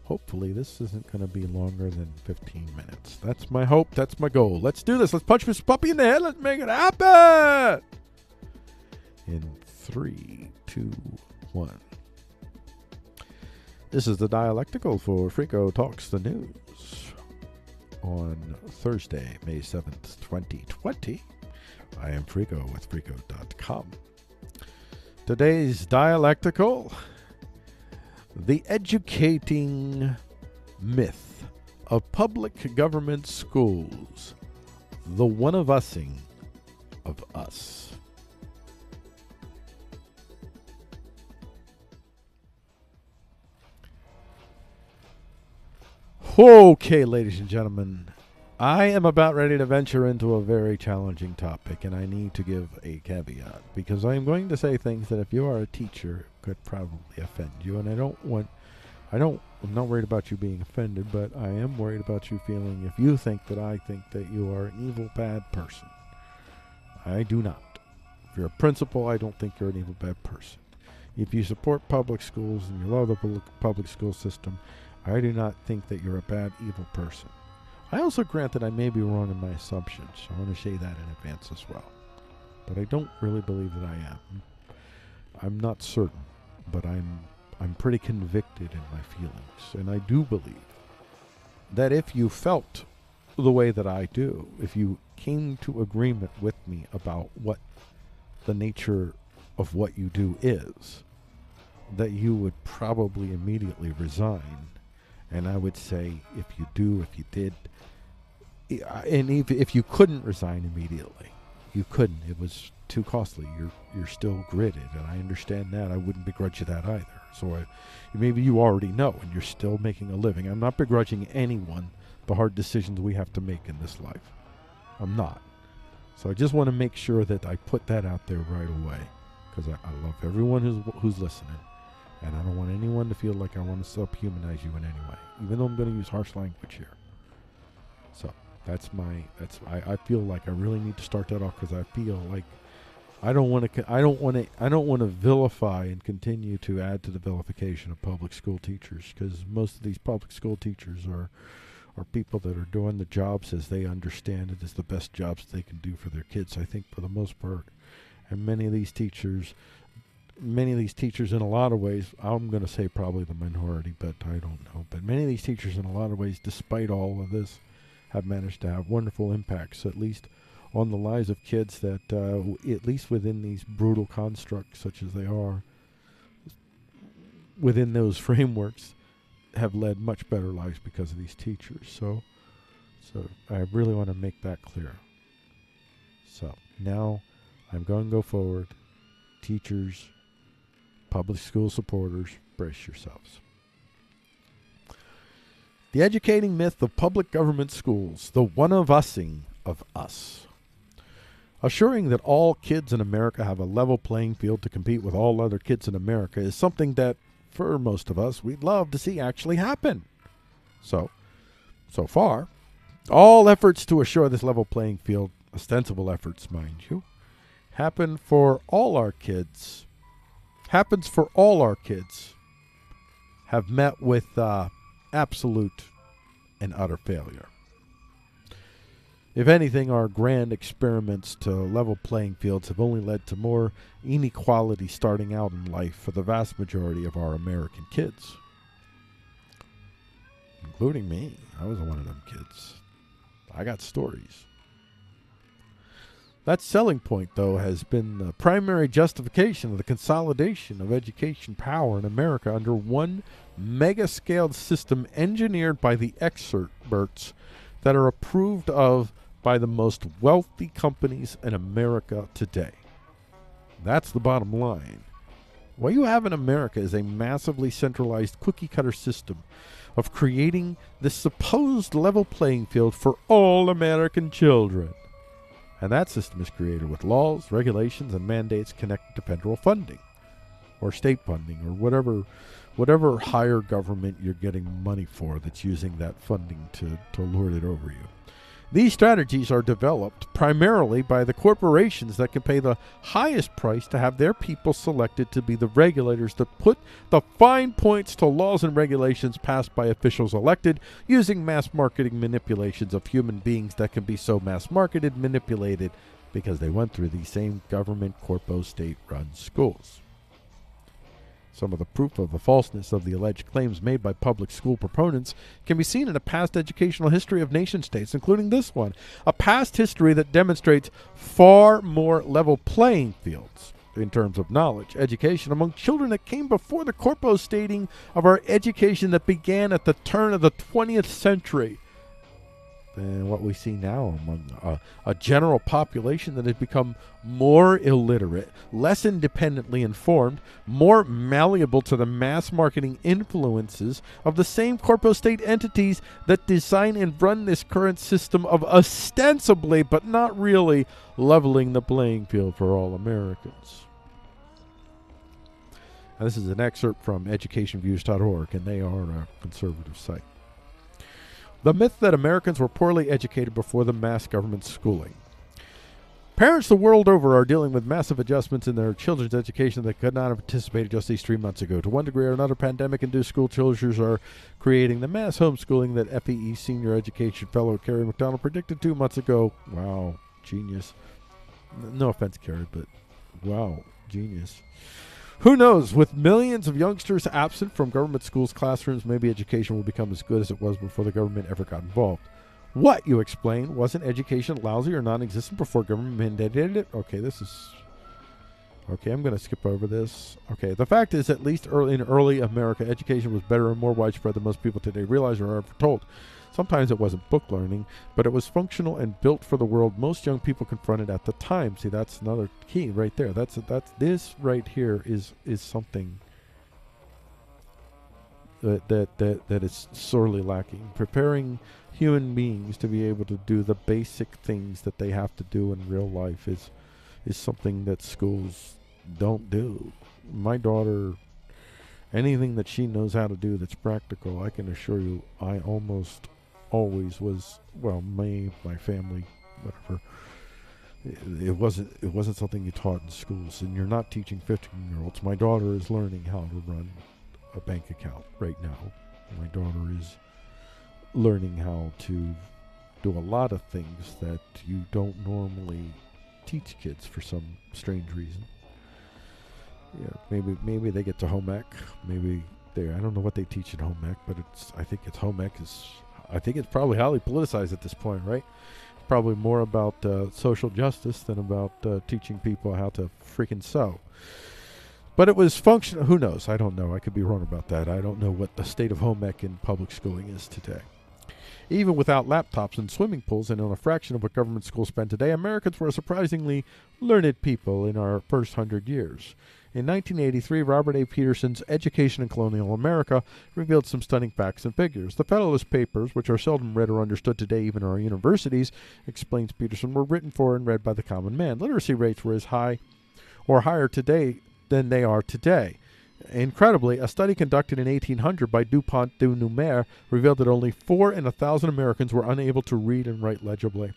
Hopefully, this isn't going to be longer than 15 minutes. That's my hope. That's my goal. Let's do this. Let's punch this puppy in the head. Let's make it happen. In 3, 2, 1. This is the dialectical for Freako Talks the News on Thursday, May 7th, 2020. I am Frico with Frico.com. Today's dialectical: the educating myth of public government schools, the one-of-using of us. Okay, ladies and gentlemen, I am about ready to venture into a very challenging topic, and I need to give a caveat, because I am going to say things that if you are a teacher could probably offend you, and I'm not worried about you being offended, but I am worried about you feeling, if you think that I think that you are an evil, bad person. I do not. If you're a principal, I don't think you're an evil, bad person. If you support public schools and you love the public school system, I do not think that you're a bad, evil person. I also grant that I may be wrong in my assumptions. So I want to say that in advance as well. But I don't really believe that I am. I'm not certain, but I'm pretty convicted in my feelings. And I do believe that if you felt the way that I do, if you came to agreement with me about what the nature of what you do is, that you would probably immediately resign. And I would say, if you did, and if you couldn't resign immediately, you couldn't. It was too costly. You're still gridded, and I understand that. I wouldn't begrudge you that either. So maybe you already know, and you're still making a living. I'm not begrudging anyone the hard decisions we have to make in this life. I'm not. So I just want to make sure that I put that out there right away, because I love everyone who's listening. And I don't want anyone to feel like I want to subhumanize you in any way, even though I'm going to use harsh language here. So I feel like I really need to start that off, because I feel like I don't want to vilify and continue to add to the vilification of public school teachers, because most of these public school teachers are people that are doing the jobs as they understand it as the best jobs they can do for their kids, I think, for the most part. And many of these teachers, in a lot of ways, I'm going to say probably the minority, but I don't know. But many of these teachers, in a lot of ways, despite all of this, have managed to have wonderful impacts, at least on the lives of kids that, at least within these brutal constructs such as they are, within those frameworks, have led much better lives because of these teachers. So I really want to make that clear. So now I'm going to go forward. Teachers, public school supporters, brace yourselves. The educating myth of public government schools, the one-of-using of us. Assuring that all kids in America have a level playing field to compete with all other kids in America is something that, for most of us, we'd love to see actually happen. So far, all efforts to assure this level playing field, ostensible efforts, mind you, happens for all our kids, have met with absolute and utter failure. If anything, our grand experiments to level playing fields have only led to more inequality starting out in life for the vast majority of our American kids. Including me. I was one of them kids. I got stories. That selling point, though, has been the primary justification of the consolidation of education power in America under one mega-scaled system engineered by the experts that are approved of by the most wealthy companies in America today. That's the bottom line. What you have in America is a massively centralized cookie-cutter system of creating this supposed level playing field for all American children. And that system is created with laws, regulations, and mandates connected to federal funding, or state funding, or whatever higher government you're getting money for that's using that funding to lord it over you. These strategies are developed primarily by the corporations that can pay the highest price to have their people selected to be the regulators that put the fine points to laws and regulations passed by officials elected using mass marketing manipulations of human beings that can be so mass marketed, manipulated, because they went through these same government, corpo, state-run schools. Some of the proof of the falseness of the alleged claims made by public school proponents can be seen in a past educational history of nation-states, including this one, a past history that demonstrates far more level playing fields in terms of knowledge, education among children that came before the corpus stating of our education that began at the turn of the 20th century. And what we see now among a general population that has become more illiterate, less independently informed, more malleable to the mass marketing influences of the same corporate state entities that design and run this current system of ostensibly, but not really, leveling the playing field for all Americans. Now, this is an excerpt from educationviews.org, and they are a conservative site. The myth that Americans were poorly educated before the mass government schooling. Parents the world over are dealing with massive adjustments in their children's education that could not have anticipated just these 3 months ago. To one degree or another, pandemic-induced school closures are creating the mass homeschooling that FEE senior education fellow Kerry McDonald predicted 2 months ago. Wow, genius. No offense, Kerry, but wow, genius. Who knows? With millions of youngsters absent from government schools' classrooms, maybe education will become as good as it was before the government ever got involved. What, you explain? Wasn't education lousy or non-existent before government mandated it? Okay, I'm going to skip over this. Okay, the fact is, at least in early America, education was better and more widespread than most people today realize or are ever told. Sometimes it wasn't book learning, but it was functional and built for the world most young people confronted at the time. See, that's another key right there. That's this right here is something that is sorely lacking. Preparing human beings to be able to do the basic things that they have to do in real life is something that schools don't do. My daughter, anything that she knows how to do that's practical, I can assure you, I almost always was, well, my family, whatever. It wasn't something you taught in schools, and you're not teaching 15-year-olds. My daughter is learning how to run a bank account right now. My daughter is learning how to do a lot of things that you don't normally teach kids for some strange reason. Yeah, maybe they get to home ec. Maybe I don't know what they teach in home ec, but I think it's home ec I think it's probably highly politicized at this point, right? Probably more about social justice than about teaching people how to freaking sew. But it was functional. Who knows? I don't know. I could be wrong about that. I don't know what the state of home ec in public schooling is today. Even without laptops and swimming pools and on a fraction of what government schools spend today, Americans were surprisingly learned people in our first 100 years. In 1983, Robert A. Peterson's Education in Colonial America revealed some stunning facts and figures. The Federalist Papers, which are seldom read or understood today even in our universities, explains Peterson, were written for and read by the common man. Literacy rates were as high or higher today than they are today. Incredibly, a study conducted in 1800 by Dupont de Nemours revealed that only 4 in 1,000 Americans were unable to read and write legibly.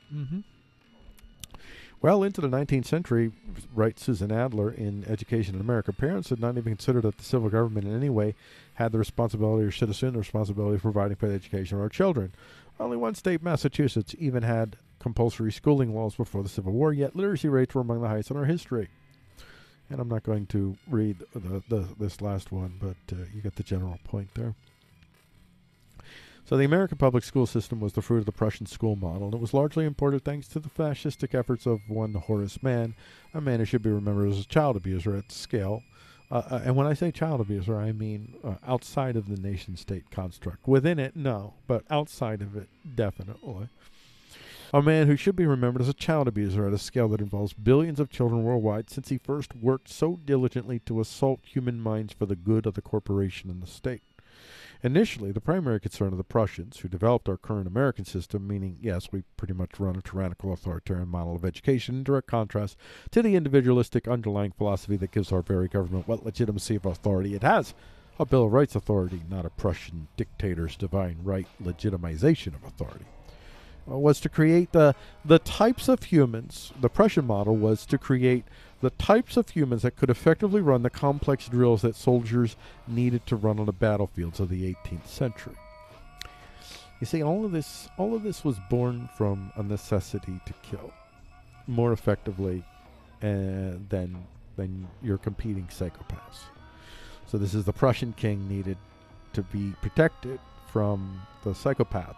Well, into the 19th century, writes Susan Adler in Education in America, parents had not even considered that the civil government in any way had the responsibility or should assume the responsibility of providing for the education of our children. Only one state, Massachusetts, even had compulsory schooling laws before the Civil War, yet literacy rates were among the highest in our history. And I'm not going to read this last one, but you get the general point there. So the American public school system was the fruit of the Prussian school model, and it was largely imported thanks to the fascistic efforts of one Horace Mann, a man who should be remembered as a child abuser at scale. And when I say child abuser, I mean outside of the nation-state construct. Within it, no, but outside of it, definitely. A man who should be remembered as a child abuser at a scale that involves billions of children worldwide, since he first worked so diligently to assault human minds for the good of the corporation and the state. Initially, the primary concern of the Prussians, who developed our current American system, meaning, yes, we pretty much run a tyrannical authoritarian model of education in direct contrast to the individualistic underlying philosophy that gives our very government what legitimacy of authority it has. A Bill of Rights authority, not a Prussian dictator's divine right legitimization of authority. Was to create the types of humans. The Prussian model was to create the types of humans that could effectively run the complex drills that soldiers needed to run on the battlefields of the 18th century. You see, all of this was born from a necessity to kill more effectively than your competing psychopaths. So this is the Prussian king needed to be protected from the psychopath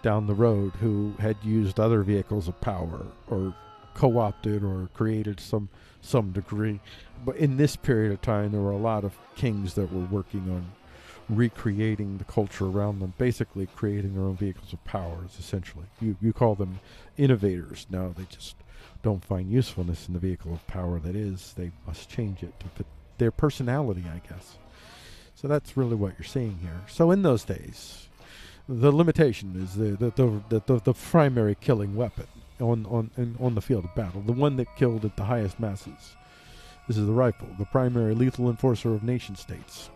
down the road who had used other vehicles of power or co-opted or created some degree. But in this period of time, there were a lot of kings that were working on recreating the culture around them, basically creating their own vehicles of power, essentially. You call them innovators. Now they just don't find usefulness in the vehicle of power that is. They must change it to fit their personality, I guess. So that's really what you're seeing here. So in those days, the limitation is the primary killing weapon on the field of battle, the one that killed at the highest masses. This is the rifle, the primary lethal enforcer of nation states.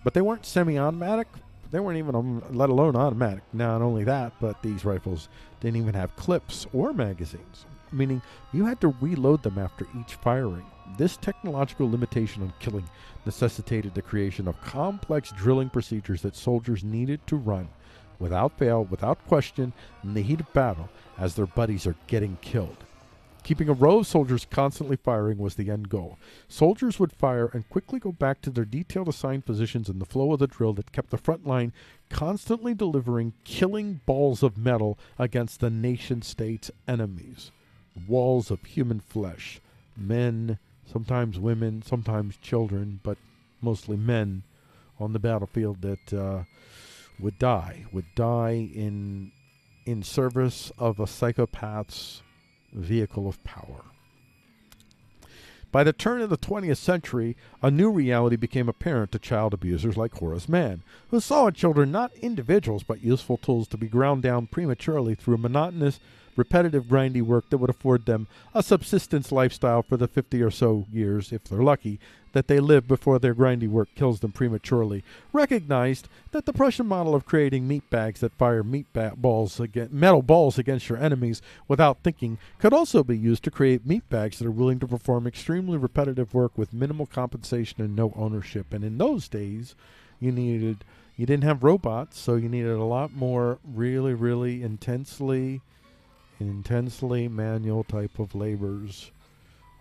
But they weren't semi-automatic. They weren't even, let alone automatic. Not only that, but these rifles didn't even have clips or magazines, meaning you had to reload them after each firing. This technological limitation on killing necessitated the creation of complex drilling procedures that soldiers needed to run without fail, without question, in the heat of battle as their buddies are getting killed. Keeping a row of soldiers constantly firing was the end goal. Soldiers would fire and quickly go back to their detailed assigned positions in the flow of the drill that kept the front line constantly delivering killing balls of metal against the nation-state's enemies. Walls of human flesh. Men, sometimes women, sometimes children, but mostly men on the battlefield that would die in service of a psychopath's vehicle of power. By the turn of the 20th century, a new reality became apparent to child abusers like Horace Mann, who saw in children not individuals but useful tools to be ground down prematurely through monotonous, repetitive, grindy work that would afford them a subsistence lifestyle for the 50 or so years, if they're lucky, that they live before their grindy work kills them prematurely, recognized that the Prussian model of creating meat bags that fire metal balls against your enemies without thinking could also be used to create meat bags that are willing to perform extremely repetitive work with minimal compensation and no ownership. And in those days, you didn't have robots, so you needed a lot more really, really intensely manual type of labors.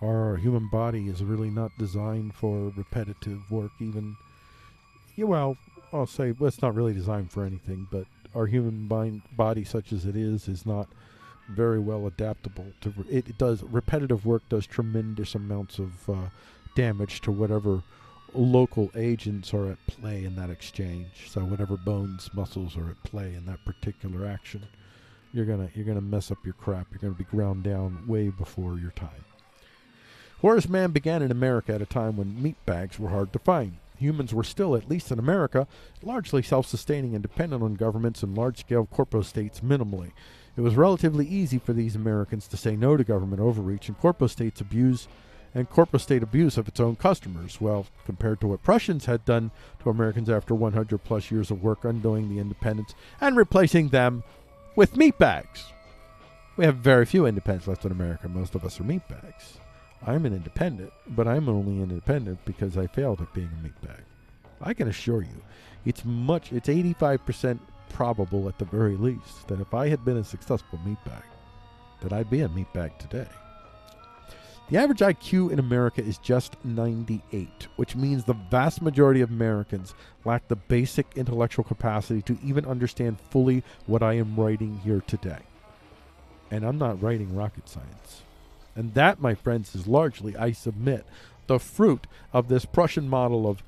Our human body is really not designed for repetitive work. I'll say it's not really designed for anything, but our human body, such as it is not very well adaptable to it. Repetitive work does tremendous amounts of damage to whatever local agents are at play in that exchange. So whatever bones, muscles are at play in that particular action, you're gonna mess up your crap. You're gonna be ground down way before your time. Horace Mann began in America at a time when meat bags were hard to find. Humans were still, at least in America, largely self-sustaining and dependent on governments and large-scale corpo-states minimally. It was relatively easy for these Americans to say no to government overreach and corpo-state abuse of its own customers. Well, compared to what Prussians had done to Americans after 100 plus years of work undoing the independence and replacing them with meat bags. We have very few independents left in America. Most of us are meat bags. I'm an independent, but I'm only an independent because I failed at being a meat bag. I can assure you, it's 85% probable at the very least that if I had been a successful meat bag, that I'd be a meat bag today. The average IQ in America is just 98, which means the vast majority of Americans lack the basic intellectual capacity to even understand fully what I am writing here today. And I'm not writing rocket science. And that, my friends, is largely, I submit, the fruit of this Prussian model of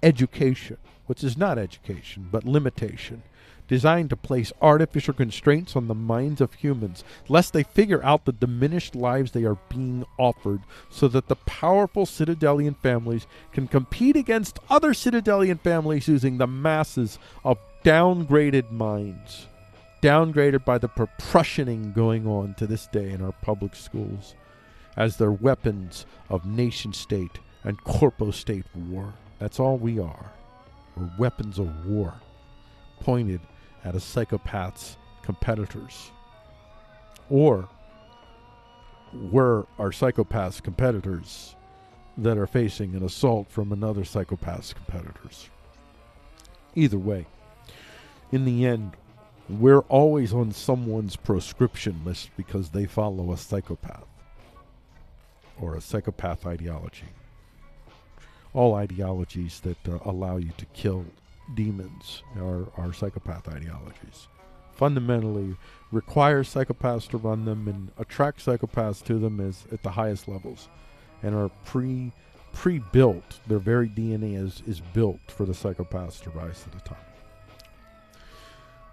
education, which is not education, but limitation, designed to place artificial constraints on the minds of humans, lest they figure out the diminished lives they are being offered, so that the powerful Citadelian families can compete against other Citadelian families using the masses of downgraded minds, downgraded by the Prussianing going on to this day in our public schools, as their weapons of nation-state and corpo-state war. That's all we are. We're weapons of war, pointed at a psychopath's competitors. Or we're our psychopath's competitors that are facing an assault from another psychopath's competitors. Either way, in the end, we're always on someone's proscription list because they follow a psychopath or a psychopath ideology. all ideologies that allow you to kill demons are psychopath ideologies. Fundamentally require psychopaths to run them and attract psychopaths to them is at the highest levels, and are pre-built. Their very DNA is built for the psychopaths to rise to the top.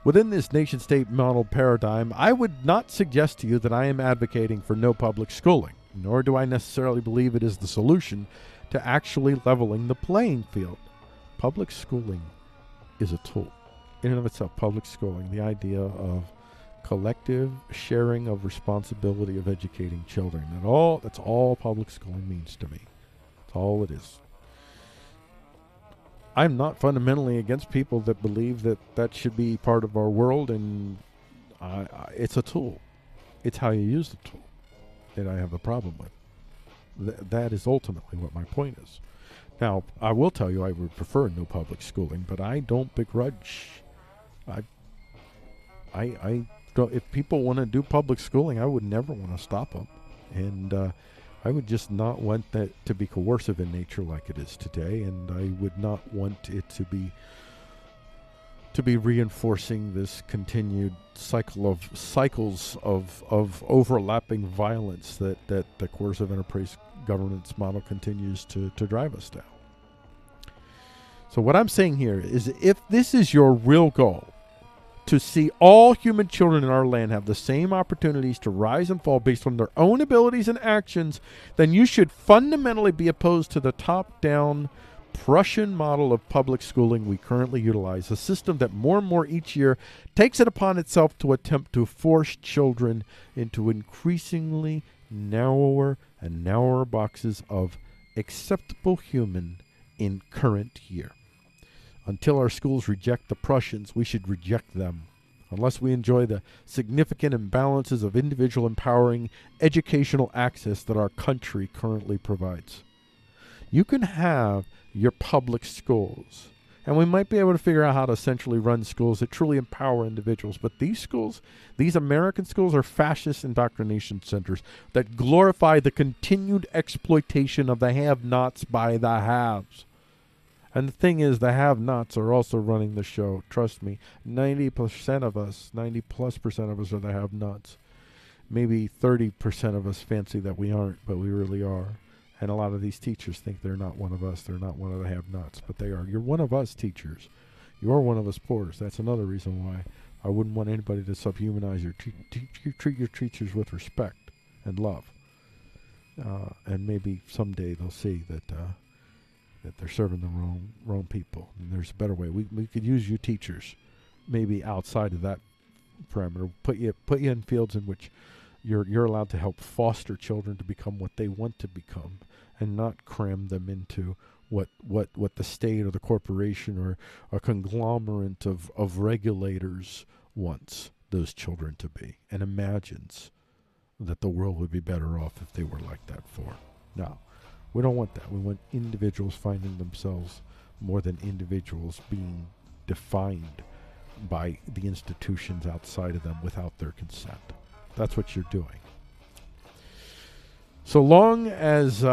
Within this nation-state model paradigm, I would not suggest to you that I am advocating for no public schooling, nor do I necessarily believe it is the solution to actually leveling the playing field. Public schooling is a tool. In and of itself, public schooling, the idea of collective sharing of responsibility of educating children. That's all public schooling means to me. That's all it is. I'm not fundamentally against people that believe that should be part of our world, and it's a tool. It's how you use the tool that I have a problem with. That is ultimately what my point is. Now, I will tell you I would prefer no public schooling, but I don't begrudge. I don't, if people want to do public schooling, I would never want to stop them, and I would just not want that to be coercive in nature like it is today, and I would not want it to be reinforcing this continued cycles of overlapping violence that the coercive enterprise governance model continues to drive us down. So what I'm saying here is, if this is your real goal, to see all human children in our land have the same opportunities to rise and fall based on their own abilities and actions, then you should fundamentally be opposed to the top-down Prussian model of public schooling we currently utilize, a system that more and more each year takes it upon itself to attempt to force children into increasingly narrower and narrower boxes of acceptable human in current year. Until our schools reject the Prussians, we should reject them. Unless we enjoy the significant imbalances of individual empowering educational access that our country currently provides. You can have your public schools, and we might be able to figure out how to essentially run schools that truly empower individuals. But these schools, these American schools, are fascist indoctrination centers that glorify the continued exploitation of the have-nots by the haves. And the thing is, the have-nots are also running the show. Trust me, 90% of us, 90+% of us are the have-nots. Maybe 30% of us fancy that we aren't, but we really are. And a lot of these teachers think they're not one of us. They're not one of the have-nots, but they are. You're one of us, teachers. You're one of us poors. That's another reason why I wouldn't want anybody to subhumanize your treat your teachers with respect and love. And maybe someday they'll see that they're serving the wrong people, and there's a better way. We could use you teachers, maybe outside of that parameter. Put you in fields in which you're allowed to help foster children to become what they want to become, and not cram them into what the state or the corporation or a conglomerate of regulators wants those children to be, and imagines that the world would be better off if they were like that for. No. We don't want that. We want individuals finding themselves more than individuals being defined by the institutions outside of them without their consent. That's what you're doing. So long as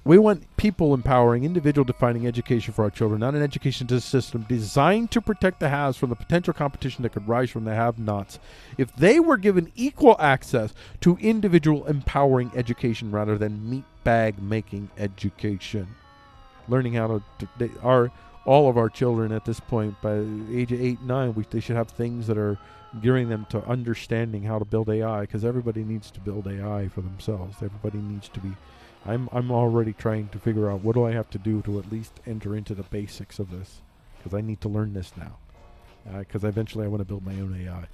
we want people empowering, individual defining education for our children, not an education system designed to protect the haves from the potential competition that could rise from the have-nots. If they were given equal access to individual empowering education rather than meat bag making education, learning how to all of our children at this point, by the age of 8, 9, they should have things that are gearing them to understanding how to build AI, because everybody needs to build AI for themselves. Everybody needs to be. I'm already trying to figure out what do I have to do to at least enter into the basics of this, because I need to learn this now, because eventually I want to build my own AI.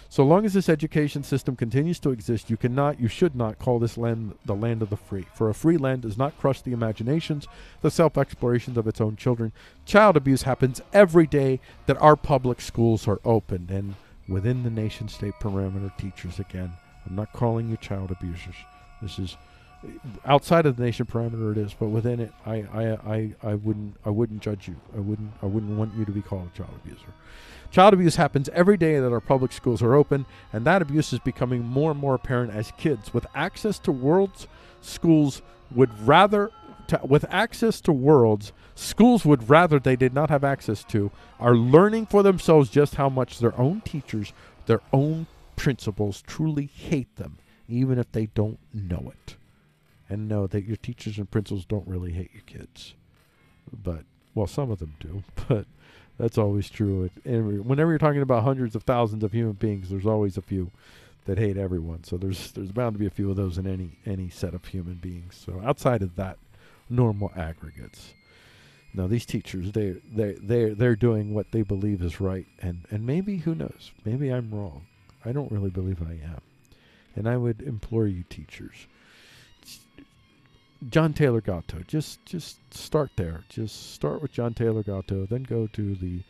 So long as this education system continues to exist, you should not call this land the land of the free. For a free land does not crush the imaginations, the self-explorations of its own children. Child abuse happens every day that our public schools are open, and within the nation-state parameter, teachers, again, I'm not calling you child abusers. This is outside of the nation parameter it is, but within it, I wouldn't judge you. I wouldn't want you to be called a child abuser. Child abuse happens every day that our public schools are open, and that abuse is becoming more and more apparent as kids with access to worlds schools would rather schools would rather they did not have access to, are learning for themselves just how much their own teachers, their own principals truly hate them, even if they don't know it. And know that your teachers and principals don't really hate your kids. But, well, some of them do, but that's always true. Whenever you're talking about hundreds of thousands of human beings, there's always a few that hate everyone. So there's bound to be a few of those in any set of human beings. So outside of that, normal aggregates. Now these teachers, they're doing what they believe is right, and maybe, who knows, maybe I'm wrong. I don't really believe I am. And I would implore you, teachers, John Taylor Gatto, just start there. Just start with John Taylor Gatto, then go to the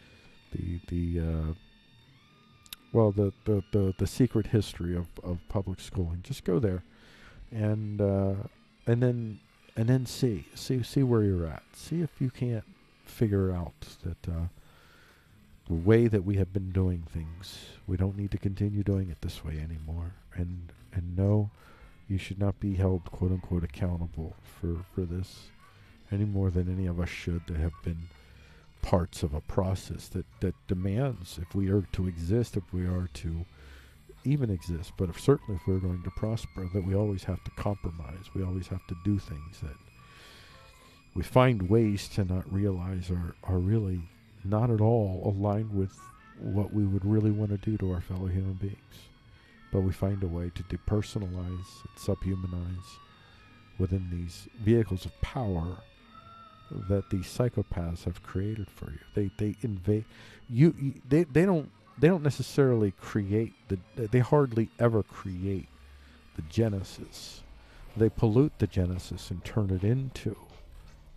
secret history of public schooling. Just go there, and then see where you're at. See if you can't figure out that the way that we have been doing things, we don't need to continue doing it this way anymore. And no, you should not be held, quote unquote, accountable for this any more than any of us should that have been parts of a process that demands, if we are to exist, if we are to even exist, but certainly if we're going to prosper, that we always have to compromise. We always have to do things that we find ways to not realize are really not at all aligned with what we would really want to do to our fellow human beings. But we find a way to depersonalize and subhumanize within these vehicles of power that these psychopaths have created for you. They invade you. They don't necessarily create they hardly ever create the genesis. They pollute the genesis and turn it into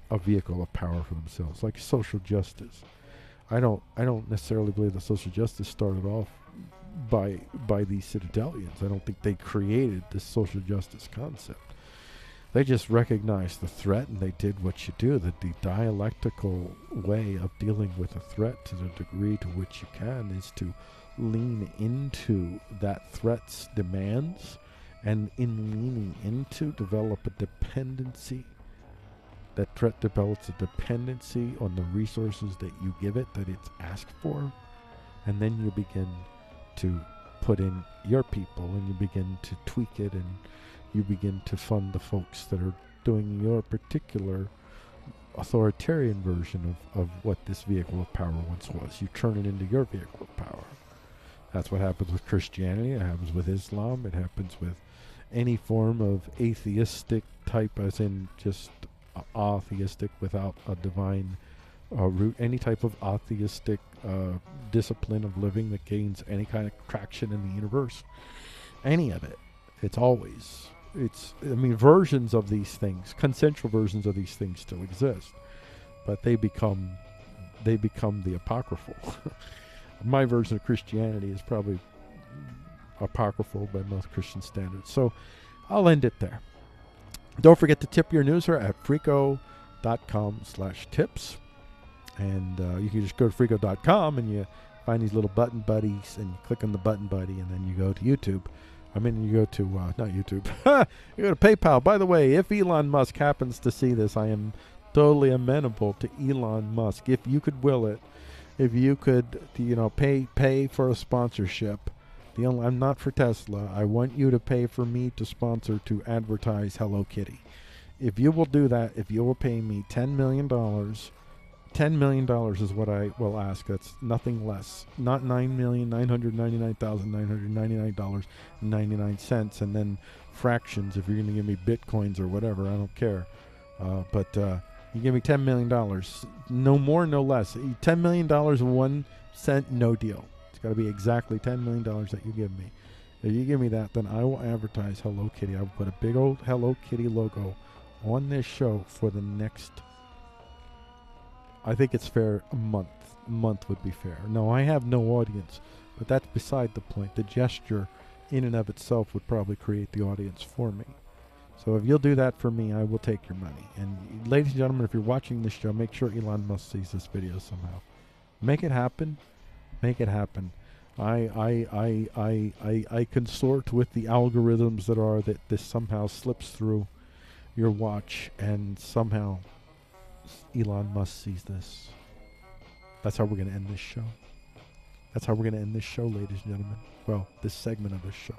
a vehicle of power for themselves, like social justice. I don't necessarily believe that social justice started off by these Citadelians. I don't think they created this social justice concept. They just recognized the threat, and they did what you do, that the dialectical way of dealing with a threat to the degree to which you can is to lean into that threat's demands, and in leaning into, develop a dependency. That threat develops a dependency on the resources that you give it, that it's asked for, and then you begin to put in your people, and you begin to tweak it, and you begin to fund the folks that are doing your particular authoritarian version of what this vehicle of power once was. You turn it into your vehicle of power. That's what happens with Christianity. It happens with Islam. It happens with any form of atheistic type, as in just atheistic without a divine root. Any type of atheistic discipline of living that gains any kind of traction in the universe. Any of it. Versions of these things, consensual versions of these things still exist, but they become the apocryphal. My version of Christianity is probably apocryphal by most Christian standards. So I'll end it there. Don't forget to tip your newser at freako.com/tips. And you can just go to freako.com and you find these little button buddies, and you click on the button buddy, and then you go to YouTube. You go to, not YouTube, you go to PayPal. By the way, if Elon Musk happens to see this, I am totally amenable to Elon Musk. If you could will it, if you could, pay for a sponsorship. I'm not for Tesla. I want you to pay for me to sponsor, to advertise Hello Kitty. If you will do that, if you will pay me $10 million, $10 million is what I will ask. That's nothing less. Not $9,999,999.99, and then fractions if you're going to give me bitcoins or whatever. I don't care. But you give me $10 million. No more, no less. $10 million, 1 cent, no deal. It's got to be exactly $10 million that you give me. If you give me that, then I will advertise Hello Kitty. I will put a big old Hello Kitty logo on this show for the next, I think it's fair, a month. A month would be fair. No, I have no audience, but that's beside the point. The gesture in and of itself would probably create the audience for me. So if you'll do that for me, I will take your money. And ladies and gentlemen, if you're watching this show, make sure Elon Musk sees this video somehow. Make it happen. Make it happen. I consort with the algorithms that this somehow slips through your watch, and somehow Elon Musk sees this. That's how we're going to end this show. That's how we're going to end this show, ladies and gentlemen. Well, this segment of this show.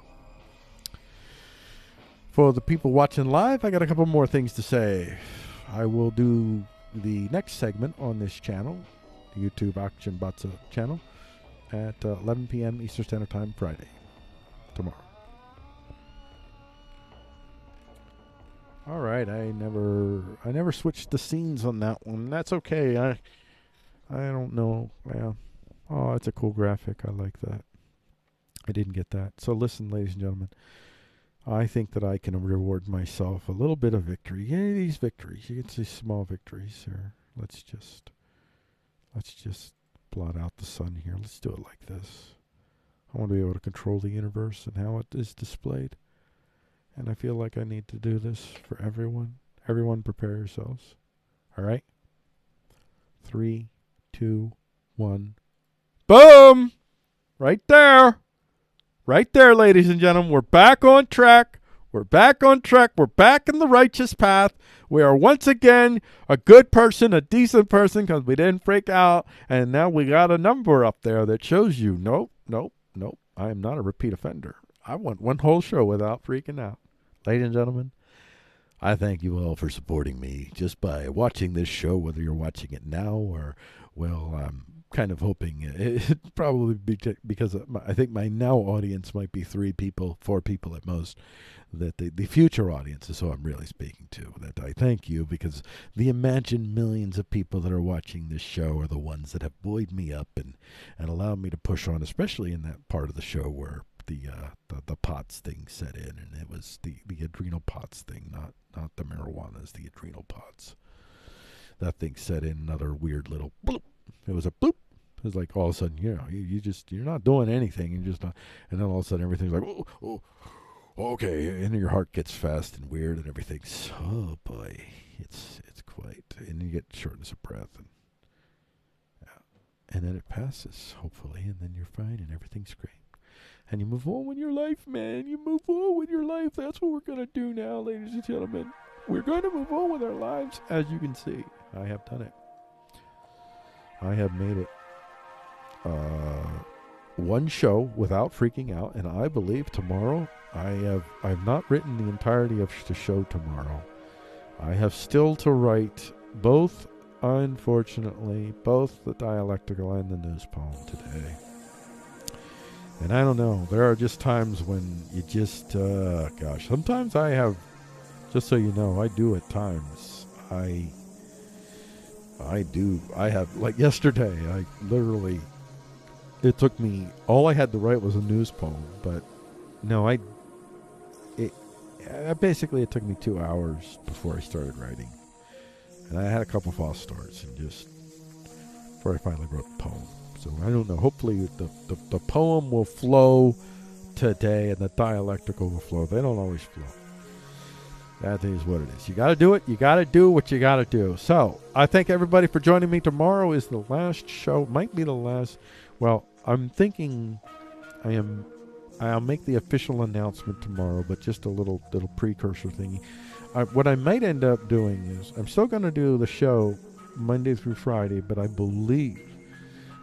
For the people watching live, I got a couple more things to say. I will do the next segment on this channel, the YouTube Action Batsa channel, at 11 p.m. Eastern Standard Time Friday, tomorrow. All right, I never switched the scenes on that one. That's okay. I don't know. Yeah. Oh, it's a cool graphic. I like that. I didn't get that. So listen, ladies and gentlemen, I think that I can reward myself a little bit of victory. Yeah, these victories. You can see small victories here. Let's just blot out the sun here. Let's do it like this. I want to be able to control the universe and how it is displayed. And I feel like I need to do this for everyone. Everyone prepare yourselves. All right? 3, 2, 1. Boom! Right there. Right there, ladies and gentlemen. We're back on track. We're back on track. We're back in the righteous path. We are once again a good person, a decent person, because we didn't freak out. And now we got a number up there that shows you, nope. I am not a repeat offender. I went one whole show without freaking out. Ladies and gentlemen, I thank you all for supporting me just by watching this show, whether you're watching it now or, well, I'm kind of hoping it probably because I think my now audience might be 3 people, 4 people at most, that the future audience is who I'm really speaking to, that I thank you, because the imagined millions of people that are watching this show are the ones that have buoyed me up and allowed me to push on, especially in that part of the show where the POTS thing set in, and it was the adrenal POTS thing, not the marijuana, it's the adrenal POTS. That thing set in another weird little bloop. It was a bloop. It was like all of a sudden, you're not doing anything, you're just not, and then all of a sudden everything's like, oh, okay, and your heart gets fast and weird and everything's, oh boy, it's quite, and you get shortness of breath, and then it passes, hopefully, and then you're fine and everything's great. And you move on with your life, man. You move on with your life. That's what we're going to do now, ladies and gentlemen. We're going to move on with our lives. As you can see, I have done it. I have made it one show without freaking out. And I believe tomorrow, I've not written the entirety of the show tomorrow. I have still to write both, unfortunately, both the dialectical and the news poem today. And I don't know, there are just times when you just, sometimes I have, just so you know, I do at times, I have, like yesterday, I literally, it took me, all I had to write was a news poem, but no, basically it took me 2 hours before I started writing. And I had a couple false starts, and just, before I finally wrote the poem. So I don't know. Hopefully the poem will flow today and the dialectical will flow. They don't always flow. That is what it is. You got to do it. You got to do what you got to do. So I thank everybody for joining me. Tomorrow is the last show. Might be the last. Well, I'm thinking I'll make the official announcement tomorrow, but just a little precursor thingy. What I might end up doing is I'm still going to do the show Monday through Friday, but I believe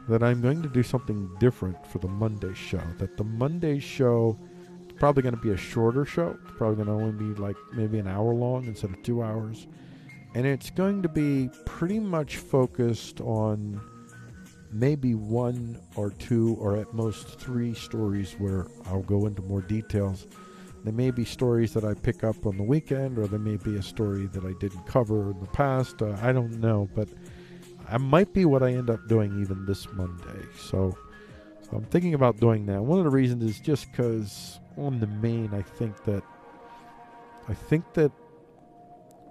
that I'm going to do something different for the Monday show. That the Monday show is probably going to be a shorter show. It's probably going to only be like maybe an hour long instead of 2 hours. And it's going to be pretty much focused on maybe 1 or 2 or at most 3 stories where I'll go into more details. There may be stories that I pick up on the weekend, or there may be a story that I didn't cover in the past. I don't know, but I might be what I end up doing even this Monday. So I'm thinking about doing that. One of the reasons is just because on the main, I think that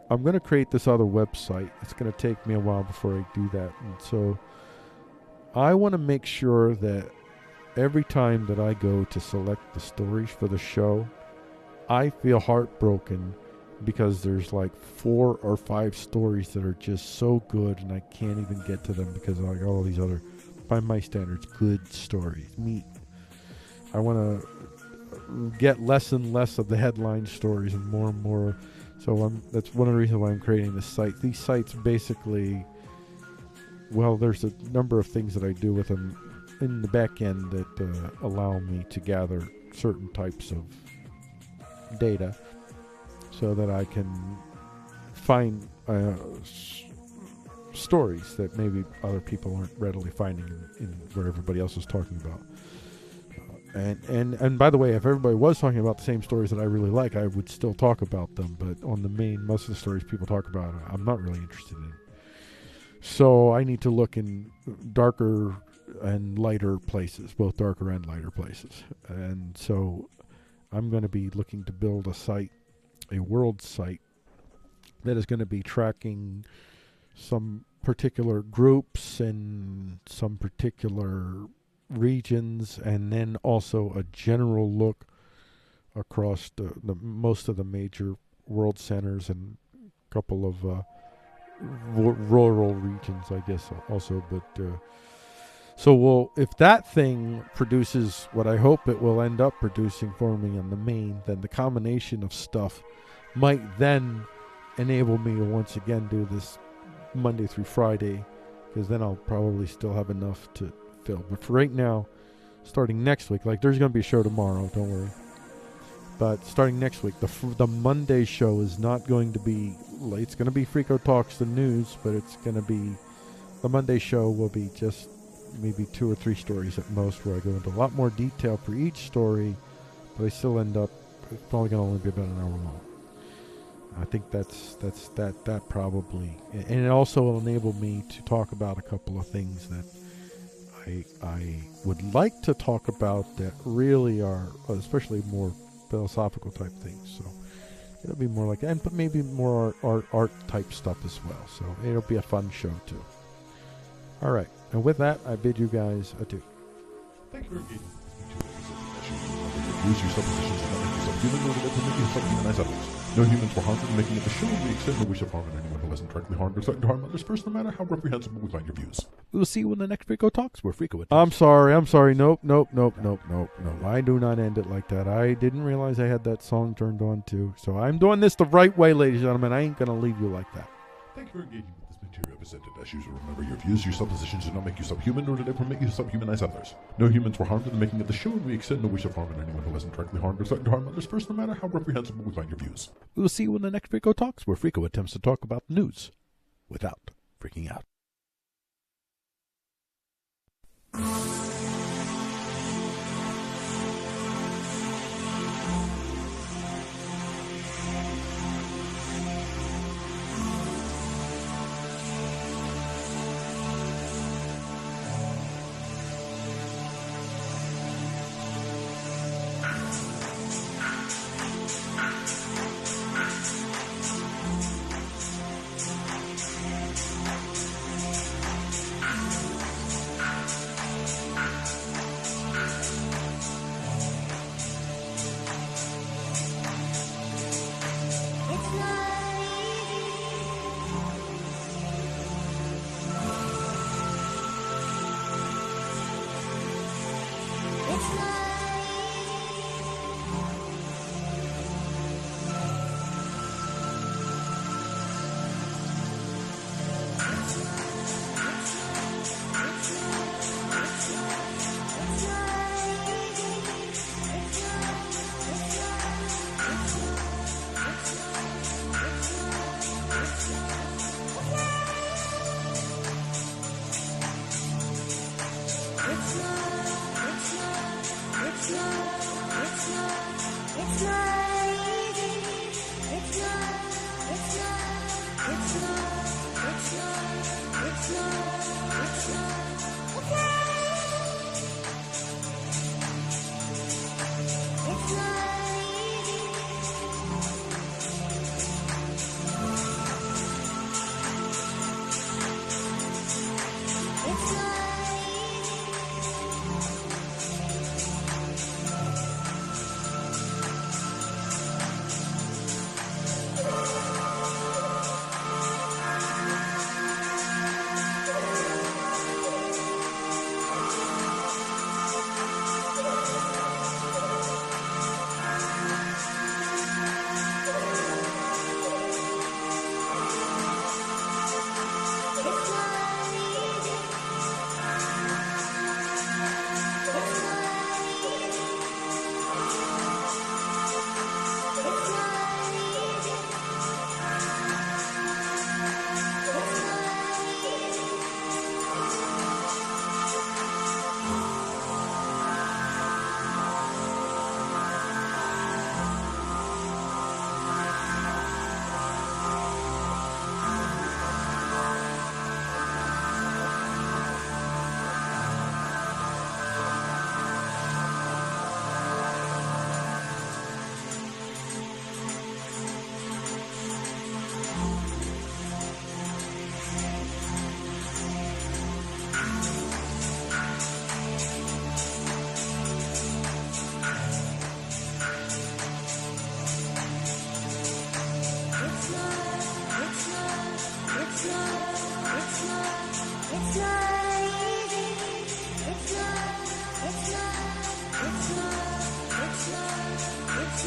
I'm going to create this other website. It's going to take me a while before I do that. And so I want to make sure that every time that I go to select the stories for the show, I feel heartbroken because there's like 4 or 5 stories that are just so good, and I can't even get to them because I got all these other, by my standards, good stories. I want to get less and less of the headline stories and more. So that's one of the reasons why I'm creating this site. These sites basically, well, there's a number of things that I do with them in the back end that allow me to gather certain types of data so that I can find stories that maybe other people aren't readily finding in what everybody else is talking about. And by the way, if everybody was talking about the same stories that I really like, I would still talk about them. But on the main, most of the stories people talk about, I'm not really interested in. So I need to look in darker and lighter places, both darker and lighter places. And so I'm going to be looking to build a site, a world site, that is going to be tracking some particular groups and some particular regions, and then also a general look across the most of the major world centers and a couple of rural regions, I guess, also. But so if that thing produces what I hope it will end up producing for me on the main, then the combination of stuff might then enable me to once again do this Monday through Friday, because then I'll probably still have enough to fill. But for right now, starting next week, like there's going to be a show tomorrow, don't worry. But starting next week, the Monday show is not going to be, it's going to be Frico Talks, the news, but it's going to be, the Monday show will be just maybe 2 or 3 stories at most, where I go into a lot more detail for each story, but I still end up, it's probably going to only be about an hour long. I think that probably, and it also will enable me to talk about a couple of things that I would like to talk about that really are, especially more philosophical type things. So it'll be more like, but maybe more art type stuff as well. So it'll be a fun show too. All right, and with that, I bid you guys adieu. Thank you for engaging with this. Use your suppositions and not make yourself human, nor to make yourself humanize others. No humans were harmed in making it the show, and we extend no wish of harm in anyone who hasn't directly harmed or threatened to harm others first, no matter how reprehensible we find your views. We'll see you in the next Frico Talks, where Frico attempts. I'm sorry. Nope. I do not end it like that. I didn't realize I had that song turned on too. So I'm doing this the right way, ladies and gentlemen. I ain't going to leave you like that. Thank you for engaging with this material presented. As usual, remember your views, your suppositions do not make you subhuman, nor do they permit you to subhumanize others. No humans were harmed in the making of the show, and we extend no wish of harm in anyone who hasn't directly harmed or threatened to harm others first, no matter how reprehensible we find your views. We'll see you in the next Frico Talks, where Frico attempts to talk about the news without freaking out.